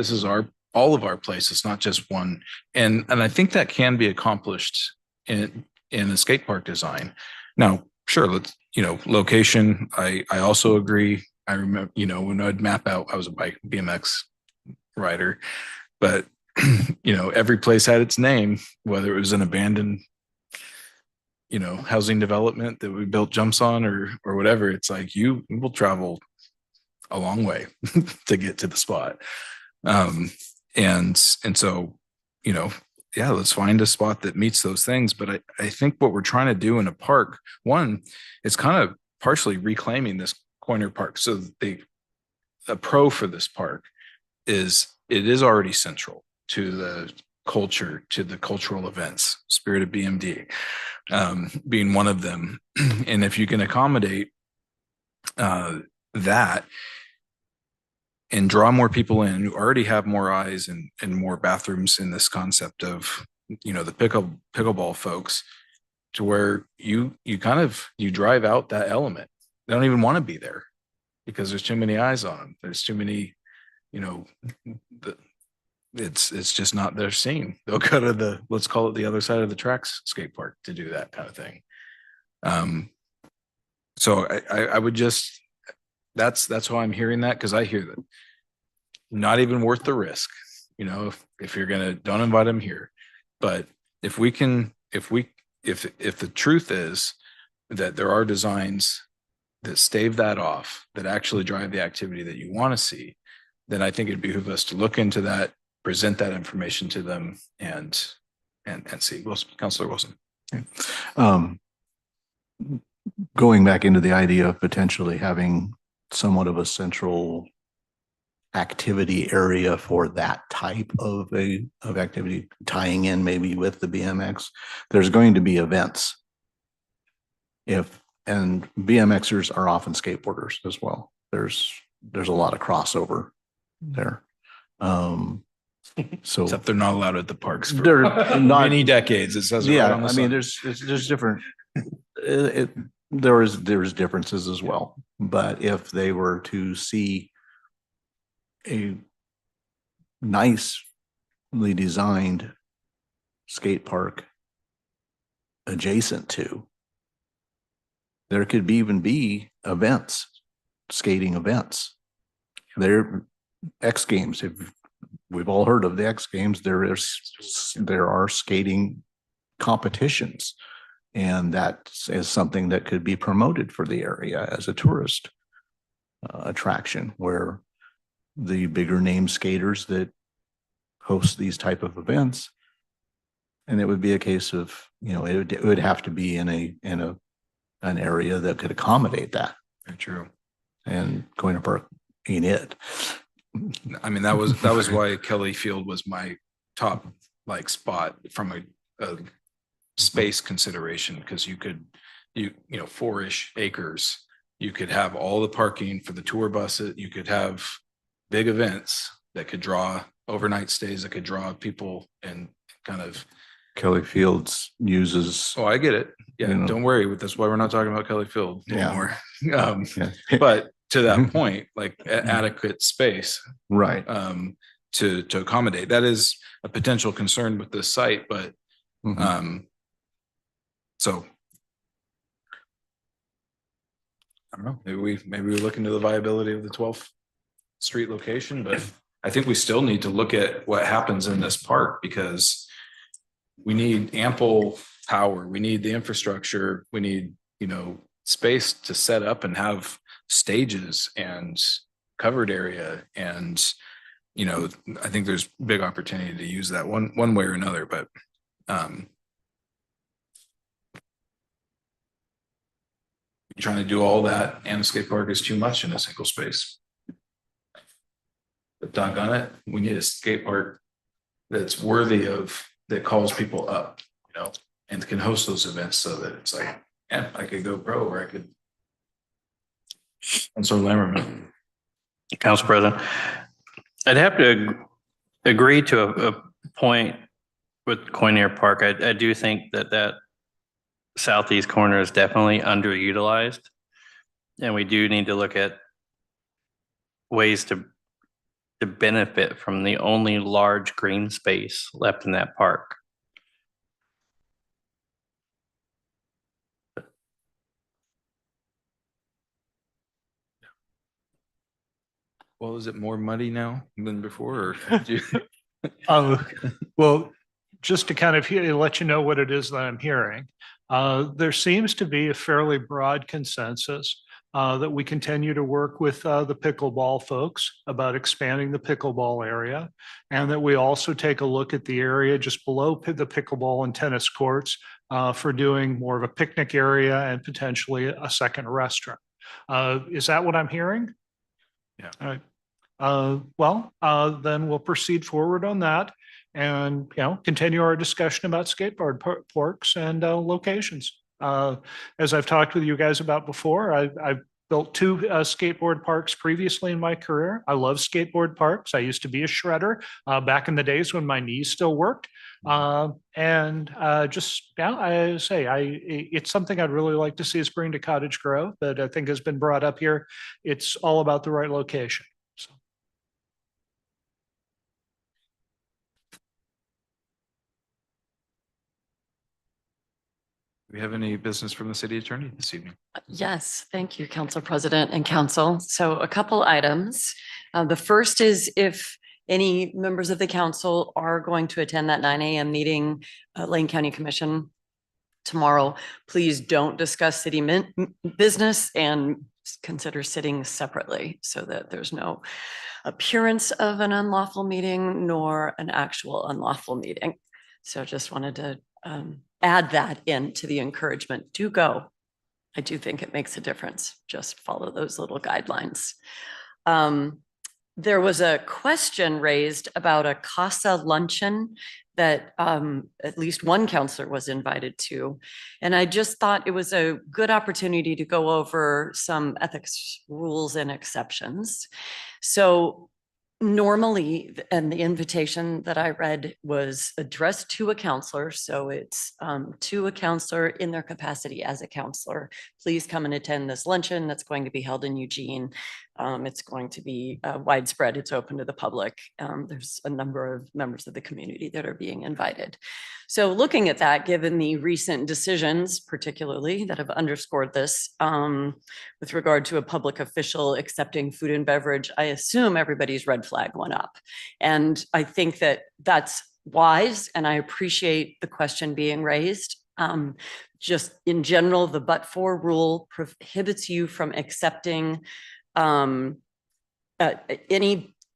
all of our places, not just one. And I think that can be accomplished in a skate park design. Now, sure, let's, location. I also agree. I remember, when I'd map out, I was a BMX rider, but every place had its name, whether it was an abandoned, housing development that we built jumps on or whatever. It's like, you will travel a long way to get to the spot. And so, yeah, let's find a spot that meets those things. But I think what we're trying to do in a park, one, is kind of partially reclaiming this Coiner Park. So a pro for this park is it is already central to the culture, to the cultural events, Spirit of BMD being one of them. And if you can accommodate that and draw more people in, you already have more eyes and more bathrooms in this concept of, the pickleball folks, to where you drive out that element. They don't even want to be there because there's too many eyes on them. There's too many, it's just not their scene. They'll go to let's call it the other side of the tracks skate park to do that kind of thing. So I would just, that's why I'm hearing that, because I hear that not even worth the risk. you know, if you're gonna, don't invite them here. But if we can, if the truth is that there are designs that stave that off, that actually drive the activity that you want to see, then I think it'd behoove us to look into that, present that information to them and see. Wilson, Councilor Wilson. Going back into the idea of potentially having somewhat of a central activity area for that type of activity, tying in maybe with the BMX, there's going to be events. And BMXers are often skateboarders as well. There's a lot of crossover there. So Except they're not allowed at the parks for they're not many decades. It says it right yeah, on the I mean, sign. there's different, there's differences as well. But if they were to see a nicely designed skate park adjacent to, there could even be events, skating events. There, X Games, we've all heard of the X Games. There are skating competitions, and that is something that could be promoted for the area as a tourist attraction, where the bigger name skaters that host these type of events, and it would be a case of, you know, it would have to be in an area that could accommodate that. Very true. And Coiner Park ain't it. I mean, that was why Kelly Field was my top spot from a space consideration, because you could, you know, 4-ish acres, you could have all the parking for the tour buses, you could have big events that could draw overnight stays, that could draw people and kind of. Kelly Fields uses. Oh, I get it. Yeah, You know. don't worry. That's why we're not talking about Kelly Field Yeah. anymore. Yeah. But to that point, adequate space Right. to accommodate. That is a potential concern with this site, but Mhm. so I don't know, maybe we look into the viability of the 12th Street location, but I think we still need to look at what happens in this park, because we need ample power, we need the infrastructure, we need, you know, space to set up and have stages and covered area. And, you know, I think there's big opportunity to use that one way or another, but trying to do all that and a skate park is too much in a single space. But doggone it, we need a skate park that's worthy of, that calls people up, you know, and can host those events, so that it's like, yeah, I could go pro, or I could. And so Lammerman. Council President, I'd have to agree to a point with Coiner Park. I do think that southeast corner is definitely underutilized. And we do need to look at ways to benefit from the only large green space left in that park. Well, is it more muddy now than before? Or do you- Well, just to kind of let you know what it is that I'm hearing, there seems to be a fairly broad consensus that we continue to work with the pickleball folks about expanding the pickleball area, and that we also take a look at the area just below the pickleball and tennis courts for doing more of a picnic area and potentially a second restaurant. Is that what I'm hearing? Yeah. All right. Then we'll proceed forward on that and, you know, continue our discussion about skateboard parks and locations. As I've talked with you guys about before, I've built 2 skateboard parks previously in my career. I love skateboard parks. I used to be a shredder back in the days when my knees still worked. Just now, I say, it's something I'd really like to see us bring to Cottage Grove, that I think has been brought up here. It's all about the right location. So. Do we have any business from the city attorney this evening? Yes, thank you, Council President and Council. So a couple items. The first is if any members of the council are going to attend that 9 a.m. meeting, Lane County Commission tomorrow, please don't discuss city business and consider sitting separately so that there's no appearance of an unlawful meeting nor an actual unlawful meeting. So just wanted to add that into the encouragement. Do go. I do think it makes a difference. Just follow those little guidelines. There was a question raised about a CASA luncheon that at least one counselor was invited to. And I just thought it was a good opportunity to go over some ethics rules and exceptions. So normally, and the invitation that I read was addressed to a counselor. So it's to a counselor in their capacity as a counselor. Please come and attend this luncheon that's going to be held in Eugene. It's going to be widespread. It's open to the public. There's a number of members of the community that are being invited. So looking at that, given the recent decisions, particularly that have underscored this with regard to a public official accepting food and beverage, I assume everybody's red flag went up. And I think that that's wise, and I appreciate the question being raised. Just in general, the but-for rule prohibits you from accepting any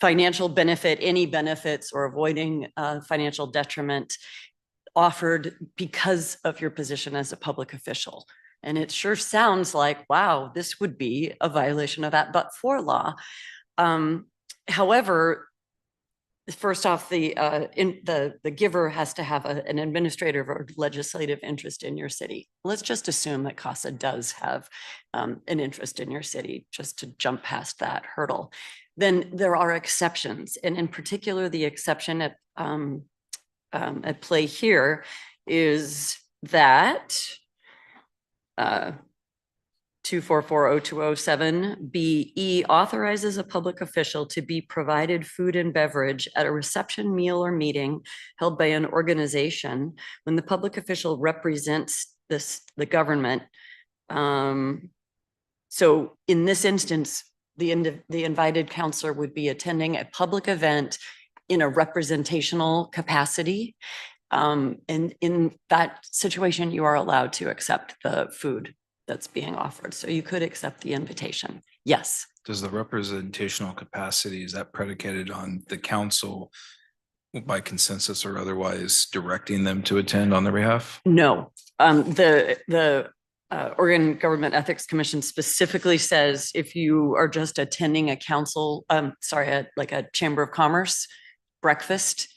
financial benefit, any benefits, or avoiding financial detriment offered because of your position as a public official. And it sure sounds like, wow, this would be a violation of that but-for law. However, first off, the giver has to have an administrative or legislative interest in your city. Let's just assume that CASA does have an interest in your city, just to jump past that hurdle. Then there are exceptions, and in particular, the exception at play here is that 2440207 authorizes a public official to be provided food and beverage at a reception, meal, or meeting held by an organization when the public official represents the government. So in this instance, the invited counselor would be attending a public event in a representational capacity. And in that situation, you are allowed to accept the food that's being offered. So you could accept the invitation. Yes. Does the representational capacity, is that predicated on the council by consensus or otherwise directing them to attend on their behalf? No. The Oregon Government Ethics Commission specifically says if you are just attending a council, like a Chamber of Commerce breakfast,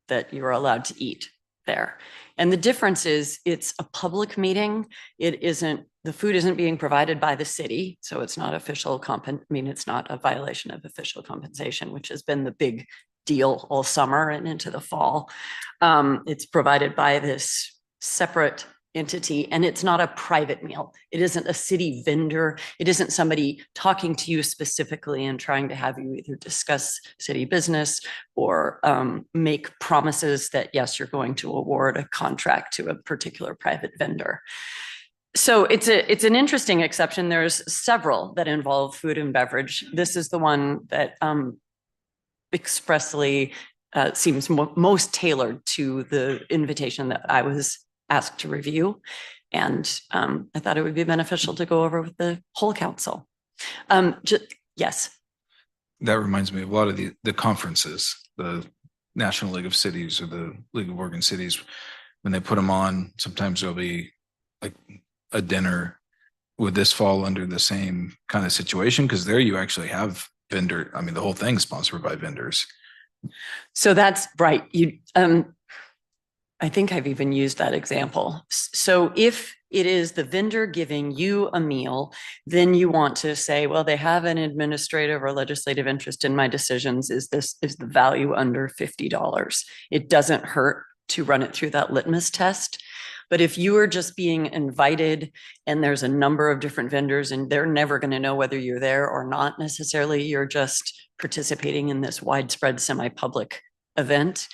that you're allowed to eat there. And the difference is it's a public meeting. The food isn't being provided by the city. So it's not official it's not a violation of official compensation, which has been the big deal all summer and into the fall. It's provided by this separate entity, and it's not a private meal. It isn't a city vendor. It isn't somebody talking to you specifically and trying to have you either discuss city business or make promises that, yes, you're going to award a contract to a particular private vendor. So it's an interesting exception. There's several that involve food and beverage. This is the one that expressly seems most tailored to the invitation that I was asked to review. And I thought it would be beneficial to go over with the whole council. Yes. That reminds me of a lot of the conferences, the National League of Cities or the League of Oregon Cities, when they put them on, sometimes there'll be like a dinner. Would this fall under the same kind of situation? Because there you actually have the whole thing is sponsored by vendors. So that's right. I think I've even used that example. So if it is the vendor giving you a meal, then you want to say, well, they have an administrative or legislative interest in my decisions. Is the value under $50? It doesn't hurt to run it through that litmus test. But if you are just being invited and there's a number of different vendors and they're never going to know whether you're there or not necessarily, you're just participating in this widespread semi-public event,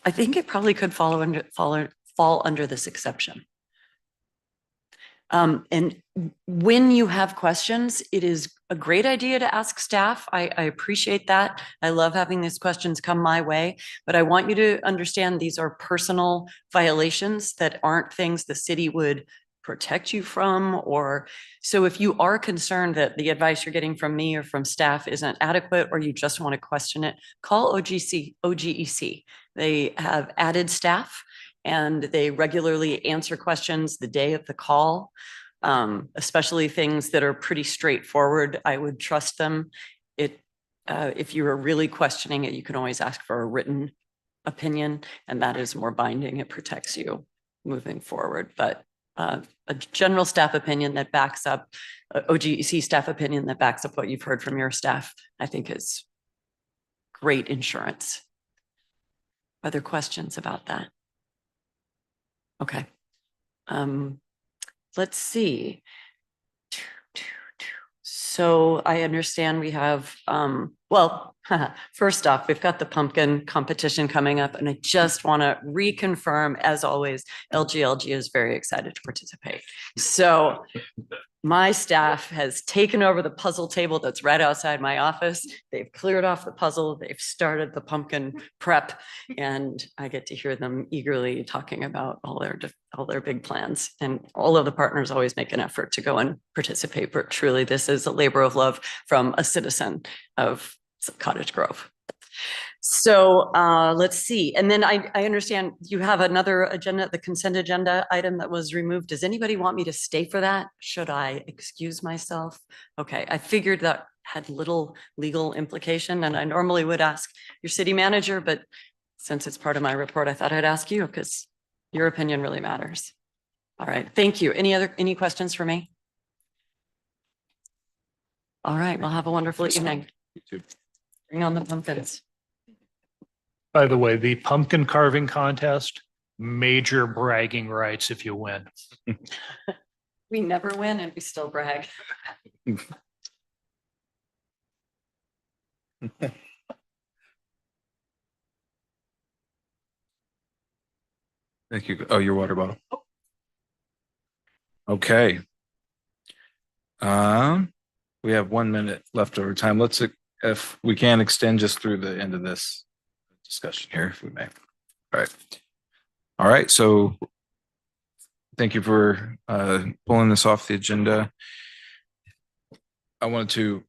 I think it probably could fall under this exception. And when you have questions, it is a great idea to ask staff. I appreciate that. I love having these questions come my way, but I want you to understand these are personal violations that aren't things the city would protect you from. Or so if you are concerned that the advice you're getting from me or from staff isn't adequate, or you just want to question it, call OGEC. They have added staff and they regularly answer questions the day of the call. Especially things that are pretty straightforward, I would trust them. If you are really questioning it, you can always ask for a written opinion, and that is more binding. It protects you moving forward. But a general staff opinion that backs up, OGEC staff opinion that backs up what you've heard from your staff, I think is great insurance. Other questions about that? Okay. Let's see. So I understand we have, well, first off, we've got the pumpkin competition coming up, and I just want to reconfirm, as always, LGLG is very excited to participate. So my staff has taken over the puzzle table that's right outside my office. They've cleared off the puzzle. They've started the pumpkin prep, and I get to hear them eagerly talking about all their big plans. And all of the partners always make an effort to go and participate. But truly, this is a labor of love from a citizen of Cottage Grove. So let's see. And then I understand you have another agenda, the consent agenda item that was removed. Does anybody want me to stay for that? Should I excuse myself? Okay, I figured that had little legal implication, and I normally would ask your city manager, but since it's part of my report, I thought I'd ask you because your opinion really matters. All right, thank you. Any questions for me? All right, well, have a wonderful evening. You too. Bring on the pumpkins. By the way, the pumpkin carving contest, major bragging rights if you win. We never win and we still brag. Thank you. Oh, your water bottle. Okay. We have 1 minute left over time. Let's, if we can, extend just through the end of this discussion here, if we may. All right. All right. So thank you for pulling this off the agenda. I wanted to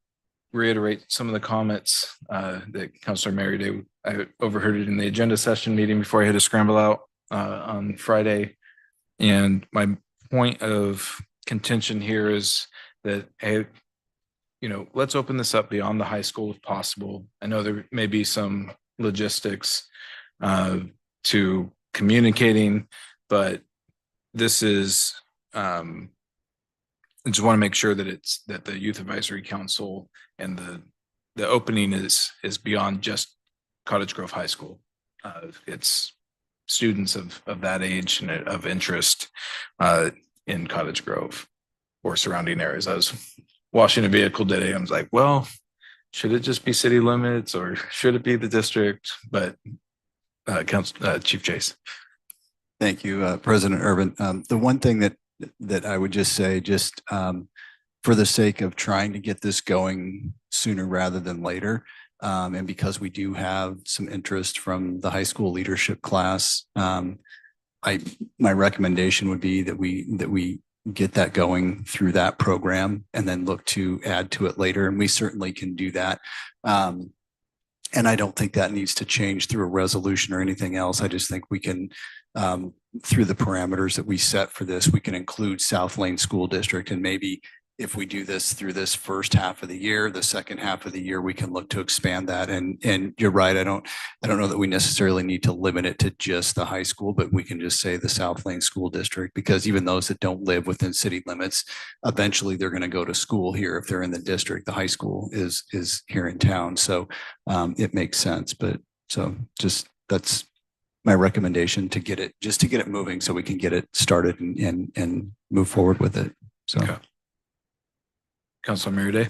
reiterate some of the comments that Councilor Merryday, I overheard it in the agenda session meeting before I had to scramble out on Friday. And my point of contention here is that, hey, you know, let's open this up beyond the high school if possible. I know there may be some logistics to communicating, but this is, I just want to make sure that it's, that the Youth Advisory Council and the opening is beyond just Cottage Grove High School. It's students of that age and of interest in Cottage Grove or surrounding areas. I was washing a vehicle today. I was like, well, should it just be city limits or should it be the district? But Chief Chase. Thank you, President Urban. The one thing that I would just say, just for the sake of trying to get this going sooner rather than later, and because we do have some interest from the high school leadership class, my recommendation would be that we get that going through that program and then look to add to it later. And we certainly can do that. And I don't think that needs to change through a resolution or anything else. I just think we can, through the parameters that we set for this, we can include South Lane School District. And maybe if we do this through this first half of the year, the second half of the year, we can look to expand that. And you're right. I don't know that we necessarily need to limit it to just the high school, but we can just say the South Lane School District, because even those that don't live within city limits, eventually they're going to go to school here. If they're in the district, the high school is here in town. So it makes sense. But so just, that's my recommendation, to get it moving so we can get it started and move forward with it. So. Okay. Councilor Merryday.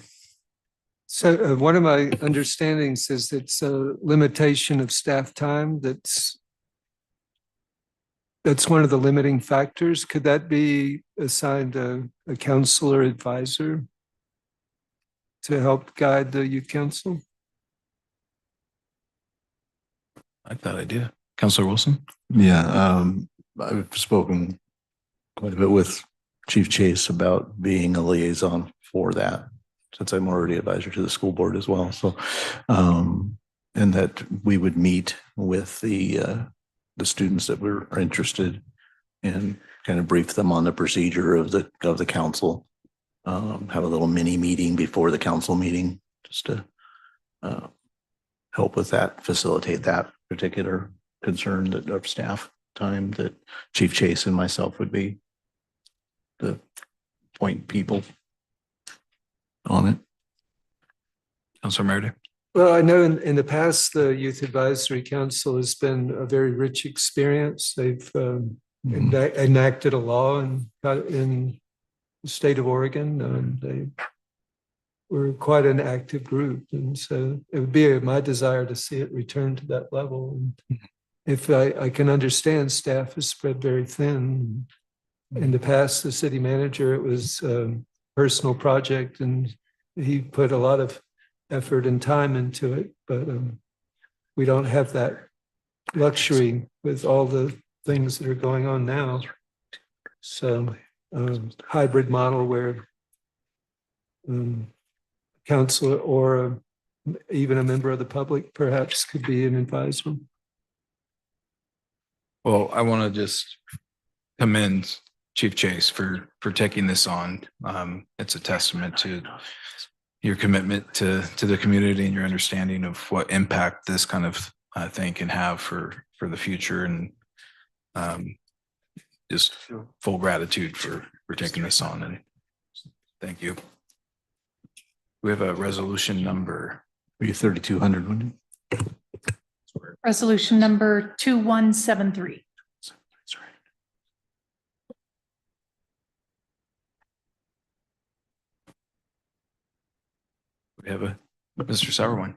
So one of my understandings is it's a limitation of staff time. That's one of the limiting factors. Could that be assigned a counselor advisor? to help guide the youth council? I like that idea. Counselor Wilson? Yeah, I've spoken quite a bit with Chief Chase about being a liaison for that, since I'm already advisor to the school board as well. So, and that we would meet with the students that were interested and kind of brief them on the procedure of the council. Have a little mini meeting before the council meeting, just to help with that, facilitate that particular concern that of staff time, that Chief Chase and myself would be the point people on it. Counselor Meredith? Well, I know in the past, the Youth Advisory Council has been a very rich experience. They've enacted a law in the state of Oregon, and they were quite an active group. And so it would be my desire to see it return to that level. And if I can understand, staff is spread very thin. In the past, the city manager, it was a personal project, and he put a lot of effort and time into it, but we don't have that luxury with all the things that are going on now. So hybrid model where council or even a member of the public perhaps could be an advisor. Well, I want to just commend Chief Chase for taking this on. It's a testament to your commitment to the community and your understanding of what impact this kind of thing can have for the future, and just full gratitude for taking this on, and thank you. We have a resolution number. 3,200, wouldn't it? Resolution number 2173. We have a Mr. Sauerwein.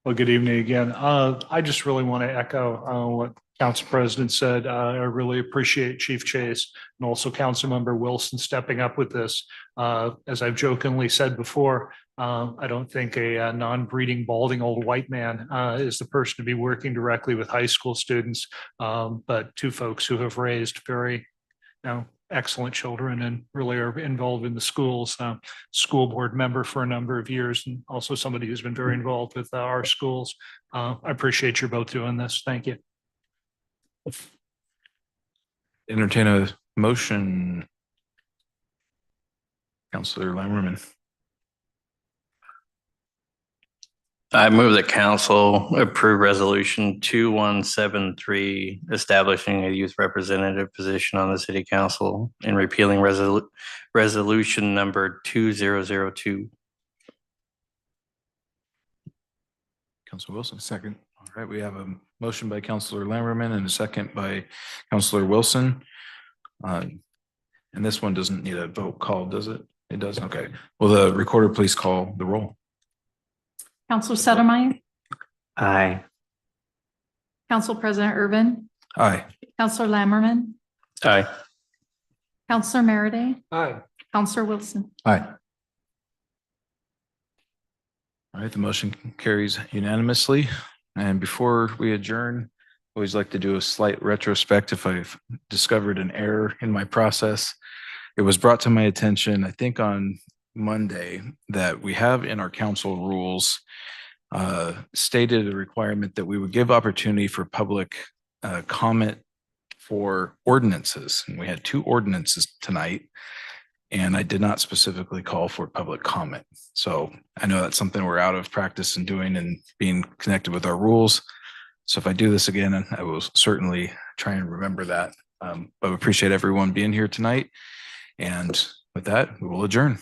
Well, good evening again. I just really want to echo what Council President said. I really appreciate Chief Chase and also Councilmember Wilson stepping up with this. As I've jokingly said before, I don't think a non-breeding, balding old white man is the person to be working directly with high school students, but two folks who have raised very, excellent children and really are involved in the schools. School board member for a number of years, and also somebody who's been very involved with our schools. I appreciate you both doing this. Thank you. Entertain a motion. Counselor Lammerman. I move that council approve resolution 2173, establishing a youth representative position on the city council and repealing resolution number 2002. Counselor Wilson. Second. All right, we have a motion by Counselor Lammerman and a second by Counselor Wilson. And this one doesn't need a vote call, does it? It does. Okay. Will the recorder please call the roll? Counselor Settermeyer, Aye. Council President Urban, Aye. Counselor Lammerman, Aye. Counselor Meredith, Aye. Counselor Wilson. Aye. All right, the motion carries unanimously. And before we adjourn, I always like to do a slight retrospect if I've discovered an error in my process. It was brought to my attention, I think on Monday, that we have in our council rules stated a requirement that we would give opportunity for public comment for ordinances. And we had 2 ordinances tonight, and I did not specifically call for public comment. So I know that's something we're out of practice in doing and being connected with our rules. So if I do this again, I will certainly try and remember that. But we appreciate everyone being here tonight. And with that, we will adjourn.